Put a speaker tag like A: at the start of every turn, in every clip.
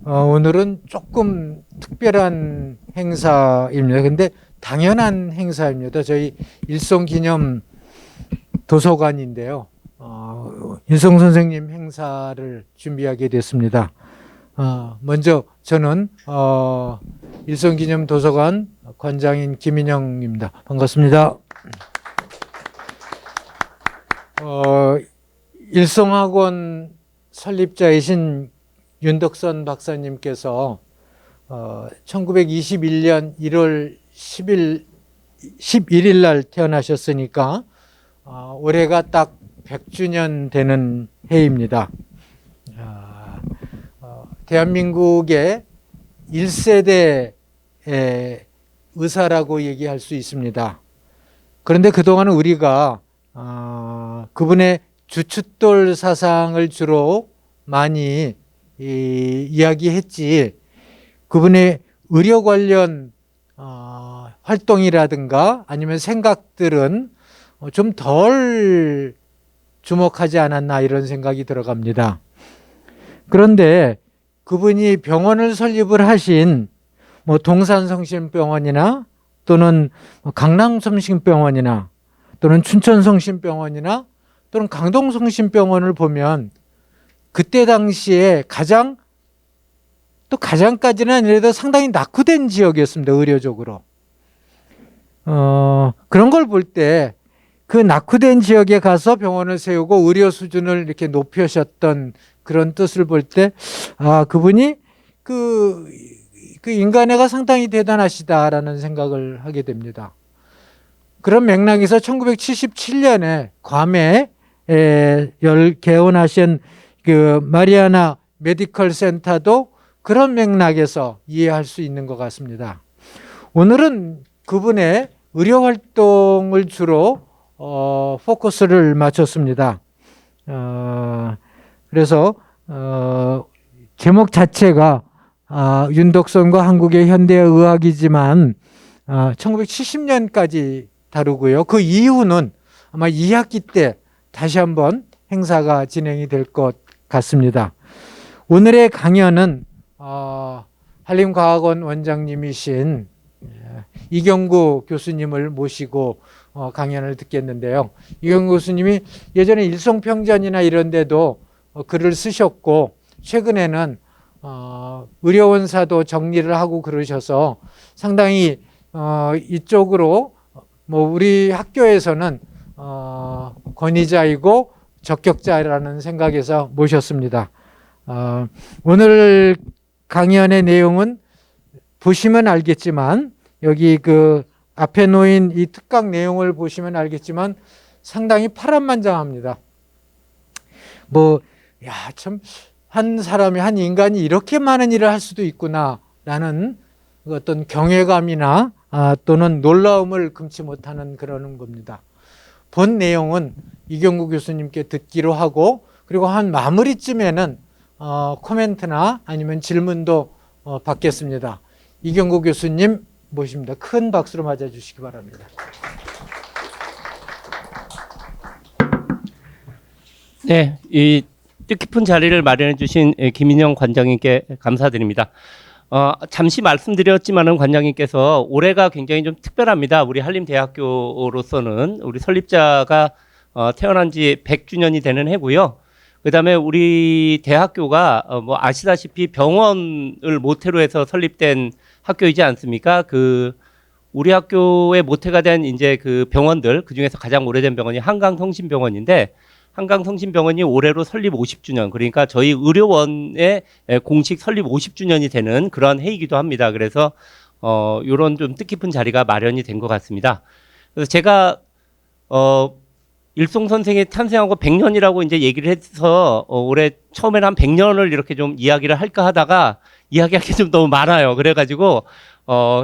A: 오늘은 조금 특별한 행사입니다. 근데 당연한 행사입니다. 저희 일송기념 도서관인데요. 일송 선생님 행사를 준비하게 됐습니다. 먼저 저는 일송기념 도서관 관장인 김인영입니다. 반갑습니다. 일송학원 설립자이신 윤덕선 박사님께서 1921년 1월 11일 날 태어나셨으니까 올해가 딱 100주년 되는 해입니다. 대한민국의 1세대 의사라고 얘기할 수 있습니다. 그런데 그동안 우리가 그분의 주춧돌 사상을 주로 많이 이야기했지, 그분의 의료 관련 활동이라든가 아니면 생각들은 좀 덜 주목하지 않았나 이런 생각이 들어갑니다. 그런데 그분이 병원을 설립을 하신 뭐 동산성심병원이나 또는 강남성심병원이나 또는 춘천성심병원이나 또는 강동성심병원을 보면 그때 당시에 가장까지는 아니라도 상당히 낙후된 지역이었습니다. 의료적으로. 그런 걸 볼 때 그 낙후된 지역에 가서 병원을 세우고 의료 수준을 이렇게 높이셨던 그런 뜻을 볼 때, 그분이 그 인간애가 상당히 대단하시다라는 생각을 하게 됩니다. 그런 맥락에서 1977년에 괌에 개원하신 그 마리아나 메디컬 센터도 그런 맥락에서 이해할 수 있는 것 같습니다. 오늘은 그분의 의료 활동을 주로 포커스를 맞췄습니다. 그래서 제목 자체가 윤덕선과 한국의 현대의학이지만 1970년까지 다루고요. 그 이후는 아마 2학기 때 다시 한번 행사가 진행이 될 것 같습니다. 오늘의 강연은 한림과학원 원장님이신 이경구 교수님을 모시고 강연을 듣겠는데요. 이경구 교수님이 예전에 일송평전이나 이런 데도 글을 쓰셨고, 최근에는 의료원사도 정리를 하고 그러셔서 상당히 이쪽으로 뭐 우리 학교에서는 권위자이고 적격자라는 생각에서 모셨습니다. 오늘 강연의 내용은 보시면 알겠지만, 여기 그 앞에 놓인 이 특강 내용을 보시면 알겠지만 상당히 파란만장합니다. 참, 한 인간이 이렇게 많은 일을 할 수도 있구나라는 어떤 경외감이나 또는 놀라움을 금치 못하는 그러는 겁니다. 본 내용은 이경구 교수님께 듣기로 하고, 그리고 한 마무리쯤에는 코멘트나 아니면 질문도 받겠습니다. 이경구 교수님 모십니다. 큰 박수로 맞아주시기 바랍니다.
B: 네, 이 뜻깊은 자리를 마련해 주신 김인영 관장님께 감사드립니다. 잠시 말씀드렸지만은 관장님께서 올해가 굉장히 좀 특별합니다. 우리 한림대학교로서는 우리 설립자가 태어난 지 100주년이 되는 해고요. 그다음에 우리 대학교가 뭐 아시다시피 병원을 모태로 해서 설립된 학교이지 않습니까? 우리 학교의 모태가 된 이제 그 병원들, 그 중에서 가장 오래된 병원이 한강성심병원인데, 한강성심병원이 올해로 설립 50주년, 그러니까 저희 의료원의 공식 설립 50주년이 되는 그런 해이기도 합니다. 그래서 요런 좀 뜻깊은 자리가 마련이 된 것 같습니다. 그래서 제가 일송 선생이 탄생하고 100년이라고 이제 얘기를 해서 올해 처음에는 한 100년을 이렇게 좀 이야기를 할까 하다가 이야기할 게 좀 너무 많아요. 그래가지고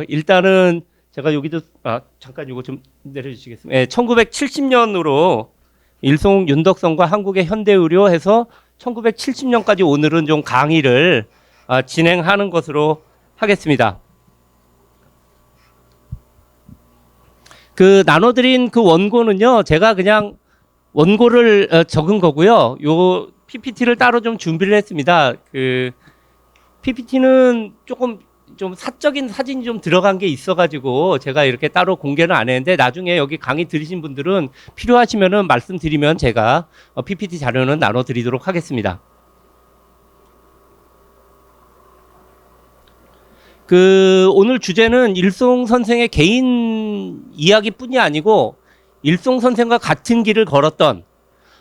B: 일단은 제가 여기도 잠깐 이거 좀 내려주시겠습니다. 1970년으로 일송 윤덕선과 한국의 현대의료 해서 1970년까지 오늘은 좀 강의를 진행하는 것으로 하겠습니다. 그 나눠드린 그 원고는요, 제가 그냥 원고를 적은 거고요. 요 PPT를 따로 좀 준비를 했습니다. 그 PPT는 조금 좀 사적인 사진이 좀 들어간 게 있어가지고 제가 이렇게 따로 공개는 안 했는데 나중에 여기 강의 들으신 분들은 필요하시면은 말씀드리면 제가 PPT 자료는 나눠드리도록 하겠습니다. 오늘 주제는 일송 선생의 개인 이야기뿐이 아니고 일송 선생과 같은 길을 걸었던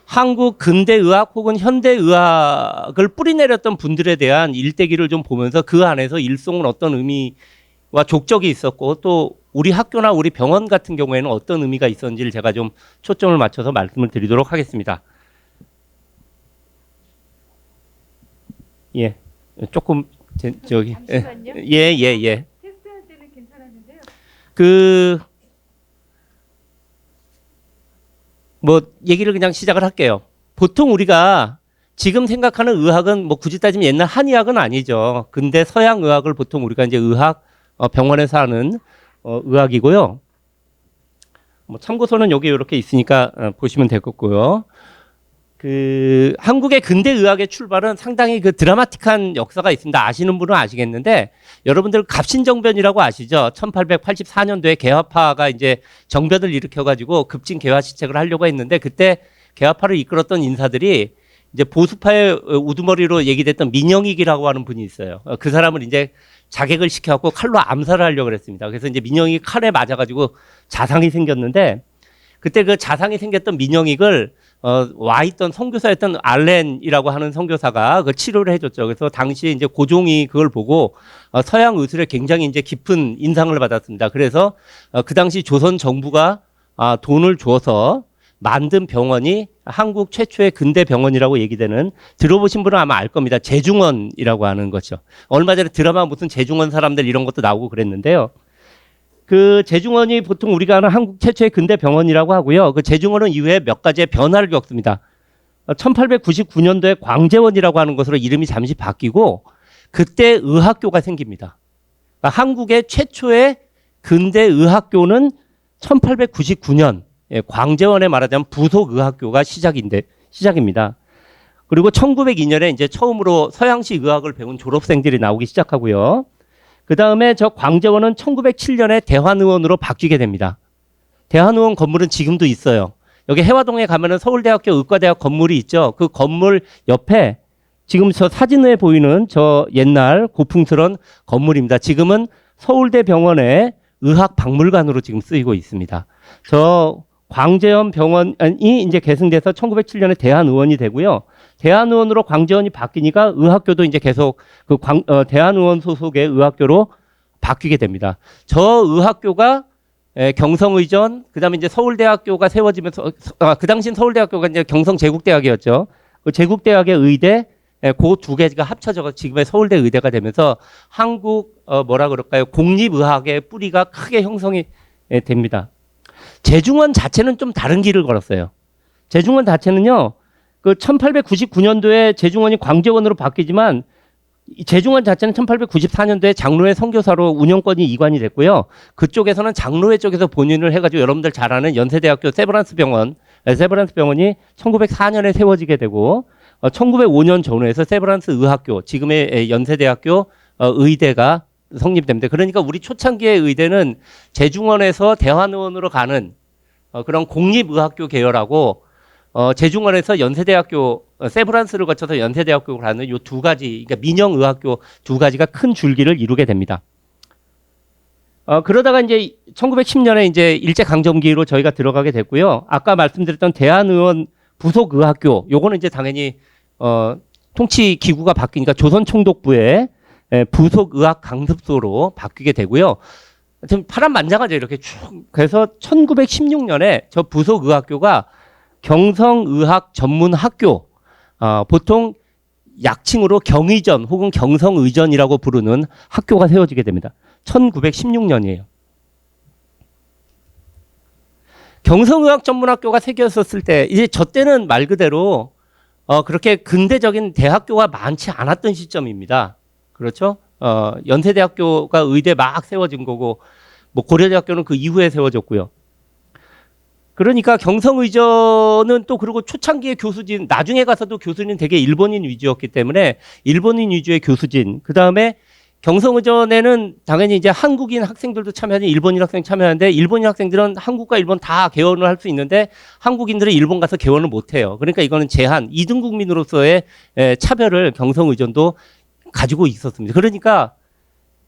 B: 한국 근대의학 혹은 현대의학을 뿌리내렸던 분들에 대한 일대기를 좀 보면서 그 안에서 일송은 어떤 의미와 족적이 있었고 또 우리 학교나 우리 병원 같은 경우에는 어떤 의미가 있었는지를 제가 좀 초점을 맞춰서 말씀을 드리도록 하겠습니다. 예, 조금 저기
C: 잠시만요.
B: 예.
C: 테스트할 때는 괜찮았는데요.
B: 뭐 얘기를 그냥 시작을 할게요. 보통 우리가 지금 생각하는 의학은 뭐 굳이 따지면 옛날 한의학은 아니죠. 근데 서양 의학을 보통 우리가 이제 의학 병원에서 하는 의학이고요. 뭐 참고서는 여기 이렇게 있으니까 보시면 될 거고요. 한국의 근대 의학의 출발은 상당히 드라마틱한 역사가 있습니다. 아시는 분은 아시겠는데 여러분들 갑신정변이라고 아시죠? 1884년도에 개화파가 이제 정변을 일으켜가지고 급진 개화시책을 하려고 했는데 그때 개화파를 이끌었던 인사들이 이제 보수파의 우두머리로 얘기됐던 민영익이라고 하는 분이 있어요. 그 사람을 이제 자객을 시켜갖고 칼로 암살을 하려고 했습니다. 그래서 이제 민영익이 칼에 맞아가지고 자상이 생겼는데 그때 그 자상이 생겼던 민영익을 와 있던 선교사였던 알렌이라고 하는 선교사가 그 치료를 해줬죠. 그래서 당시에 이제 고종이 그걸 보고 서양 의술에 굉장히 이제 깊은 인상을 받았습니다. 그래서 그 당시 조선 정부가 돈을 줘서 만든 병원이 한국 최초의 근대 병원이라고 얘기되는, 들어보신 분은 아마 알 겁니다. 제중원이라고 하는 거죠. 얼마 전에 드라마 무슨 제중원 사람들 이런 것도 나오고 그랬는데요. 그 제중원이 보통 우리가 아는 한국 최초의 근대 병원이라고 하고요. 그 제중원은 이후에 몇 가지의 변화를 겪습니다. 1899년도에 광제원이라고 하는 것으로 이름이 잠시 바뀌고 그때 의학교가 생깁니다. 그러니까 한국의 최초의 근대 의학교는 1899년 광제원에 말하자면 부속의학교가 시작입니다. 그리고 1902년에 이제 처음으로 서양식 의학을 배운 졸업생들이 나오기 시작하고요. 그 다음에 저 광제원은 1907년에 대환의원으로 바뀌게 됩니다. 대환의원 건물은 지금도 있어요. 여기 해화동에 가면은 서울대학교 의과대학 건물이 있죠. 그 건물 옆에 지금 저 사진에 보이는 저 옛날 고풍스러운 건물입니다. 지금은 서울대병원의 의학박물관으로 지금 쓰이고 있습니다. 저 광제원 병원이 이제 계승돼서 1907년에 대한의원이 되고요. 대한의원으로 광제원이 바뀌니까 의학교도 이제 계속 대한의원 소속의 의학교로 바뀌게 됩니다. 저 의학교가 경성의전, 그다음에 이제 서울대학교가 세워지면서 그 당시엔 서울대학교가 이제 경성제국대학이었죠. 그 제국대학의 의대 그 두 개가 합쳐져서 지금의 서울대 의대가 되면서 한국 뭐라 그럴까요? 공립의학의 뿌리가 크게 형성이 됩니다. 제중원 자체는 좀 다른 길을 걸었어요. 제중원 자체는요, 그 1899년도에 제중원이 광제원으로 바뀌지만 제중원 자체는 1894년도에 장로회 선교사로 운영권이 이관이 됐고요. 그쪽에서는 장로회 쪽에서 본인을 해가지고 여러분들 잘 아는 연세대학교 세브란스 병원이 1904년에 세워지게 되고 1905년 전후에서 세브란스 의학교, 지금의 연세대학교 의대가 성립됩니다. 그러니까 우리 초창기의 의대는 제중원에서 대환의원으로 가는 그런 공립의학교 계열하고 제중원에서 연세대학교, 세브란스를 거쳐서 연세대학교로 가는 요 두 가지, 그러니까 민영의학교 두 가지가 큰 줄기를 이루게 됩니다. 그러다가 이제 1910년에 이제 일제강점기로 저희가 들어가게 됐고요. 아까 말씀드렸던 대한의원 부속의학교, 요거는 이제 당연히 통치 기구가 바뀌니까 조선총독부의 부속의학 강습소로 바뀌게 되고요. 좀 파란만장하죠, 이렇게 쭉. 그래서 1916년에 저 부속의학교가 경성의학전문학교, 보통 약칭으로 경의전 혹은 경성의전이라고 부르는 학교가 세워지게 됩니다. 1916년이에요. 경성의학전문학교가 생겼었을 때, 이제 저 때는 말 그대로 그렇게 근대적인 대학교가 많지 않았던 시점입니다. 그렇죠? 연세대학교가 의대 막 세워진 거고, 뭐 고려대학교는 그 이후에 세워졌고요. 그러니까 경성의전은 또 그리고 초창기의 교수진, 나중에 가서도 교수는 되게 일본인 위주였기 때문에 일본인 위주의 교수진, 그 다음에 경성의전에는 당연히 이제 한국인 학생들도 참여하는 일본인 학생 참여하는데 일본인 학생들은 한국과 일본 다 개원을 할 수 있는데 한국인들은 일본 가서 개원을 못 해요. 그러니까 이거는 제한, 이등 국민으로서의 차별을 경성의전도 가지고 있었습니다. 그러니까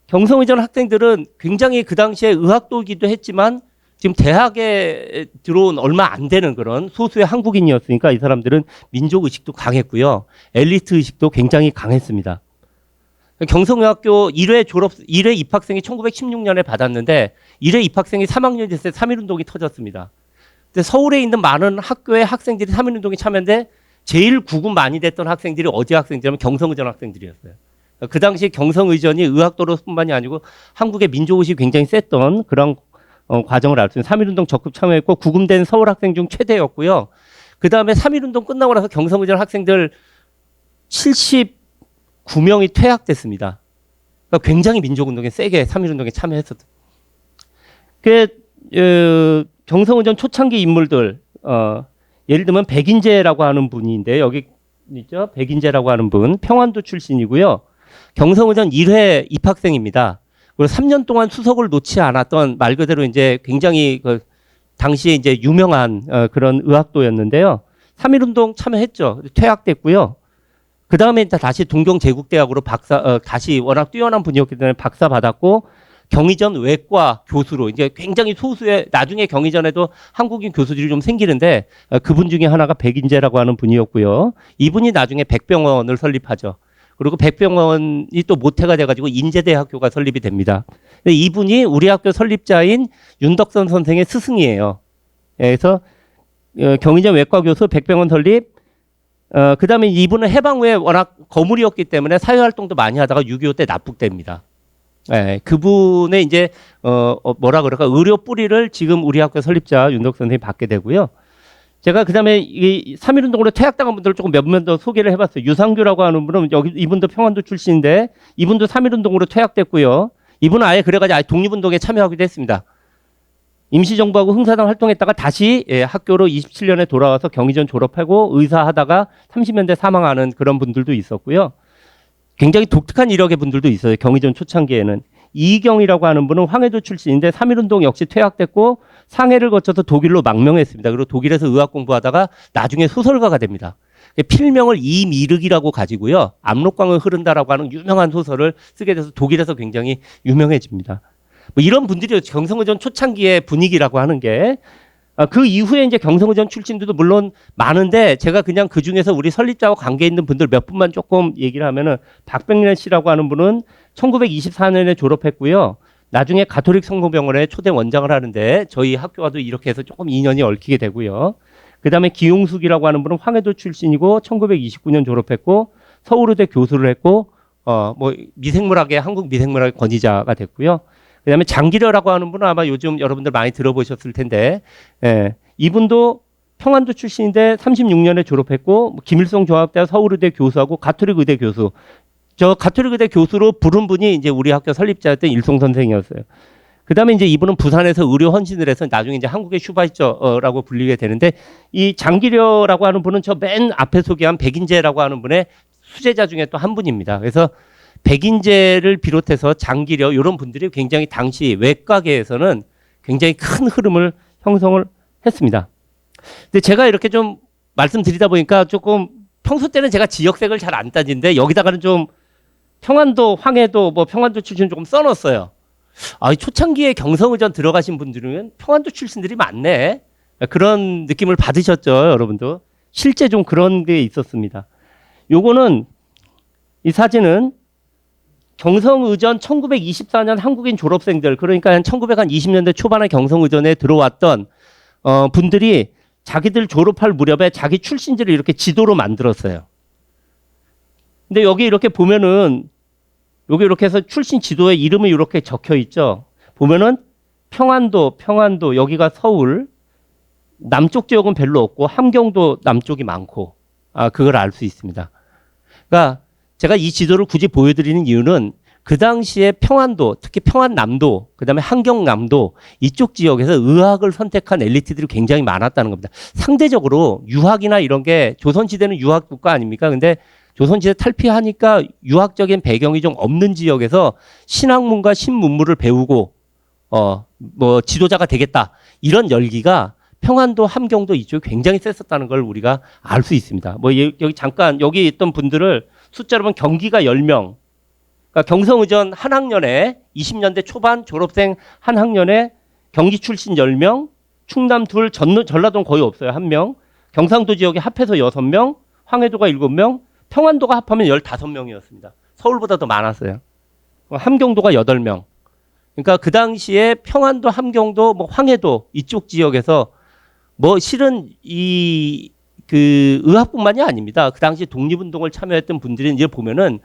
B: 경성의전 학생들은 굉장히 그 당시에 의학도이기도 했지만 지금 대학에 들어온 얼마 안 되는 그런 소수의 한국인이었으니까 이 사람들은 민족의식도 강했고요. 엘리트 의식도 굉장히 강했습니다. 경성여학교 1회 입학생이 1916년에 받았는데 1회 입학생이 3학년이 됐을 때 3.1운동이 터졌습니다. 근데 서울에 있는 많은 학교의 학생들이 3.1운동에 참여했는데 제일 구금 많이 됐던 학생들이 어디 학생들이냐면 경성의전 학생들이었어요. 그 당시 경성의전이 의학도로뿐만이 아니고 한국의 민족의식이 굉장히 셌던 그런 과정을 알 수 있는 3.1운동 적극 참여했고 구금된 서울 학생 중 최대였고요. 그 다음에 3.1운동 끝나고 나서 경성의전 학생들 79명이 퇴학됐습니다. 그러니까 굉장히 민족운동에 세게 3.1운동에 참여했었던. 경성의전 초창기 인물들, 예를 들면 백인재라고 하는 분인데 여기 있죠? 백인재라고 하는 분, 평안도 출신이고요. 경성의전 1회 입학생입니다. 그리고 3년 동안 수석을 놓지 않았던 말 그대로 이제 굉장히 당시에 이제 유명한 그런 의학도였는데요. 3.1운동 참여했죠. 퇴학됐고요. 그 다음에 다시 동경제국대학으로 다시 워낙 뛰어난 분이었기 때문에 박사 받았고, 경의전 외과 교수로 이제 굉장히 소수의, 나중에 경의전에도 한국인 교수들이 좀 생기는데, 그분 중에 하나가 백인재라고 하는 분이었고요. 이분이 나중에 백병원을 설립하죠. 그리고 백병원이 또 모태가 돼가지고 인제대학교가 설립이 됩니다. 이분이 우리 학교 설립자인 윤덕선 선생의 스승이에요. 그래서 경의전 외과 교수, 백병원 설립. 그 다음에 이분은 해방 후에 워낙 거물이었기 때문에 사회활동도 많이 하다가 6.25 때 납북됩니다. 그분의 이제 뭐라 그럴까, 의료 뿌리를 지금 우리 학교 설립자 윤덕선 선생이 받게 되고요. 제가 그 다음에 이 3.1운동으로 퇴학당한 분들을 조금 몇몇 더 소개를 해봤어요. 유상규라고 하는 분은 여기 이분도 평안도 출신인데 이분도 3.1운동으로 퇴학됐고요. 이분은 아예 그래가지고 아예 독립운동에 참여하기도 했습니다. 임시정부하고 흥사당 활동했다가 다시 학교로 27년에 돌아와서 경의전 졸업하고 의사하다가 30년대 사망하는 그런 분들도 있었고요. 굉장히 독특한 이력의 분들도 있어요. 경의전 초창기에는. 이경이라고 하는 분은 황해도 출신인데 3.1운동 역시 퇴학됐고 상해를 거쳐서 독일로 망명했습니다. 그리고 독일에서 의학 공부하다가 나중에 소설가가 됩니다. 필명을 이미륵이라고 가지고요. 압록강을 흐른다라고 하는 유명한 소설을 쓰게 돼서 독일에서 굉장히 유명해집니다. 뭐 이런 분들이 경성의전 초창기의 분위기라고 하는 게, 그 이후에 이제 경성의전 출신들도 물론 많은데 제가 그냥 그 중에서 우리 설립자와 관계 있는 분들 몇 분만 조금 얘기를 하면은, 박백래 씨라고 하는 분은 1924년에 졸업했고요. 나중에 가톨릭 성모병원에 초대 원장을 하는데 저희 학교와도 이렇게 해서 조금 인연이 얽히게 되고요. 그 다음에 기용숙이라고 하는 분은 황해도 출신이고 1929년 졸업했고 서울의대 교수를 했고 뭐 미생물학의 한국 미생물학의 권위자가 됐고요. 그 다음에 장기려라고 하는 분은 아마 요즘 여러분들 많이 들어보셨을 텐데, 이분도 평안도 출신인데 36년에 졸업했고 김일성 종합대학 서울의대 교수하고 가톨릭 의대 교수. 저 가톨릭 의대 교수로 부른 분이 이제 우리 학교 설립자였던 일송 선생이었어요. 그 다음에 이제 이분은 부산에서 의료 헌신을 해서 나중에 이제 한국의 슈바이처라고 불리게 되는데, 이 장기려라고 하는 분은 저 맨 앞에 소개한 백인재라고 하는 분의 수제자 중에 또 한 분입니다. 그래서 백인재를 비롯해서 장기려 이런 분들이 굉장히 당시 외과계에서는 굉장히 큰 흐름을 형성을 했습니다. 근데 제가 이렇게 좀 말씀드리다 보니까 조금 평소 때는 제가 지역색을 잘 안 따지는데 여기다가는 좀 평안도, 황해도, 뭐 평안도 출신 조금 써놨어요. 초창기에 경성의전 들어가신 분들은 평안도 출신들이 많네. 그런 느낌을 받으셨죠, 여러분도. 실제 좀 그런 게 있었습니다. 요거는, 이 사진은 경성의전 1924년 한국인 졸업생들, 그러니까 한 1920년대 초반에 경성의전에 들어왔던 분들이 자기들 졸업할 무렵에 자기 출신지를 이렇게 지도로 만들었어요. 근데 여기 이렇게 보면은, 여기 이렇게 해서 출신 지도에 이름이 이렇게 적혀 있죠. 보면은 평안도, 여기가 서울, 남쪽 지역은 별로 없고 함경도 남쪽이 많고, 그걸 알 수 있습니다. 그러니까 제가 이 지도를 굳이 보여드리는 이유는 그 당시에 평안도, 특히 평안남도, 그다음에 한경남도 이쪽 지역에서 의학을 선택한 엘리트들이 굉장히 많았다는 겁니다. 상대적으로 유학이나 이런 게 조선시대는 유학 국가 아닙니까? 근데 조선시대 탈피하니까 유학적인 배경이 좀 없는 지역에서 신학문과 신문물을 배우고 뭐 지도자가 되겠다 이런 열기가 평안도, 함경도 이쪽에 굉장히 셌었다는 걸 우리가 알 수 있습니다. 뭐 여기 잠깐 여기 있던 분들을 숫자로 보면 경기가 10명, 그러니까 경성의전 한 학년에 20년대 초반 졸업생 한 학년에 경기 출신 10명, 충남 둘, 전라도는 거의 없어요. 1명, 경상도 지역에 합해서 6명, 황해도가 7명, 평안도가 합하면 15명이었습니다. 서울보다 더 많았어요. 함경도가 8명. 그러니까 그 당시에 평안도, 함경도, 뭐 황해도 이쪽 지역에서 뭐 실은 그 의학뿐만이 아닙니다. 그 당시 독립운동을 참여했던 분들이 이제 보면은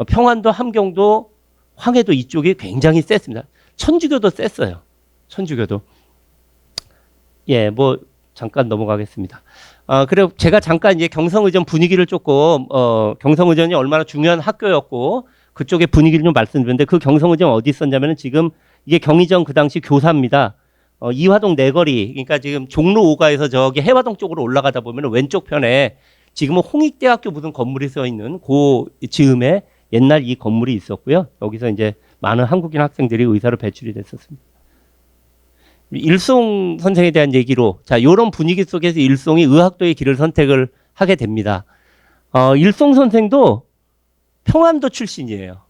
B: 평안도, 함경도, 황해도 이쪽이 굉장히 셌습니다. 천주교도 셌어요. 천주교도. 예, 뭐 잠깐 넘어가겠습니다. 그리고 제가 잠깐 이제 경성의전 분위기를 조금 경성의전이 얼마나 중요한 학교였고 그쪽의 분위기를 좀 말씀드렸는데 그 경성의전 어디 있었냐면은 지금 이게 경의전 그 당시 교사입니다. 이화동 내거리, 그러니까 지금 종로 5가에서 저기 해화동 쪽으로 올라가다 보면 왼쪽 편에 지금은 홍익대학교 무슨 건물이 써 있는 그 즈음에 옛날 이 건물이 있었고요. 여기서 이제 많은 한국인 학생들이 의사로 배출이 됐었습니다. 일송 선생에 대한 얘기로 자, 요런 분위기 속에서 일송이 의학도의 길을 선택을 하게 됩니다. 일송 선생도 평안도 출신이에요.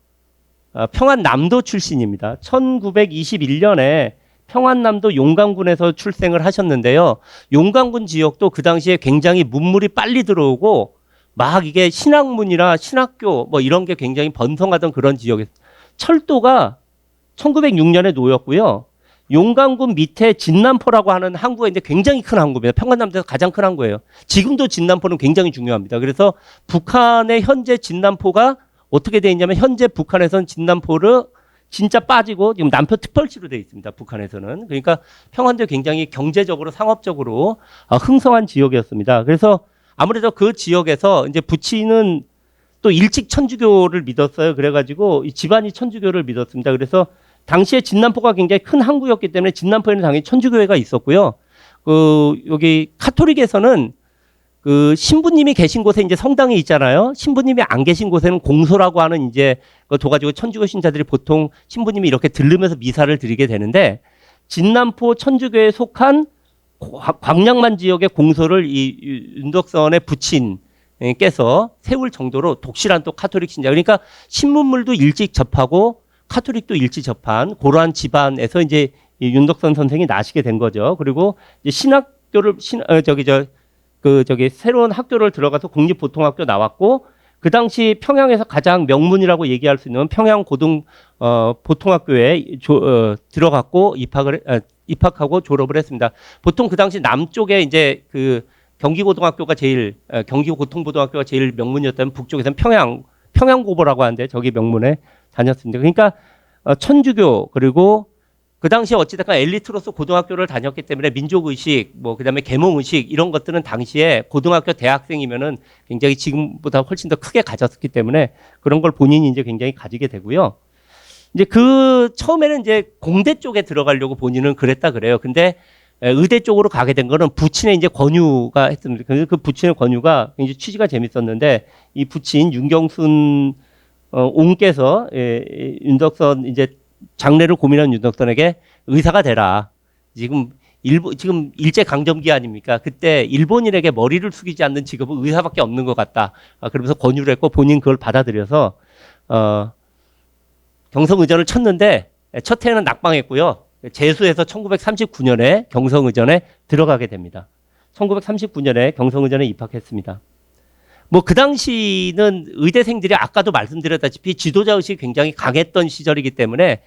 B: 평안남도 출신입니다. 1921년에 평안남도 용강군에서 출생을 하셨는데요. 용강군 지역도 그 당시에 굉장히 문물이 빨리 들어오고 막 이게 신학문이나 신학교 뭐 이런 게 굉장히 번성하던 그런 지역에서 철도가 1906년에 놓였고요. 용강군 밑에 진남포라고 하는 항구가 있는데 굉장히 큰 항구입니다. 평안남도에서 가장 큰 항구예요. 지금도 진남포는 굉장히 중요합니다. 그래서 북한의 현재 진남포가 어떻게 돼 있냐면 현재 북한에서는 진남포를 진짜 빠지고 지금 남표 특별시로 되어 있습니다. 북한에서는. 그러니까 평안도 굉장히 경제적으로 상업적으로 흥성한 지역이었습니다. 그래서 아무래도 그 지역에서 이제 부친은 또 일찍 천주교를 믿었어요. 그래가지고 이 집안이 천주교를 믿었습니다. 그래서 당시에 진남포가 굉장히 큰 항구였기 때문에 진남포에는 당연히 천주교회가 있었고요. 여기 카톨릭에서는 그 신부님이 계신 곳에 이제 성당이 있잖아요. 신부님이 안 계신 곳에는 공소라고 하는 이제 그거 둬가지고 천주교 신자들이 보통 신부님이 이렇게 들르면서 미사를 드리게 되는데 진남포 천주교에 속한 광량만 지역의 공소를 이 윤덕선의 부친께서 세울 정도로 독실한 또 카톨릭 신자. 그러니까 신문물도 일찍 접하고 카톨릭도 일찍 접한 그러한 집안에서 이제 이 윤덕선 선생이 나시게 된 거죠. 그리고 이제 신학교를 새로운 학교를 들어가서 공립보통학교 나왔고 그 당시 평양에서 가장 명문이라고 얘기할 수 있는 평양 보통학교에 들어갔고 입학하고 졸업을 했습니다. 보통 그 당시 남쪽에 이제 그 경기고등학교가 경기고통고등학교가 제일 명문이었다면 북쪽에서는 평양고보라고 하는데 저기 명문에 다녔습니다. 그러니까 천주교 그리고 그 당시에 어찌됐건 엘리트로서 고등학교를 다녔기 때문에 민족의식, 뭐, 그 다음에 계몽의식, 이런 것들은 당시에 고등학교 대학생이면은 굉장히 지금보다 훨씬 더 크게 가졌기 때문에 그런 걸 본인이 이제 굉장히 가지게 되고요. 이제 처음에는 이제 공대 쪽에 들어가려고 본인은 그랬다 그래요. 근데 의대 쪽으로 가게 된 거는 부친의 이제 권유가 했습니다. 그 부친의 권유가 굉장히 취지가 재밌었는데 이 부친 윤경순 옹께서 윤덕선 이제 장래를 고민한 윤덕선에게 의사가 되라. 지금 일제 강점기 아닙니까? 그때 일본인에게 머리를 숙이지 않는 직업은 의사밖에 없는 것 같다. 그러면서 권유를 했고 본인 그걸 받아들여서 경성의전을 쳤는데 첫 해에는 낙방했고요. 재수해서 1939년에 경성의전에 들어가게 됩니다. 1939년에 경성의전에 입학했습니다. 뭐 그 당시는 의대생들이 아까도 말씀드렸다시피 지도자 의식이 굉장히 강했던 시절이기 때문에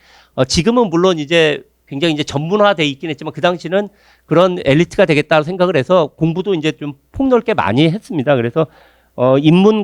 B: 지금은 물론 이제 굉장히 이제 전문화돼 있긴 했지만 그 당시는 그런 엘리트가 되겠다고 생각을 해서 공부도 이제 좀 폭넓게 많이 했습니다. 그래서 인문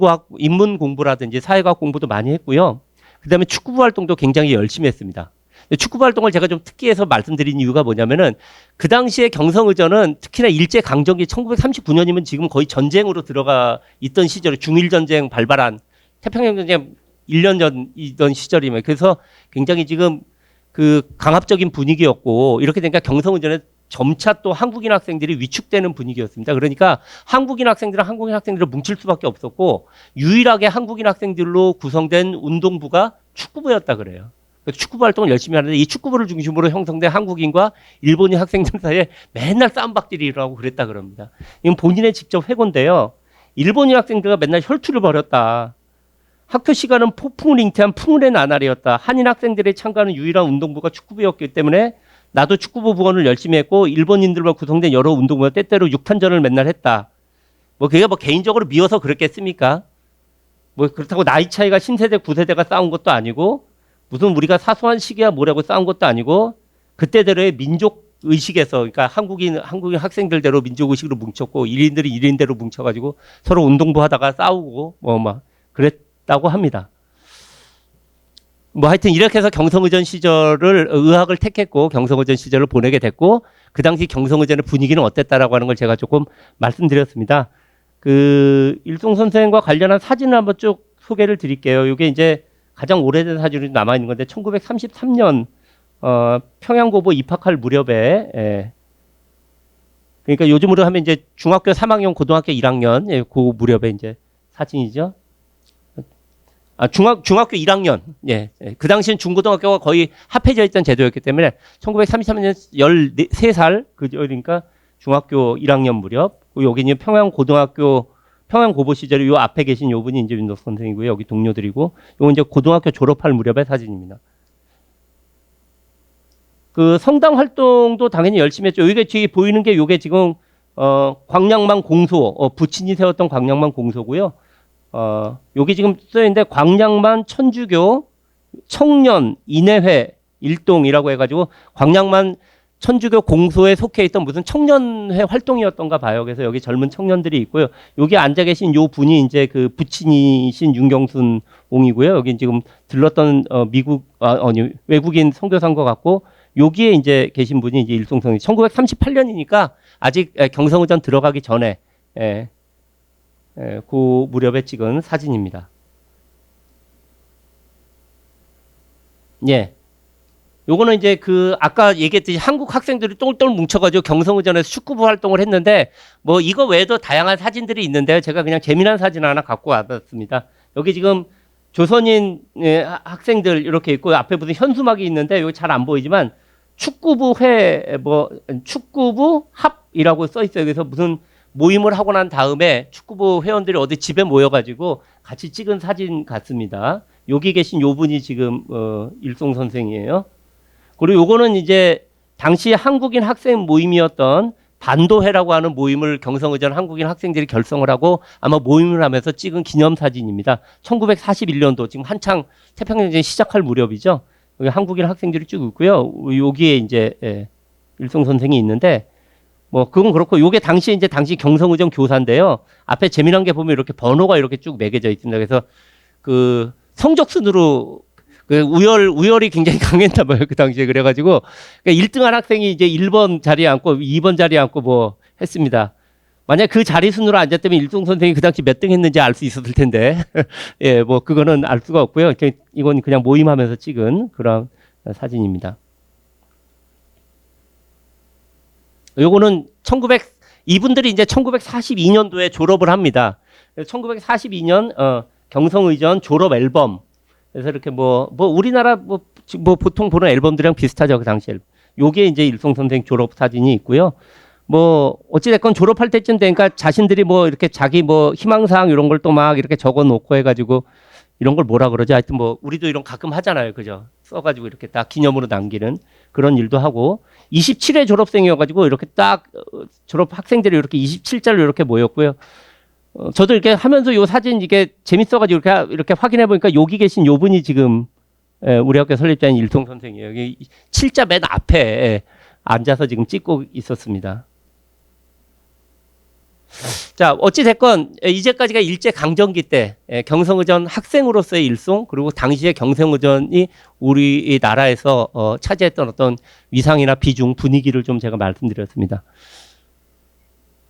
B: 공부라든지 사회과학 공부도 많이 했고요. 그다음에 축구부 활동도 굉장히 열심히 했습니다. 축구부 활동을 제가 좀 특기해서 말씀드린 이유가 뭐냐면은 그 당시에 경성의전은 특히나 일제 강점기 1939년이면 지금 거의 전쟁으로 들어가 있던 시절에 중일 전쟁 발발한 태평양 전쟁 1년 전이던 시절이면 그래서 굉장히 지금 그 강압적인 분위기였고 이렇게 되니까 경성의전에 점차 또 한국인 학생들이 위축되는 분위기였습니다. 그러니까 한국인 학생들을 뭉칠 수밖에 없었고 유일하게 한국인 학생들로 구성된 운동부가 축구부였다 그래요. 축구부 활동을 열심히 하는데 이 축구부를 중심으로 형성된 한국인과 일본인 학생들 사이에 맨날 싸움박질이 일어나고 그랬다 그럽니다. 이건 본인의 직접 회고인데요. 일본인 학생들과 맨날 혈투를 벌였다. 학교 시간은 폭풍을 잉태한 풍운의 나날이었다. 한인 학생들이 참가하는 유일한 운동부가 축구부였기 때문에 나도 축구부 부원을 열심히 했고 일본인들과 구성된 여러 운동부가 때때로 육탄전을 맨날 했다. 뭐 그게 뭐 개인적으로 미워서 그랬겠습니까? 뭐 그렇다고 나이 차이가 신세대 9세대가 싸운 것도 아니고 무슨 우리가 사소한 시기야 뭐라고 싸운 것도 아니고 그때대로의 민족 의식에서 그러니까 한국인 학생들대로 민족 의식으로 뭉쳤고 1인들이 1인대로 뭉쳐가지고 서로 운동부 하다가 싸우고 뭐 막 그랬다고 합니다. 뭐 하여튼 이렇게 해서 경성의전 시절을 의학을 택했고 경성의전 시절을 보내게 됐고 그 당시 경성의전의 분위기는 어땠다라고 하는 걸 제가 조금 말씀드렸습니다. 그 일송 선생과 관련한 사진을 한번 쭉 소개를 드릴게요. 이게 이제 가장 오래된 사진이 남아 있는 건데 1933년 평양고보 입학할 무렵에 그러니까 요즘으로 하면 이제 중학교 3학년 고등학교 1학년 그 무렵에 이제 사진이죠. 중학교 1학년. 그 당시엔 중고등학교가 거의 합해져 있던 제도였기 때문에 1933년 13살 그러니까 중학교 1학년 무렵. 여기는 평양고보 시절에 요 앞에 계신 요 분이 이제 윤덕 선생이고요. 여기 동료들이고 요건 이제 고등학교 졸업할 무렵의 사진입니다. 그 성당 활동도 당연히 열심히 했죠. 이게 뒤에 보이는 게 요게 지금 광양만 공소 부친이 세웠던 광양만 공소고요. 여기 지금 써있는데 광양만 천주교 청년 인해회 일동이라고 해가지고 광양만 천주교 공소에 속해 있던 무슨 청년회 활동이었던가 봐요. 그래서 여기 젊은 청년들이 있고요. 여기 앉아 계신 요 분이 이제 그 부친이신 윤경순 옹이고요. 여기 지금 들렀던 외국인 선교사인 것 같고 여기에 이제 계신 분이 이제 일송성이 1938년이니까 아직 경성의전 들어가기 전에 그 무렵에 찍은 사진입니다. 요거는 이제 그 아까 얘기했듯이 한국 학생들이 똘똘 뭉쳐가지고 경성의전에서 축구부 활동을 했는데 뭐 이거 외에도 다양한 사진들이 있는데 제가 그냥 재미난 사진 하나 갖고 와봤습니다. 여기 지금 조선인 학생들 이렇게 있고 앞에 무슨 현수막이 있는데 여기 잘 안 보이지만 축구부 합이라고 써 있어요. 그래서 무슨 모임을 하고 난 다음에 축구부 회원들이 어디 집에 모여가지고 같이 찍은 사진 같습니다. 여기 계신 요 분이 지금 일송 선생이에요. 그리고 요거는 이제 당시 한국인 학생 모임이었던 반도회라고 하는 모임을 경성의전 한국인 학생들이 결성을 하고 아마 모임을 하면서 찍은 기념사진입니다. 1941년도 지금 한창 태평양전이 시작할 무렵이죠. 여기 한국인 학생들이 쭉 있고요. 여기에 이제 일송 선생이 있는데 뭐 그건 그렇고 요게 당시 경성의전 교사인데요. 앞에 재미난 게 보면 이렇게 번호가 이렇게 쭉 매겨져 있습니다. 그래서 그 성적 순으로 그 우열이 굉장히 강했나 봐요. 그 당시에 그래가지고 그러니까 1등한 학생이 이제 1번 자리에 앉고 2번 자리에 앉고 뭐 했습니다. 만약 그 자리 순으로 앉았다면 일동 선생이 그 당시 몇 등 했는지 알 수 있었을 텐데 뭐 그거는 알 수가 없고요. 이건 그냥 모임하면서 찍은 그런 사진입니다. 요거는 이분들이 이제 1942년도에 졸업을 합니다. 1942년 경성의전 졸업 앨범. 그래서 이렇게 뭐 우리나라 뭐 보통 보는 앨범들이랑 비슷하죠. 그 당시 앨범. 요게 이제 일송 선생 졸업 사진이 있고요. 뭐 어찌됐건 졸업할 때쯤 되니까 자신들이 뭐 이렇게 자기 뭐 희망사항 이런 걸 또 막 이렇게 적어 놓고 해가지고 이런 걸 뭐라 그러지? 하여튼 뭐 우리도 이런 가끔 하잖아요. 그죠? 써가지고 이렇게 딱 기념으로 남기는 그런 일도 하고 27회 졸업생이어가지고 이렇게 딱 졸업 학생들이 이렇게 27자로 이렇게 모였고요. 저도 이렇게 하면서 요 사진 이게 재밌어가지고 이렇게 확인해 보니까 여기 계신 요 분이 지금 우리 학교 설립자인 일통 선생이에요. 여기 7자 맨 앞에 앉아서 지금 찍고 있었습니다. 자, 어찌됐건 이제까지가 일제강점기 때 경성의전 학생으로서의 일송 그리고 당시에 경성의전이 우리 나라에서 차지했던 어떤 위상이나 비중 분위기를 좀 제가 말씀드렸습니다.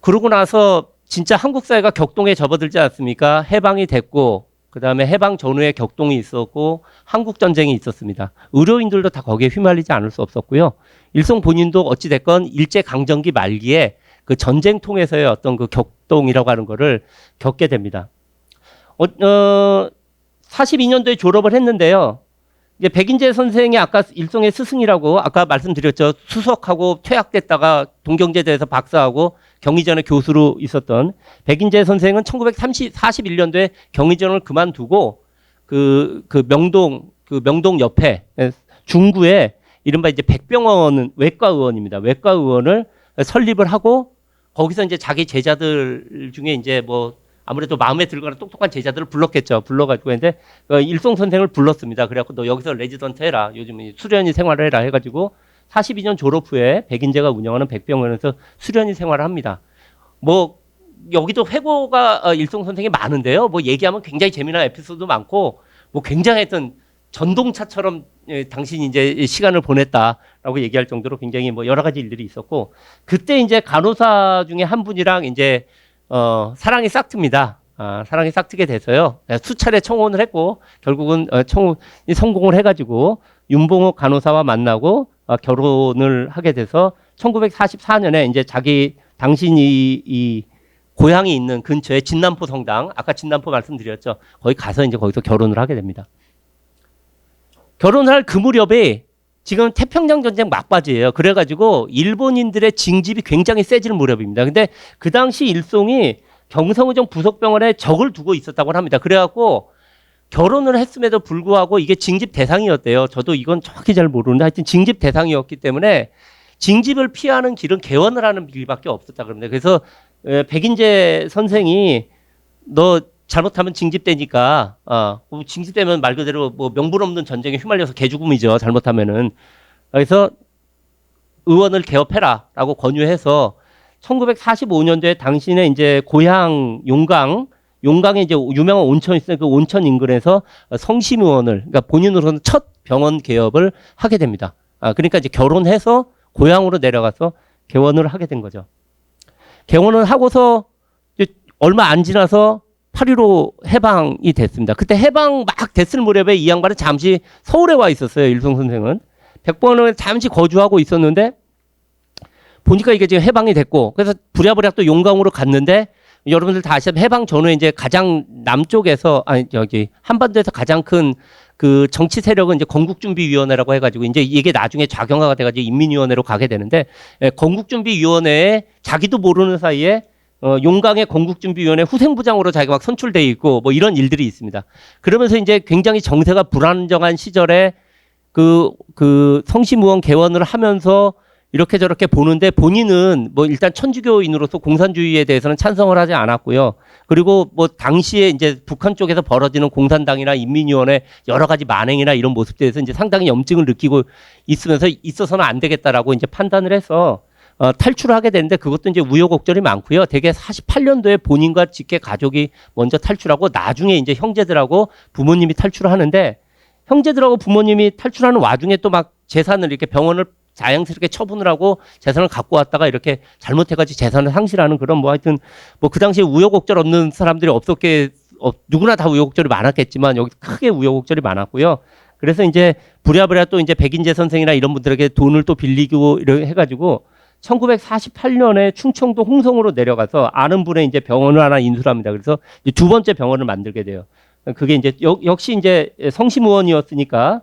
B: 그러고 나서 진짜 한국 사회가 격동에 접어들지 않습니까? 해방이 됐고 그다음에 해방 전후에 격동이 있었고 한국 전쟁이 있었습니다. 의료인들도 다 거기에 휘말리지 않을 수 없었고요. 일송 본인도 어찌 됐건 일제 강점기 말기에 그 전쟁 통해서의 어떤 그 격동이라고 하는 거를 겪게 됩니다. 42년도에 졸업을 했는데요. 이제 백인재 선생이 아까 일송의 스승이라고 아까 말씀드렸죠. 수석하고 퇴학됐다가 동경제대에서 박사하고 경희전의 교수로 있었던 백인재 선생은 1941년도에 경희전을 그만두고 그 명동 옆에 중구에 이른바 이제 백병원 외과 의원입니다. 외과 의원을 설립을 하고 거기서 이제 자기 제자들 중에 이제 뭐 아무래도 마음에 들거나 똑똑한 제자들을 불렀겠죠. 불러가지고 했는데 일송 선생을 불렀습니다. 그래갖고 너 여기서 레지던트 해라. 요즘 수련이 생활을 해라 해가지고 42년 졸업 후에 백인재가 운영하는 백병원에서 수련이 생활을 합니다. 뭐 여기도 회고가 일송 선생이 많은데요. 뭐 얘기하면 굉장히 재미난 에피소드도 많고 뭐 굉장했던 전동차처럼 당신이 이제 시간을 보냈다라고 얘기할 정도로 굉장히 뭐 여러 가지 일들이 있었고 그때 이제 간호사 중에 한 분이랑 이제 사랑이 싹틉니다. 사랑이 싹트게 돼서요. 수차례 청혼을 했고 결국은 청혼이 성공을 해가지고 윤봉옥 간호사와 만나고 결혼을 하게 돼서 1944년에 이제 당신이 이 고향이 있는 근처에 진남포 성당, 아까 진남포 말씀드렸죠. 거기 가서 이제 거기서 결혼을 하게 됩니다. 결혼을 할 그 무렵에 지금 태평양 전쟁 막바지예요. 그래가지고 일본인들의 징집이 굉장히 세지는 무렵입니다. 근데 그 당시 일송이 경성의정 부속병원에 적을 두고 있었다고 합니다. 그래갖고 결혼을 했음에도 불구하고 이게 징집 대상이었대요. 저도 이건 정확히 잘 모르는데 하여튼 징집 대상이었기 때문에 징집을 피하는 길은 개원을 하는 길밖에 없었다 그럽니다. 그래서 백인재 선생이 너 잘못하면 징집되니까 징집되면 말 그대로 뭐 명분 없는 전쟁에 휘말려서 개죽음이죠. 잘못하면은. 그래서 의원을 개업해라라고 권유해서 1945년도에 당신의 이제 고향 용강에 이제 유명한 온천이 있어요. 그 온천 인근에서 성심의원을 그러니까 본인으로는 첫 병원 개업을 하게 됩니다. 그러니까 이제 결혼해서 고향으로 내려가서 개원을 하게 된 거죠. 개원을 하고서 얼마 안 지나서 8.15 해방이 됐습니다. 그때 해방 막 됐을 무렵에 이 양반은 잠시 서울에 와 있었어요. 일송 선생은. 백번원에 잠시 거주하고 있었는데 보니까 이게 지금 해방이 됐고 그래서 부랴부랴 또 용강으로 갔는데 여러분들 다 아시다시피 해방 전후에 이제 가장 남쪽에서 한반도에서 가장 큰 그 정치 세력은 이제 건국준비위원회라고 해가지고 이제 이게 나중에 좌경화가 돼가지고 인민위원회로 가게 되는데 건국준비위원회에 자기도 모르는 사이에 용강의 건국준비위원회 후생부장으로 자기가 막 선출돼 있고 뭐 이런 일들이 있습니다. 그러면서 이제 굉장히 정세가 불안정한 시절에 그 성심의원 개원을 하면서 이렇게 저렇게 보는데 본인은 뭐 일단 천주교인으로서 공산주의에 대해서는 찬성을 하지 않았고요. 그리고 뭐 당시에 이제 북한 쪽에서 벌어지는 공산당이나 인민위원회 여러 가지 만행이나 이런 모습에 대해서 이제 상당히 염증을 느끼고 있어서는 안 되겠다라고 이제 판단을 해서 탈출을 하게 되는데 그것도 이제 우여곡절이 많고요. 대개 48년도에 본인과 직계 가족이 먼저 탈출하고 나중에 이제 형제들하고 부모님이 탈출을 하는데 형제들하고 부모님이 탈출하는 와중에 또 막 재산을 이렇게 병원을 자연스럽게 처분을 하고 재산을 갖고 왔다가 이렇게 잘못해가지고 재산을 상실하는 그런 뭐 하여튼 뭐 그 당시에 우여곡절 없는 사람들이 누구나 다 우여곡절이 많았겠지만 여기 크게 우여곡절이 많았고요. 그래서 이제 부랴부랴 또 이제 백인재 선생이나 이런 분들에게 돈을 또 빌리고 이렇게 해가지고 1948년에 충청도 홍성으로 내려가서 아는 분의 이제 병원을 하나 인수를 합니다. 그래서 이제 두 번째 병원을 만들게 돼요. 그게 이제 역시 이제 성심의원이었으니까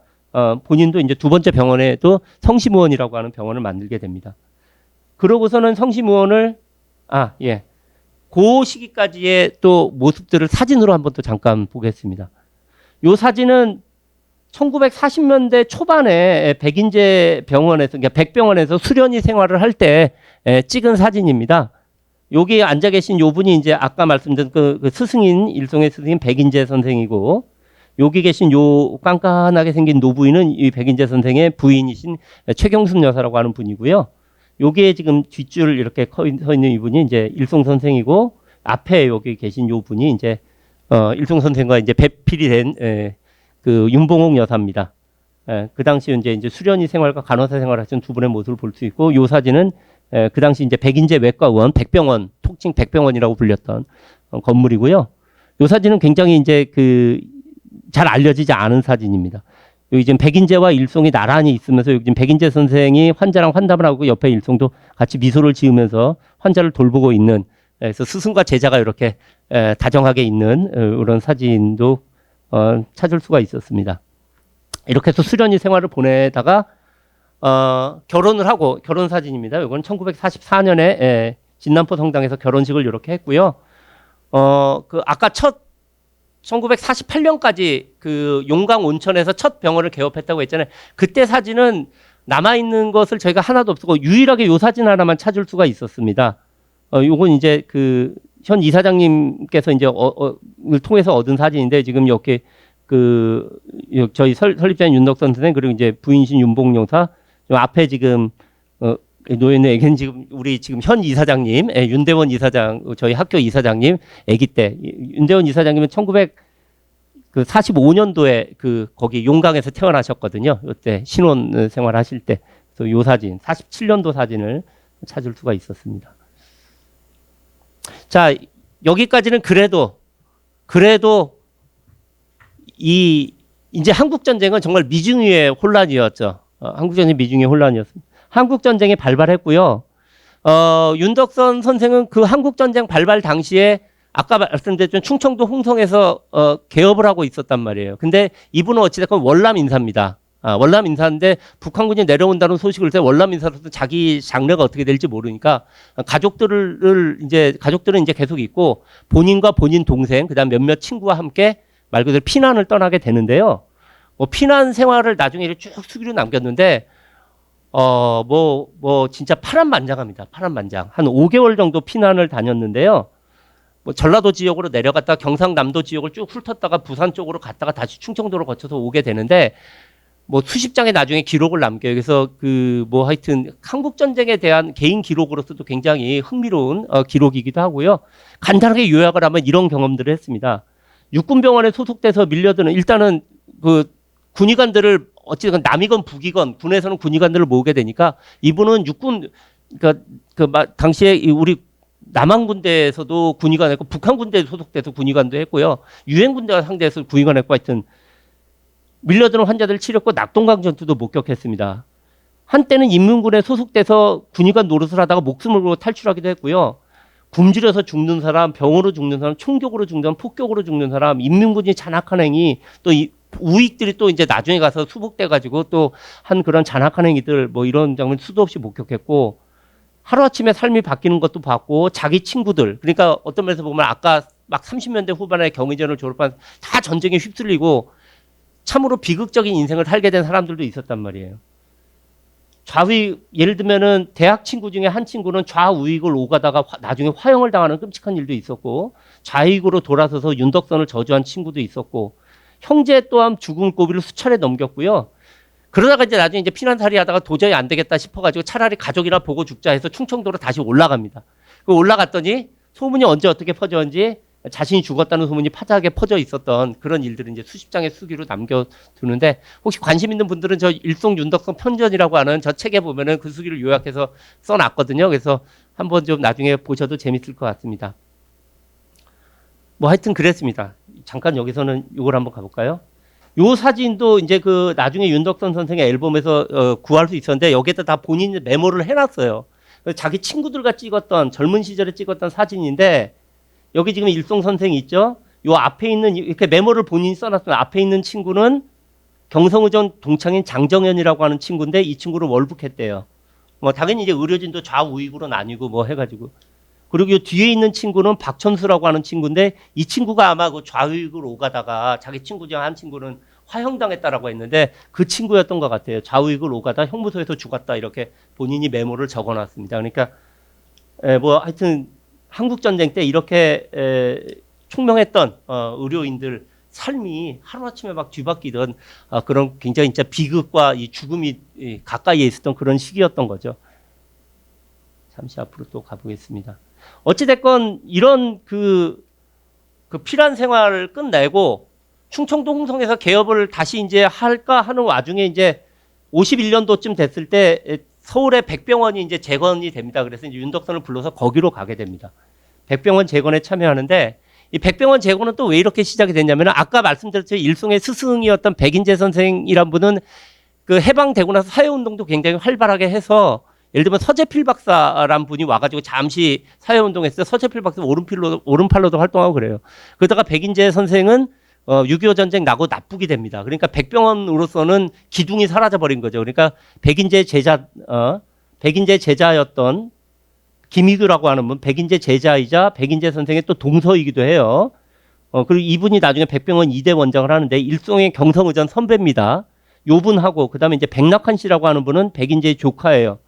B: 본인도 이제 두 번째 병원에도 성심의원이라고 하는 병원을 만들게 됩니다. 그러고서는 성심의원을 그 시기까지의 또 모습들을 사진으로 한번 또 잠깐 보겠습니다. 이 사진은 1940년대 초반에 백인재 병원에서, 그러니까 백병원에서 수련의 생활을 할 때 찍은 사진입니다. 여기 앉아 계신 요 분이 이제 아까 말씀드린 그 스승인, 일송의 스승인 백인재 선생이고, 여기 계신 요 깐깐하게 생긴 노부인은 이 백인재 선생의 부인이신 최경순 여사라고 하는 분이고요. 여기에 지금 뒷줄 이렇게 서 있는 이분이 이제 일송 선생이고, 앞에 여기 계신 요 분이 이제 일송 선생과 이제 배필이 된 그 윤봉옥 여사입니다. 그 당시 이제 수련의 생활과 간호사 생활을 하신 두 분의 모습을 볼 수 있고, 요 사진은 그 당시 이제 백인재 외과 의원 백병원, 통칭 백병원이라고 불렸던 건물이고요. 이 사진은 굉장히 이제 그 잘 알려지지 않은 사진입니다. 여기 지금 백인재와 일송이 나란히 있으면서 여기 지금 백인재 선생이 환자랑 환담을 하고 옆에 일송도 같이 미소를 지으면서 환자를 돌보고 있는, 그래서 스승과 제자가 이렇게 다정하게 있는 그런 사진도 찾을 수가 있었습니다. 이렇게 해서 수련이 생활을 보내다가 결혼을 하고, 결혼 사진입니다. 이건 1944년에 진남포 성당에서 결혼식을 이렇게 했고요. 그 아까 1948년까지 그 용강 온천에서 첫 병원을 개업했다고 했잖아요. 그때 사진은 남아있는 것을 저희가 하나도 없었고, 유일하게 요 사진 하나만 찾을 수가 있었습니다. 요건 이제 그 현 이사장님께서 이제 을 통해서 얻은 사진인데, 지금 이렇게 그 저희 설립자인 윤덕선 선생, 그리고 이제 부인신 윤봉용사, 앞에 지금 노인의 애기는 지금 우리 지금 현 이사장님, 윤대원 이사장, 저희 학교 이사장님 아기 때, 윤대원 이사장님은 1945년도에 그 거기 용강에서 태어나셨거든요. 이때 신혼 생활하실 때. 그래서 요 사진, 47년도 사진을 찾을 수가 있었습니다. 자, 여기까지는 그래도 이제 한국 전쟁은 정말 미중유의 혼란이었죠. 한국 전쟁 미중유의 혼란이었습니다. 한국 전쟁이 발발했고요. 윤덕선 선생은 그 한국 전쟁 발발 당시에 아까 말씀드렸던 충청도 홍성에서 개업을 하고 있었단 말이에요. 근데 이분은 어찌됐건 월남 인사입니다. 월남 인사인데 북한군이 내려온다는 소식을 때 월남 인사로서 자기 장래가 어떻게 될지 모르니까 가족들은 이제 계속 있고, 본인과 본인 동생, 그다음 몇몇 친구와 함께 말 그대로 피난을 떠나게 되는데요. 피난 생활을 나중에 쭉 수기로 남겼는데, 진짜 파란만장합니다. 파란만장. 한 5개월 정도 피난을 다녔는데요. 전라도 지역으로 내려갔다가 경상남도 지역을 쭉 훑었다가 부산 쪽으로 갔다가 다시 충청도로 거쳐서 오게 되는데, 수십 장의 나중에 기록을 남겨요. 그래서 하여튼 한국 전쟁에 대한 개인 기록으로서도 굉장히 흥미로운 기록이기도 하고요. 간단하게 요약을 하면 이런 경험들을 했습니다. 육군병원에 소속돼서 밀려드는, 일단은 군의관들을 어찌됐건 남이건 북이건 군에서는 군의관들을 모으게 되니까, 이분은 당시에 우리 남한 군대에서도 군의관 했고, 북한 군대에 소속돼서 군의관도 했고요. 유엔 군대가 상대해서 군의관 했고, 하여튼 밀려드는 환자들 치료했고, 낙동강 전투도 목격했습니다. 한때는 인민군에 소속돼서 군의관 노릇을 하다가 목숨을 걸고 탈출하기도 했고요. 굶주려서 죽는 사람, 병으로 죽는 사람, 총격으로 죽는 사람, 폭격으로 죽는 사람, 인민군이 잔악한 행위, 또 우익들이 또 이제 나중에 가서 수복돼가지고 또 한 그런 잔악한 행위들, 이런 장면 수도 없이 목격했고, 하루아침에 삶이 바뀌는 것도 봤고, 자기 친구들, 그러니까 어떤 면에서 보면 아까 막 30년대 후반에 경의전을 졸업한 다 전쟁에 휩쓸리고 참으로 비극적인 인생을 살게 된 사람들도 있었단 말이에요. 예를 들면은 대학 친구 중에 한 친구는 좌우익을 오가다가 나중에 화형을 당하는 끔찍한 일도 있었고, 좌익으로 돌아서서 윤덕선을 저주한 친구도 있었고, 형제 또한 죽음 고비를 수차례 넘겼고요. 그러다가 이제 나중에 피난살이 하다가 도저히 안 되겠다 싶어가지고 차라리 가족이나 보고 죽자 해서 충청도로 다시 올라갑니다. 올라갔더니 소문이 언제 어떻게 퍼졌는지, 자신이 죽었다는 소문이 파다하게 퍼져 있었던 그런 일들을 이제 수십 장의 수기로 남겨두는데, 혹시 관심 있는 분들은 저 일송 윤덕선 편전이라고 하는 저 책에 보면은 그 수기를 요약해서 써놨거든요. 그래서 한번 좀 나중에 보셔도 재밌을 것 같습니다. 하여튼 그랬습니다. 잠깐 여기서는 이걸 한번 가볼까요? 요 사진도 이제 나중에 윤덕선 선생의 앨범에서 구할 수 있었는데, 여기에다 다 본인이 메모를 해놨어요. 자기 친구들과 찍었던, 젊은 시절에 찍었던 사진인데, 여기 지금 일송 선생이 있죠? 요 앞에 있는, 이렇게 메모를 본인이 써놨습니다. 앞에 있는 친구는 경성의전 동창인 장정현이라고 하는 친구인데, 이 친구를 월북했대요. 당연히 이제 의료진도 좌우익으로 나뉘고 해가지고. 그리고 요 뒤에 있는 친구는 박천수라고 하는 친구인데, 이 친구가 아마 좌우익으로 오가다가 자기 친구 중 한 친구는 화형당했다라고 했는데, 그 친구였던 것 같아요. 좌우익을 오가다 형무소에서 죽었다, 이렇게 본인이 메모를 적어놨습니다. 그러니까 하여튼 한국전쟁 때 이렇게 총명했던 의료인들 삶이 하루아침에 막 뒤바뀌던 그런 굉장히 진짜 비극과 이 죽음이 가까이에 있었던 그런 시기였던 거죠. 잠시 앞으로 또 가보겠습니다. 어찌됐건 이런 피란 생활을 끝내고 충청도 홍성에서 개업을 다시 이제 할까 하는 와중에 이제 51년도쯤 됐을 때 서울의 백병원이 이제 재건이 됩니다. 그래서 이제 윤덕선을 불러서 거기로 가게 됩니다. 백병원 재건에 참여하는데, 이 백병원 제거는 또 왜 이렇게 시작이 됐냐면 아까 말씀드렸죠. 일송의 스승이었던 백인재 선생이란 분은 그 해방되고 나서 사회운동도 굉장히 활발하게 해서 예를 들면 서재필 박사란 분이 와가지고 잠시 사회운동했어요. 서재필 박사 오른팔로도 활동하고 그래요. 그러다가 백인재 선생은 6.25 전쟁 나고 납북이 됩니다. 그러니까 백병원으로서는 기둥이 사라져버린 거죠. 그러니까 백인재 제자였던 김희규라고 하는 분, 백인재 제자이자 백인재 선생의 또 동서이기도 해요. 그리고 이분이 나중에 백병원 2대 원장을 하는데 일종의 경성의전 선배입니다. 요 분하고 그다음에 이제 백낙환 씨라고 하는 분은 백인재의 조카예요.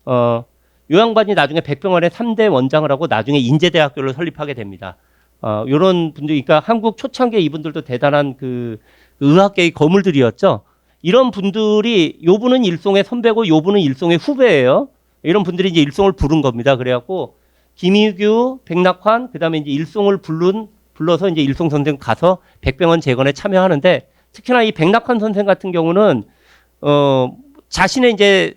B: 요 양반이 나중에 백병원의 3대 원장을 하고 나중에 인제대학교를 설립하게 됩니다. 요런 분들, 그러니까 한국 초창기에 이분들도 대단한 그 의학계의 거물들이었죠. 이런 분들이 요 분은 일송의 선배고 요 분은 일송의 후배예요. 이런 분들이 이제 일송을 부른 겁니다. 그래갖고 김희규, 백낙환, 그다음에 이제 일송을 불러서 이제 일송 선생 가서 백병원 재건에 참여하는데 특히나 이 백낙환 선생 같은 경우는 자신의 이제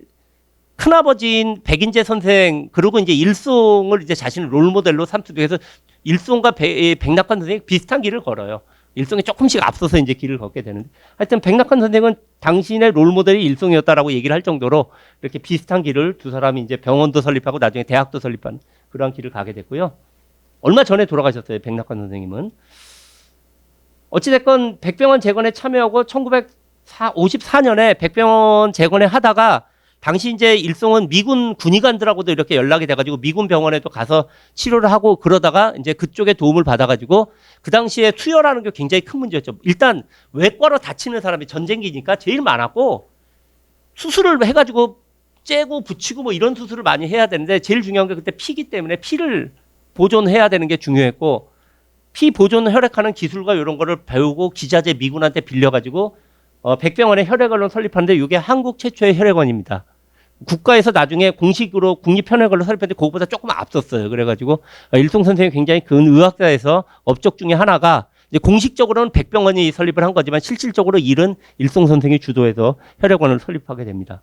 B: 큰아버지인 백인재 선생 그리고 이제 일송을 이제 자신의 롤모델로 삼기도 해서 일송과 백낙환 선생이 비슷한 길을 걸어요. 일송이 조금씩 앞서서 이제 길을 걷게 되는데 하여튼 백낙환 선생은 당신의 롤모델이 일송이었다라고 얘기를 할 정도로 이렇게 비슷한 길을 두 사람이 이제 병원도 설립하고 나중에 대학도 설립한 그러한 길을 가게 됐고요. 얼마 전에 돌아가셨어요. 백낙환 선생님은. 어찌됐건 백병원 재건에 참여하고 1954년에 백병원 재건에 하다가 당시 이제 일송은 미군 군의관들하고도 이렇게 연락이 돼가지고 미군 병원에도 가서 치료를 하고 그러다가 이제 그쪽에 도움을 받아가지고 그 당시에 투여라는 게 굉장히 큰 문제였죠. 일단 외과로 다치는 사람이 전쟁기니까 제일 많았고 수술을 해가지고 째고 붙이고 뭐 이런 수술을 많이 해야 되는데 제일 중요한 게 그때 피기 때문에 피를 보존해야 되는 게 중요했고 피 보존 혈액하는 기술과 이런 거를 배우고 기자재 미군한테 빌려가지고 백병원의 혈액원을 설립하는데 이게 한국 최초의 혈액원입니다. 국가에서 나중에 공식으로 국립혈액원을 설립했는데 그거보다 조금 앞섰어요. 그래가지고 일송 선생이 굉장히 근 의학자에서 업적 중에 하나가 이제 공식적으로는 백병원이 설립을 한 거지만 실질적으로 일은 일송 선생이 주도해서 혈액원을 설립하게 됩니다.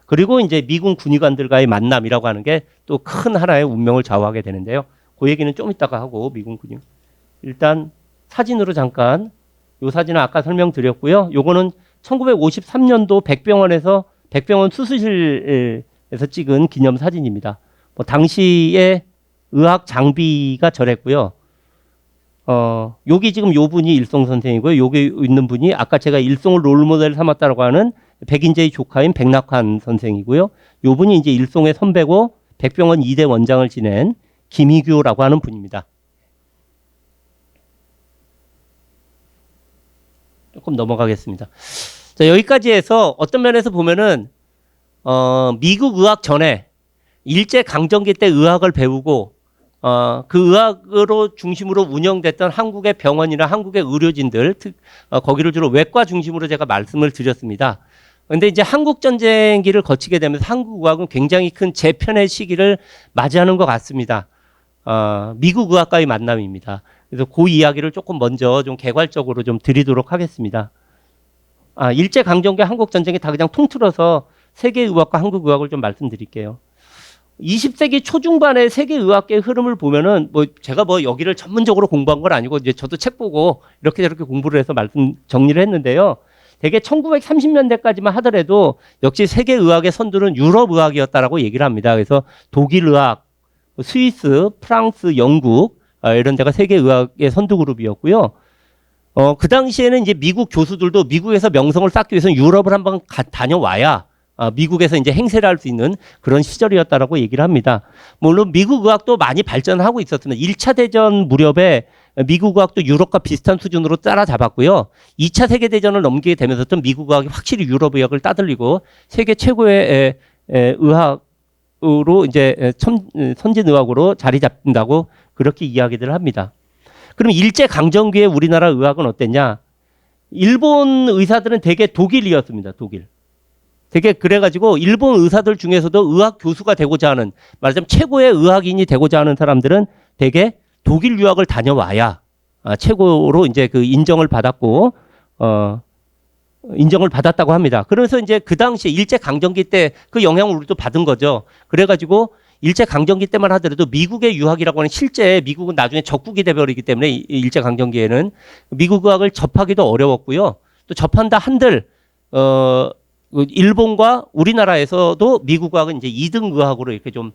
B: 그리고 이제 미군 군의관들과의 만남이라고 하는 게 또 큰 하나의 운명을 좌우하게 되는데요. 그 얘기는 좀 이따가 하고 미군 군의 일단 사진으로 잠깐 요 사진은 아까 설명드렸고요. 요거는 1953년도 백병원 수술실에서 찍은 기념 사진입니다. 뭐 당시에 의학 장비가 저랬고요. 여기 지금 요 분이 일송 선생이고요. 여기 있는 분이 아까 제가 일송을 롤모델 삼았다고 하는 백인재의 조카인 백낙환 선생이고요. 요 분이 이제 일송의 선배고 백병원 2대 원장을 지낸 김희규라고 하는 분입니다. 조금 넘어가겠습니다. 자, 여기까지 해서 어떤 면에서 보면은 미국 의학 전에 일제 강점기 때 의학을 배우고 그 의학으로 중심으로 운영됐던 한국의 병원이나 한국의 의료진들 거기를 주로 외과 중심으로 제가 말씀을 드렸습니다. 그런데 이제 한국 전쟁기를 거치게 되면서 한국 의학은 굉장히 큰 재편의 시기를 맞이하는 것 같습니다. 미국 의학과의 만남입니다. 그래서 그 이야기를 조금 먼저 좀 개괄적으로 좀 드리도록 하겠습니다. 일제 강점기 한국 전쟁이 다 그냥 통틀어서 세계 의학과 한국 의학을 좀 말씀드릴게요. 20세기 초중반의 세계 의학계의 흐름을 보면은 뭐 제가 뭐 여기를 전문적으로 공부한 건 아니고 이제 저도 책 보고 이렇게 저렇게 공부를 해서 말씀 정리를 했는데요. 대개 1930년대까지만 하더라도 역시 세계 의학의 선두는 유럽 의학이었다라고 얘기를 합니다. 그래서 독일 의학, 스위스, 프랑스, 영국 이런 데가 세계 의학의 선두 그룹이었고요. 그 당시에는 이제 미국 교수들도 미국에서 명성을 쌓기 위해서는 유럽을 한번 다녀와야 미국에서 이제 행세를 할 수 있는 그런 시절이었다라고 얘기를 합니다. 물론 미국 의학도 많이 발전하고 있었습니다. 1차 대전 무렵에 미국 의학도 유럽과 비슷한 수준으로 따라잡았고요. 2차 세계대전을 넘기게 되면서 좀 미국 의학이 확실히 유럽 의학을 따돌리고 세계 최고의 의학으로 이제 선진 의학으로 자리 잡는다고 그렇게 이야기들을 합니다. 그럼 일제 강점기에 우리나라 의학은 어땠냐? 일본 의사들은 대개 독일이었습니다. 독일. 되게 그래가지고 일본 의사들 중에서도 의학 교수가 되고자 하는 말하자면 최고의 의학인이 되고자 하는 사람들은 대개 독일 유학을 다녀와야 최고로 이제 그 인정을 받았고 인정을 받았다고 합니다. 그래서 이제 그 당시에 일제 강점기 때 그 영향을 우리도 받은 거죠. 그래가지고 일제 강점기 때만 하더라도 미국의 유학이라고 하는 실제 미국은 나중에 적국이 돼버리기 때문에 일제 강점기에는 미국 의학을 접하기도 어려웠고요. 또 접한다 한들 일본과 우리나라에서도 미국 의학은 이제 2등 의학으로 이렇게 좀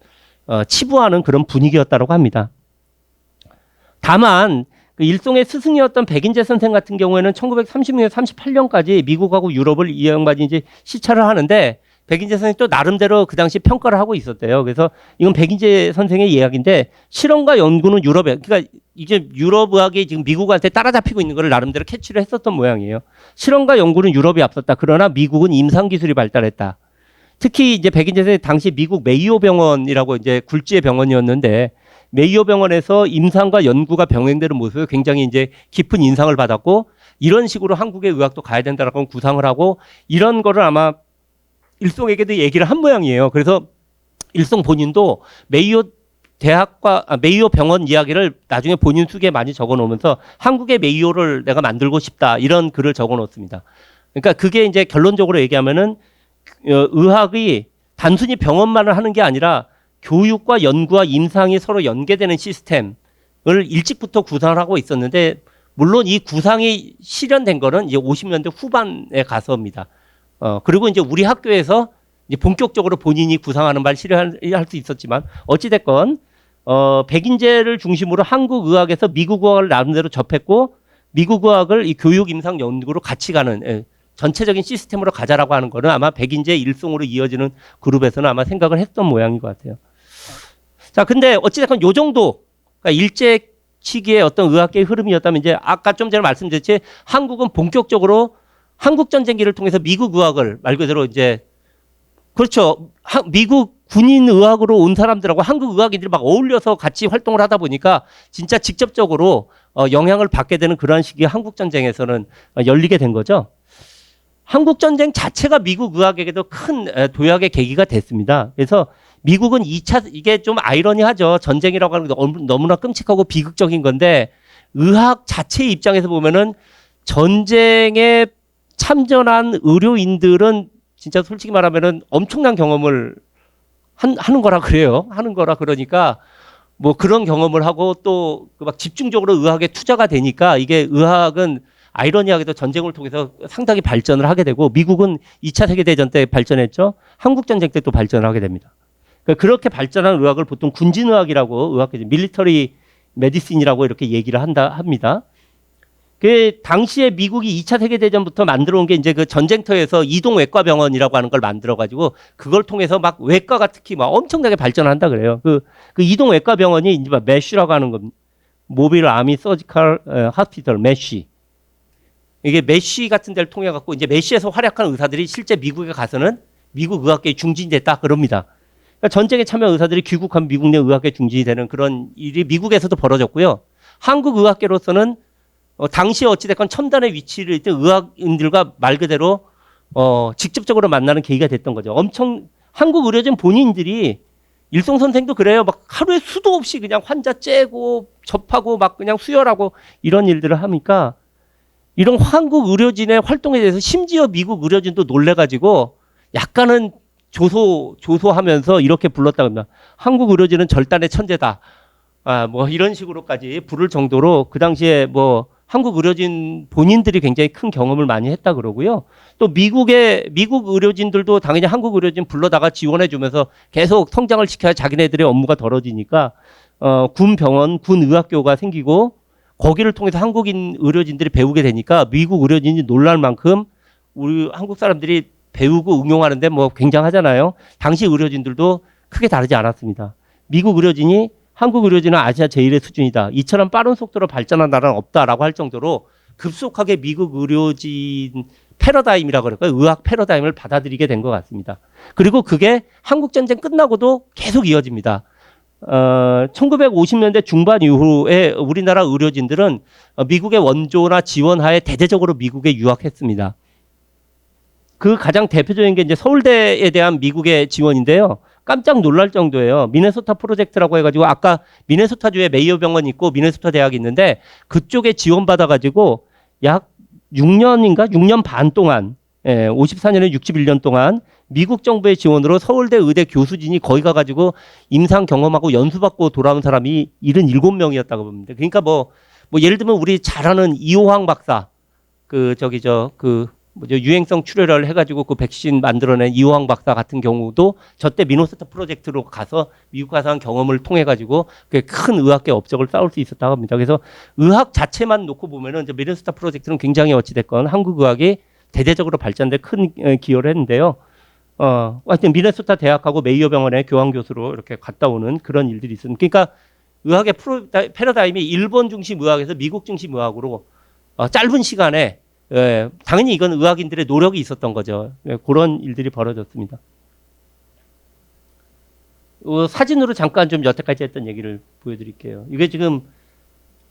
B: 치부하는 그런 분위기였다고 합니다. 다만 그 일송의 스승이었던 백인재 선생 같은 경우에는 1936년, 38년까지 미국하고 유럽을 이 양반이 이제 시찰을 하는데 백인재 선생이 또 나름대로 그 당시 평가를 하고 있었대요. 그래서 이건 백인재 선생의 이야기인데 실험과 연구는 유럽에, 그러니까 이제 유럽 의학이 지금 미국한테 따라잡히고 있는 거를 나름대로 캐치를 했었던 모양이에요. 실험과 연구는 유럽이 앞섰다. 그러나 미국은 임상 기술이 발달했다. 특히 이제 백인재 선생 당시 미국 메이오 병원이라고 이제 굴지의 병원이었는데 메이오 병원에서 임상과 연구가 병행되는 모습에 굉장히 이제 깊은 인상을 받았고 이런 식으로 한국의 의학도 가야 된다라고 구상을 하고 이런 거를 아마 일송에게도 얘기를 한 모양이에요. 그래서 일송 본인도 메이오 메이오 병원 이야기를 나중에 본인 수기에 많이 적어 놓으면서 한국의 메이오를 내가 만들고 싶다 이런 글을 적어 놓습니다. 그러니까 그게 이제 결론적으로 얘기하면은 의학이 단순히 병원만을 하는 게 아니라 교육과 연구와 임상이 서로 연계되는 시스템을 일찍부터 구상을 하고 있었는데 물론 이 구상이 실현된 거는 이제 50년대 후반에 가서입니다. 그리고 이제 우리 학교에서 이제 본격적으로 본인이 구상하는 말 실현할 수 있었지만 어찌됐건 백인재를 중심으로 한국 의학에서 미국 의학을 나름대로 접했고 미국 의학을 이 교육 임상 연구로 같이 가는 전체적인 시스템으로 가자라고 하는 거는 아마 백인재 일송으로 이어지는 그룹에서는 아마 생각을 했던 모양인 것 같아요. 자, 근데 어찌됐건 요 정도, 그러니까 일제 시기의 어떤 의학계의 흐름이었다면 이제 아까 좀 전에 말씀드렸지 한국은 본격적으로 한국전쟁기를 통해서 미국 의학을 말 그대로 이제 그렇죠. 미국 군인 의학으로 온 사람들하고 한국 의학인들이 막 어울려서 같이 활동을 하다 보니까 진짜 직접적으로 영향을 받게 되는 그러한 시기에 한국전쟁에서는 열리게 된 거죠. 한국전쟁 자체가 미국 의학에게도 큰 도약의 계기가 됐습니다. 그래서 미국은 2차, 이게 좀 아이러니하죠. 전쟁이라고 하는 게 너무나 끔찍하고 비극적인 건데 의학 자체의 입장에서 보면은 전쟁에 참전한 의료인들은 진짜 솔직히 말하면은 엄청난 경험을 하는 거라 그래요. 하는 거라 그러니까 뭐 그런 경험을 하고 또 막 집중적으로 의학에 투자가 되니까 이게 의학은 아이러니하게도 전쟁을 통해서 상당히 발전을 하게 되고 미국은 2차 세계대전 때 발전했죠. 한국전쟁 때 또 발전을 하게 됩니다. 그러니까 그렇게 발전한 의학을 보통 군진의학이라고 의학계 밀리터리 메디신이라고 이렇게 얘기를 합니다. 그 당시에 미국이 2차 세계대전부터 만들어 온 게 이제 그 전쟁터에서 이동외과병원이라고 하는 걸 만들어 가지고 그걸 통해서 막 외과가 특히 막 엄청나게 발전한다 그래요. 그 이동외과병원이 이제 막 메쉬라고 하는 겁니다. 모빌 아미 서지컬 하스피털 메쉬. 이게 메쉬 같은 데를 통해 갖고 이제 메쉬에서 활약한 의사들이 실제 미국에 가서는 미국 의학계에 중진이 됐다 그럽니다. 그러니까 전쟁에 참여한 의사들이 귀국하면 미국 내 의학계 중진이 되는 그런 일이 미국에서도 벌어졌고요. 한국 의학계로서는 당시에 어찌됐건 첨단의 위치를 있던 의학인들과 말 그대로 직접적으로 만나는 계기가 됐던 거죠. 엄청 한국 의료진 본인들이 일송 선생도 그래요. 막 하루에 수도 없이 그냥 환자 째고 접하고 막 그냥 수혈하고 이런 일들을 하니까 이런 한국 의료진의 활동에 대해서 심지어 미국 의료진도 놀래가지고 약간은 조소하면서 이렇게 불렀다고 합니다. 한국 의료진은 절단의 천재다. 뭐 이런 식으로까지 부를 정도로 그 당시에 뭐 한국 의료진 본인들이 굉장히 큰 경험을 많이 했다 그러고요. 또 미국 의료진들도 당연히 한국 의료진 불러다가 지원해 주면서 계속 성장을 시켜야 자기네들의 업무가 덜어지니까 군 병원, 군 의학교가 생기고 거기를 통해서 한국인 의료진들이 배우게 되니까 미국 의료진이 놀랄 만큼 우리 한국 사람들이 배우고 응용하는데 뭐 굉장하잖아요. 당시 의료진들도 크게 다르지 않았습니다. 미국 의료진이 한국 의료진은 아시아 제1의 수준이다. 이처럼 빠른 속도로 발전한 나라는 없다라고 할 정도로 급속하게 미국 의료진 패러다임이라고 그럴까요? 의학 패러다임을 받아들이게 된 것 같습니다. 그리고 그게 한국전쟁 끝나고도 계속 이어집니다. 1950년대 중반 이후에 우리나라 의료진들은 미국의 원조나 지원하에 대대적으로 미국에 유학했습니다. 그 가장 대표적인 게 이제 서울대에 대한 미국의 지원인데요. 깜짝 놀랄 정도예요. 미네소타 프로젝트라고 해가지고 아까 미네소타주에 메이오 병원이 있고 미네소타 대학이 있는데 그쪽에 지원받아가지고 약 6년인가 6년 반 동안 54년에 61년 동안 미국 정부의 지원으로 서울대 의대 교수진이 거기 가가지고 임상 경험하고 연수받고 돌아온 사람이 77명이었다고 봅니다. 그러니까 뭐 예를 들면 우리 잘 아는 이호황 박사, 유행성 출혈을 해가지고 그 백신 만들어낸 이호황 박사 같은 경우도 저때 미네소타 프로젝트로 가서 미국 가서 한 경험을 통해가지고 큰 의학계 업적을 쌓을 수 있었다고 합니다. 그래서 의학 자체만 놓고 보면은 이제 미네소타 프로젝트는 굉장히 어찌됐건 한국 의학이 대대적으로 발전돼 큰 기여를 했는데요. 하여튼 미네소타 대학하고 메이어 병원에 교환 교수로 이렇게 갔다 오는 그런 일들이 있습니다. 그러니까 의학의 패러다임이 일본 중심 의학에서 미국 중심 의학으로 짧은 시간에 당연히 이건 의학인들의 노력이 있었던 거죠. 그런 일들이 벌어졌습니다. 사진으로 잠깐 좀 여태까지 했던 얘기를 보여드릴게요. 이게 지금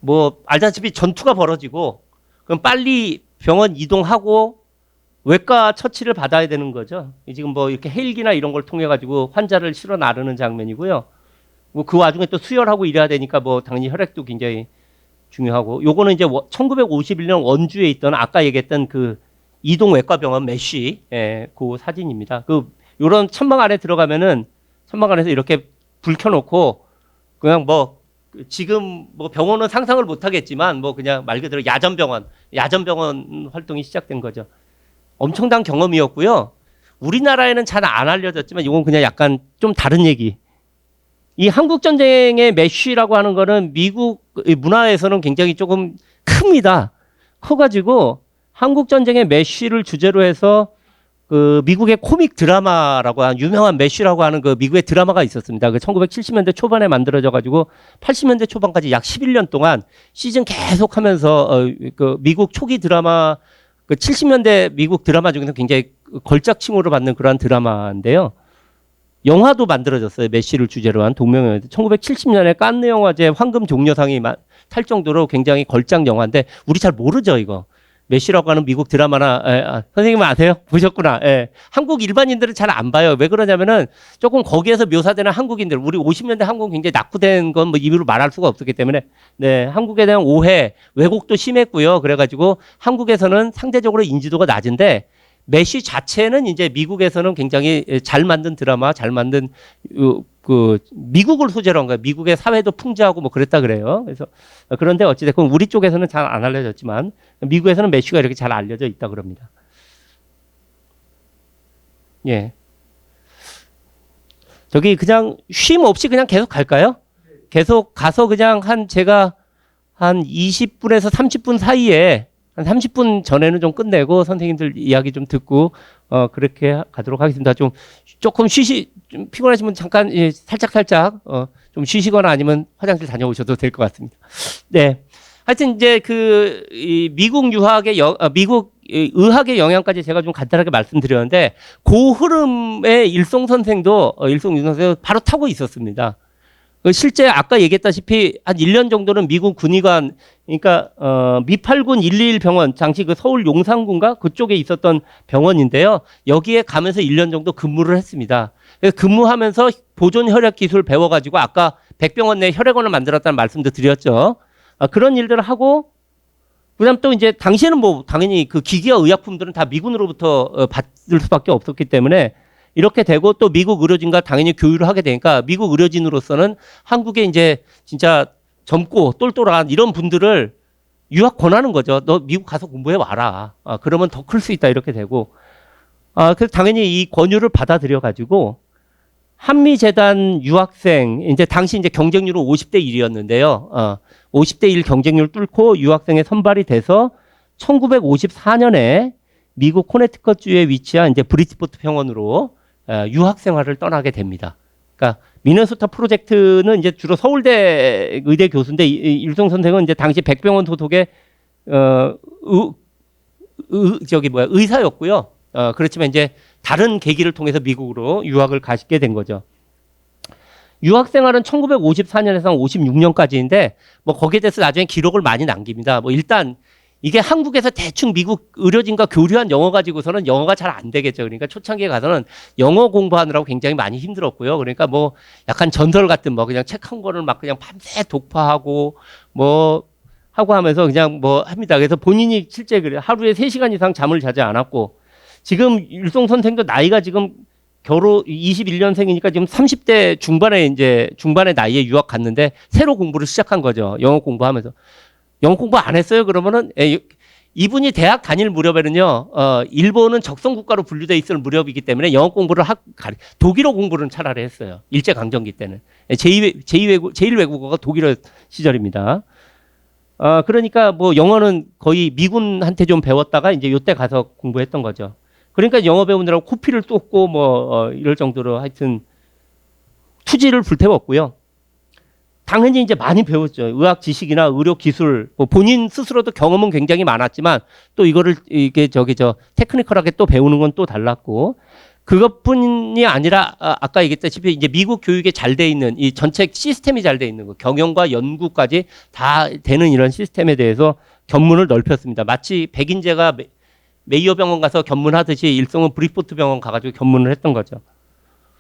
B: 뭐 알다시피 전투가 벌어지고 그럼 빨리 병원 이동하고 외과 처치를 받아야 되는 거죠. 지금 뭐 이렇게 헬기나 이런 걸 통해 가지고 환자를 실어 나르는 장면이고요. 뭐 그 와중에 또 수혈하고 이래야 되니까 뭐 당연히 혈액도 굉장히 중요하고, 요거는 이제 1951년 원주에 있던 아까 얘기했던 그 이동 외과병원 메쉬, 그 사진입니다. 요런 천막 안에 들어가면은 천막 안에서 이렇게 불 켜놓고 그냥 뭐 지금 뭐 병원은 상상을 못 하겠지만 뭐 그냥 말 그대로 야전병원 활동이 시작된 거죠. 엄청난 경험이었고요. 우리나라에는 잘 안 알려졌지만 이건 그냥 약간 좀 다른 얘기. 이 한국전쟁의 메쉬라고 하는 거는 미국 문화에서는 굉장히 조금 큽니다. 커가지고 한국전쟁의 메쉬를 주제로 해서 그 미국의 코믹 드라마라고 하는 유명한 메쉬라고 하는 그 미국의 드라마가 있었습니다. 그 1970년대 초반에 만들어져가지고 80년대 초반까지 약 11년 동안 시즌 계속 하면서 그 미국 초기 드라마, 그 70년대 미국 드라마 중에서 굉장히 걸작칭호를 받는 그러한 드라마인데요. 영화도 만들어졌어요. 메쉬를 주제로 한 동명영화. 1970년에 칸느 영화제 황금 종려상이 탈 정도로 굉장히 걸작 영화인데 우리 잘 모르죠, 이거. 메쉬라고 하는 미국 드라마나 선생님 아세요? 보셨구나. 한국 일반인들은 잘 안 봐요. 왜 그러냐면은 조금 거기에서 묘사되는 한국인들, 우리 50년대 한국 굉장히 낙후된 건 뭐 입으로 말할 수가 없었기 때문에 한국에 대한 오해, 왜곡도 심했고요. 그래가지고 한국에서는 상대적으로 인지도가 낮은데 메쉬 자체는 이제 미국에서는 굉장히 잘 만든 드라마, 잘 만든 그 미국을 소재로 한 거예요. 미국의 사회도 풍자하고 뭐 그랬다 그래요. 그래서 그런데 어찌됐건 우리 쪽에서는 잘 안 알려졌지만 미국에서는 메쉬가 이렇게 잘 알려져 있다 그럽니다. 예. 저기 그냥 쉼 없이 그냥 계속 갈까요? 계속 가서 그냥 제가 한 20분에서 30분 사이에 한 30분 전에는 좀 끝내고 선생님들 이야기 좀 듣고 그렇게 가도록 하겠습니다. 좀 조금 좀 피곤하시면 잠깐 살짝 좀 쉬시거나 아니면 화장실 다녀오셔도 될 것 같습니다. 네. 하여튼 이제 이 미국 유학의 미국 의학의 영향까지 제가 좀 간단하게 말씀드렸는데 그 흐름에 일송 선생도 바로 타고 있었습니다. 실제 아까 얘기했다시피 한 1년 정도는 미국 군의관, 그러니까 미팔군 121 병원, 당시 그 서울 용산군가 그쪽에 있었던 병원인데요. 여기에 가면서 1년 정도 근무를 했습니다. 그래서 근무하면서 보존 혈액 기술 배워가지고 아까 백병원 내 혈액원을 만들었다는 말씀도 드렸죠. 그런 일들을 하고 그다음 또 이제 당시에는 뭐 당연히 그 기기와 의약품들은 다 미군으로부터 받을 수밖에 없었기 때문에 이렇게 되고 또 미국 의료진과 당연히 교류를 하게 되니까 미국 의료진으로서는 한국에 이제 진짜 젊고 똘똘한 이런 분들을 유학 권하는 거죠. 너 미국 가서 공부해 와라. 그러면 더 클 수 있다 이렇게 되고. 그래서 당연히 이 권유를 받아들여 가지고 한미재단 유학생, 이제 당시 이제 경쟁률은 50대 1이었는데요. 50대 1 경쟁률 뚫고 유학생에 선발이 돼서 1954년에 미국 코네티컷주에 위치한 이제 브리지포트 병원으로 유학 생활을 떠나게 됩니다. 그러니까 미네소타 프로젝트는 이제 주로 서울대 의대 교수인데 일송 선생은 이제 당시 백병원 소속의 의사였고요. 그렇지만 이제 다른 계기를 통해서 미국으로 유학을 가시게 된 거죠. 유학 생활은 1954년에서 56년까지인데 뭐 거기에 대해서 나중에 기록을 많이 남깁니다. 뭐 일단 이게 한국에서 대충 미국 의료진과 교류한 영어 가지고서는 영어가 잘 안 되겠죠. 그러니까 초창기에 가서는 영어 공부하느라고 굉장히 많이 힘들었고요. 그러니까 뭐 약간 전설 같은 뭐 그냥 책 한 권을 막 그냥 밤새 독파하고 뭐 하고 하면서 그냥 뭐 합니다. 그래서 본인이 실제 그래 하루에 3시간 이상 잠을 자지 않았고 지금 일송 선생도 나이가 지금 결혼 21년생이니까 지금 30대 중반의 나이에 유학 갔는데 새로 공부를 시작한 거죠. 영어 공부하면서. 영어 공부 안 했어요? 그러면은 이분이 대학 다닐 무렵에는요. 일본은 적성 국가로 분류돼 있을 무렵이기 때문에 영어 공부를 독일어 공부를 차라리 했어요. 일제 강점기 때는. 제일 외국어가 독일어 시절입니다. 그러니까 뭐 영어는 거의 미군한테 좀 배웠다가 이제 요때 가서 공부했던 거죠. 그러니까 영어 배우느라고 코피를 쏟고 이럴 정도로 하여튼 투지를 불태웠고요. 당연히 이제 많이 배웠죠. 의학 지식이나 의료 기술, 뭐 본인 스스로도 경험은 굉장히 많았지만 또 이거를 테크니컬하게 또 배우는 건 또 달랐고, 그것뿐이 아니라 아까 얘기했다시피 이제 미국 교육에 잘 돼 있는 이 전체 시스템이 잘 돼 있는 거, 경영과 연구까지 다 되는 이런 시스템에 대해서 견문을 넓혔습니다. 마치 백인재가 메이어 병원 가서 견문하듯이 일송은 브리포트 병원 가가지고 견문을 했던 거죠.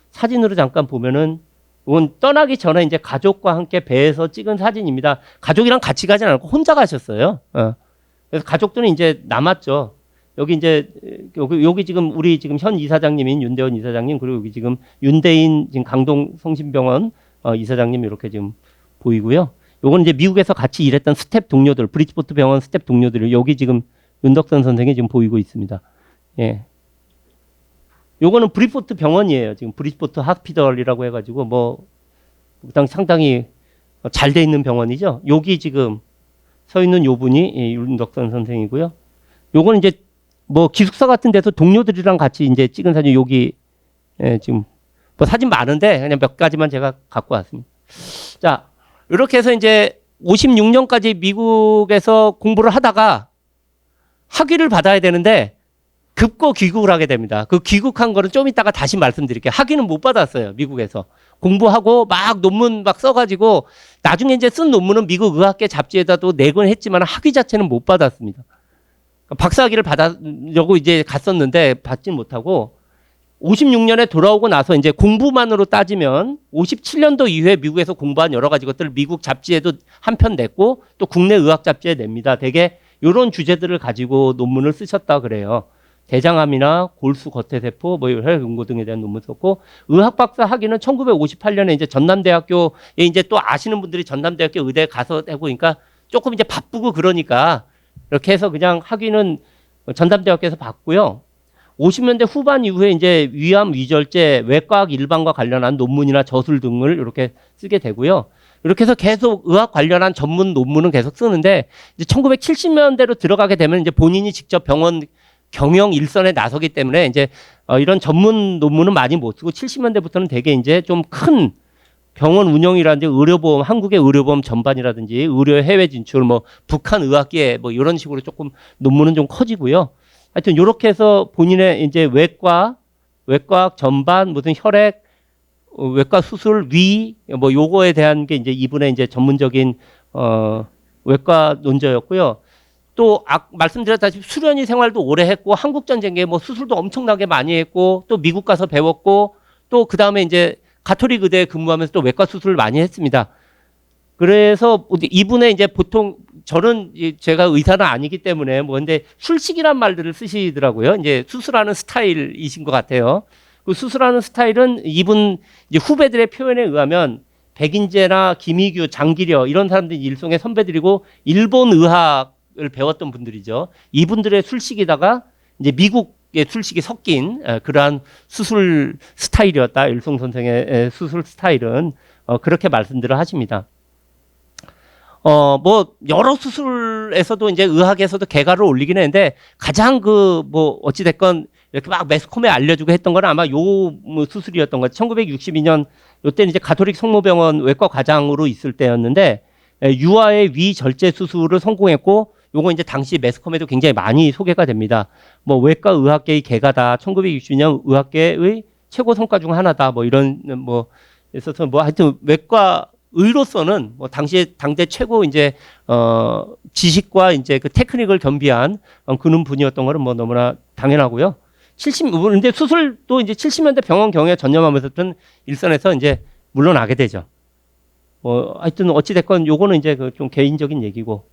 B: 사진으로 잠깐 보면은 이건 떠나기 전에 이제 가족과 함께 배에서 찍은 사진입니다. 가족이랑 같이 가진 않고 혼자 가셨어요. 그래서 가족들은 이제 남았죠. 여기 지금 우리 지금 현 이사장님인 윤대원 이사장님, 그리고 여기 지금 윤대인 지금 강동 성심병원 이사장님 이렇게 지금 보이고요. 요건 이제 미국에서 같이 일했던 스텝 동료들, 브리지포트 병원 스텝 동료들, 여기 지금 윤덕선 선생이 지금 보이고 있습니다. 예. 요거는 브리포트 병원이에요. 지금 브리포트 하스피털이라고 해가지고 상당히 잘 돼 있는 병원이죠. 여기 지금 서 있는 요 분이 윤덕선 선생이고요. 요거는 이제 기숙사 같은 데서 동료들이랑 같이 이제 찍은 사진, 여기 지금 사진 많은데 그냥 몇 가지만 제가 갖고 왔습니다. 자, 이렇게 해서 이제 56년까지 미국에서 공부를 하다가 학위를 받아야 되는데 급거 귀국을 하게 됩니다. 그 귀국한 거는 좀 이따가 다시 말씀드릴게요. 학위는 못 받았어요. 미국에서. 공부하고 막 논문 막 써가지고 나중에 이제 쓴 논문은 미국 의학계 잡지에다도 내곤 했지만 학위 자체는 못 받았습니다. 박사학위를 받으려고 이제 갔었는데 받지 못하고 56년에 돌아오고 나서 이제 공부만으로 따지면 57년도 이후에 미국에서 공부한 여러 가지 것들을 미국 잡지에도 한 편 냈고 또 국내 의학 잡지에 냅니다. 되게 이런 주제들을 가지고 논문을 쓰셨다 그래요. 대장암이나 골수 거태세포, 혈액응고 등에 대한 논문 썼고, 의학 박사 학위는 1958년에 이제 전남대학교에 이제 또 아시는 분들이 전남대학교 의대에 가서 하고 그러니까 조금 이제 바쁘고 그러니까 이렇게 해서 그냥 학위는 전남대학교에서 받고요. 50년대 후반 이후에 이제 위암, 위절제, 외과학 일반과 관련한 논문이나 저술 등을 이렇게 쓰게 되고요. 이렇게 해서 계속 의학 관련한 전문 논문은 계속 쓰는데 이제 1970년대로 들어가게 되면 이제 본인이 직접 병원 경영 일선에 나서기 때문에 이제 이런 전문 논문은 많이 못 쓰고 70년대부터는 되게 이제 좀 큰 병원 운영이라든지 의료보험, 한국의 의료보험 전반이라든지 의료 해외 진출, 북한 의학계 이런 식으로 조금 논문은 좀 커지고요. 하여튼 이렇게 해서 본인의 이제 외과학 전반, 무슨 혈액, 외과 수술, 위, 요거에 대한 게 이제 이분의 이제 전문적인 외과 논조였고요. 또 말씀드렸다시피 수련의 생활도 오래 했고 한국 전쟁에 수술도 엄청나게 많이 했고 또 미국 가서 배웠고 또 그 다음에 이제 가톨릭 의대에 근무하면서 또 외과 수술을 많이 했습니다. 그래서 이분의 이제 보통 저는 제가 의사는 아니기 때문에 근데 술식이란 말들을 쓰시더라고요. 이제 수술하는 스타일이신 것 같아요. 그 수술하는 스타일은 이분 이제 후배들의 표현에 의하면 백인재나 김희규, 장기려 이런 사람들이 일송의 선배들이고 일본 의학을 배웠던 분들이죠. 이분들의 술식에다가 이제 미국의 술식이 섞인 그러한 수술 스타일이었다. 일송 선생의 수술 스타일은 그렇게 말씀들을 하십니다. 여러 수술에서도 이제 의학에서도 개가를 올리긴 했는데 가장 어찌됐건 이렇게 막 매스컴에 알려주고 했던 건 아마 요 수술이었던 것 같아요. 1962년 요때는 이제 가톨릭 성모병원 외과 과장으로 있을 때였는데 유아의 위 절제 수술을 성공했고 요거 이제 당시 매스컴에도 굉장히 많이 소개가 됩니다. 외과 의학계의 개가다. 1962년 의학계의 최고 성과 중 하나다. 이런 있어서 하여튼 외과 의로서는 당대 최고 이제 지식과 이제 그 테크닉을 겸비한 그런 분이었던 거는 너무나 당연하고요. 근데 수술도 이제 70년대 병원 경영에 전념하면서는 일선에서 이제 물러나게 되죠. 하여튼 어찌됐건 요거는 이제 좀 개인적인 얘기고.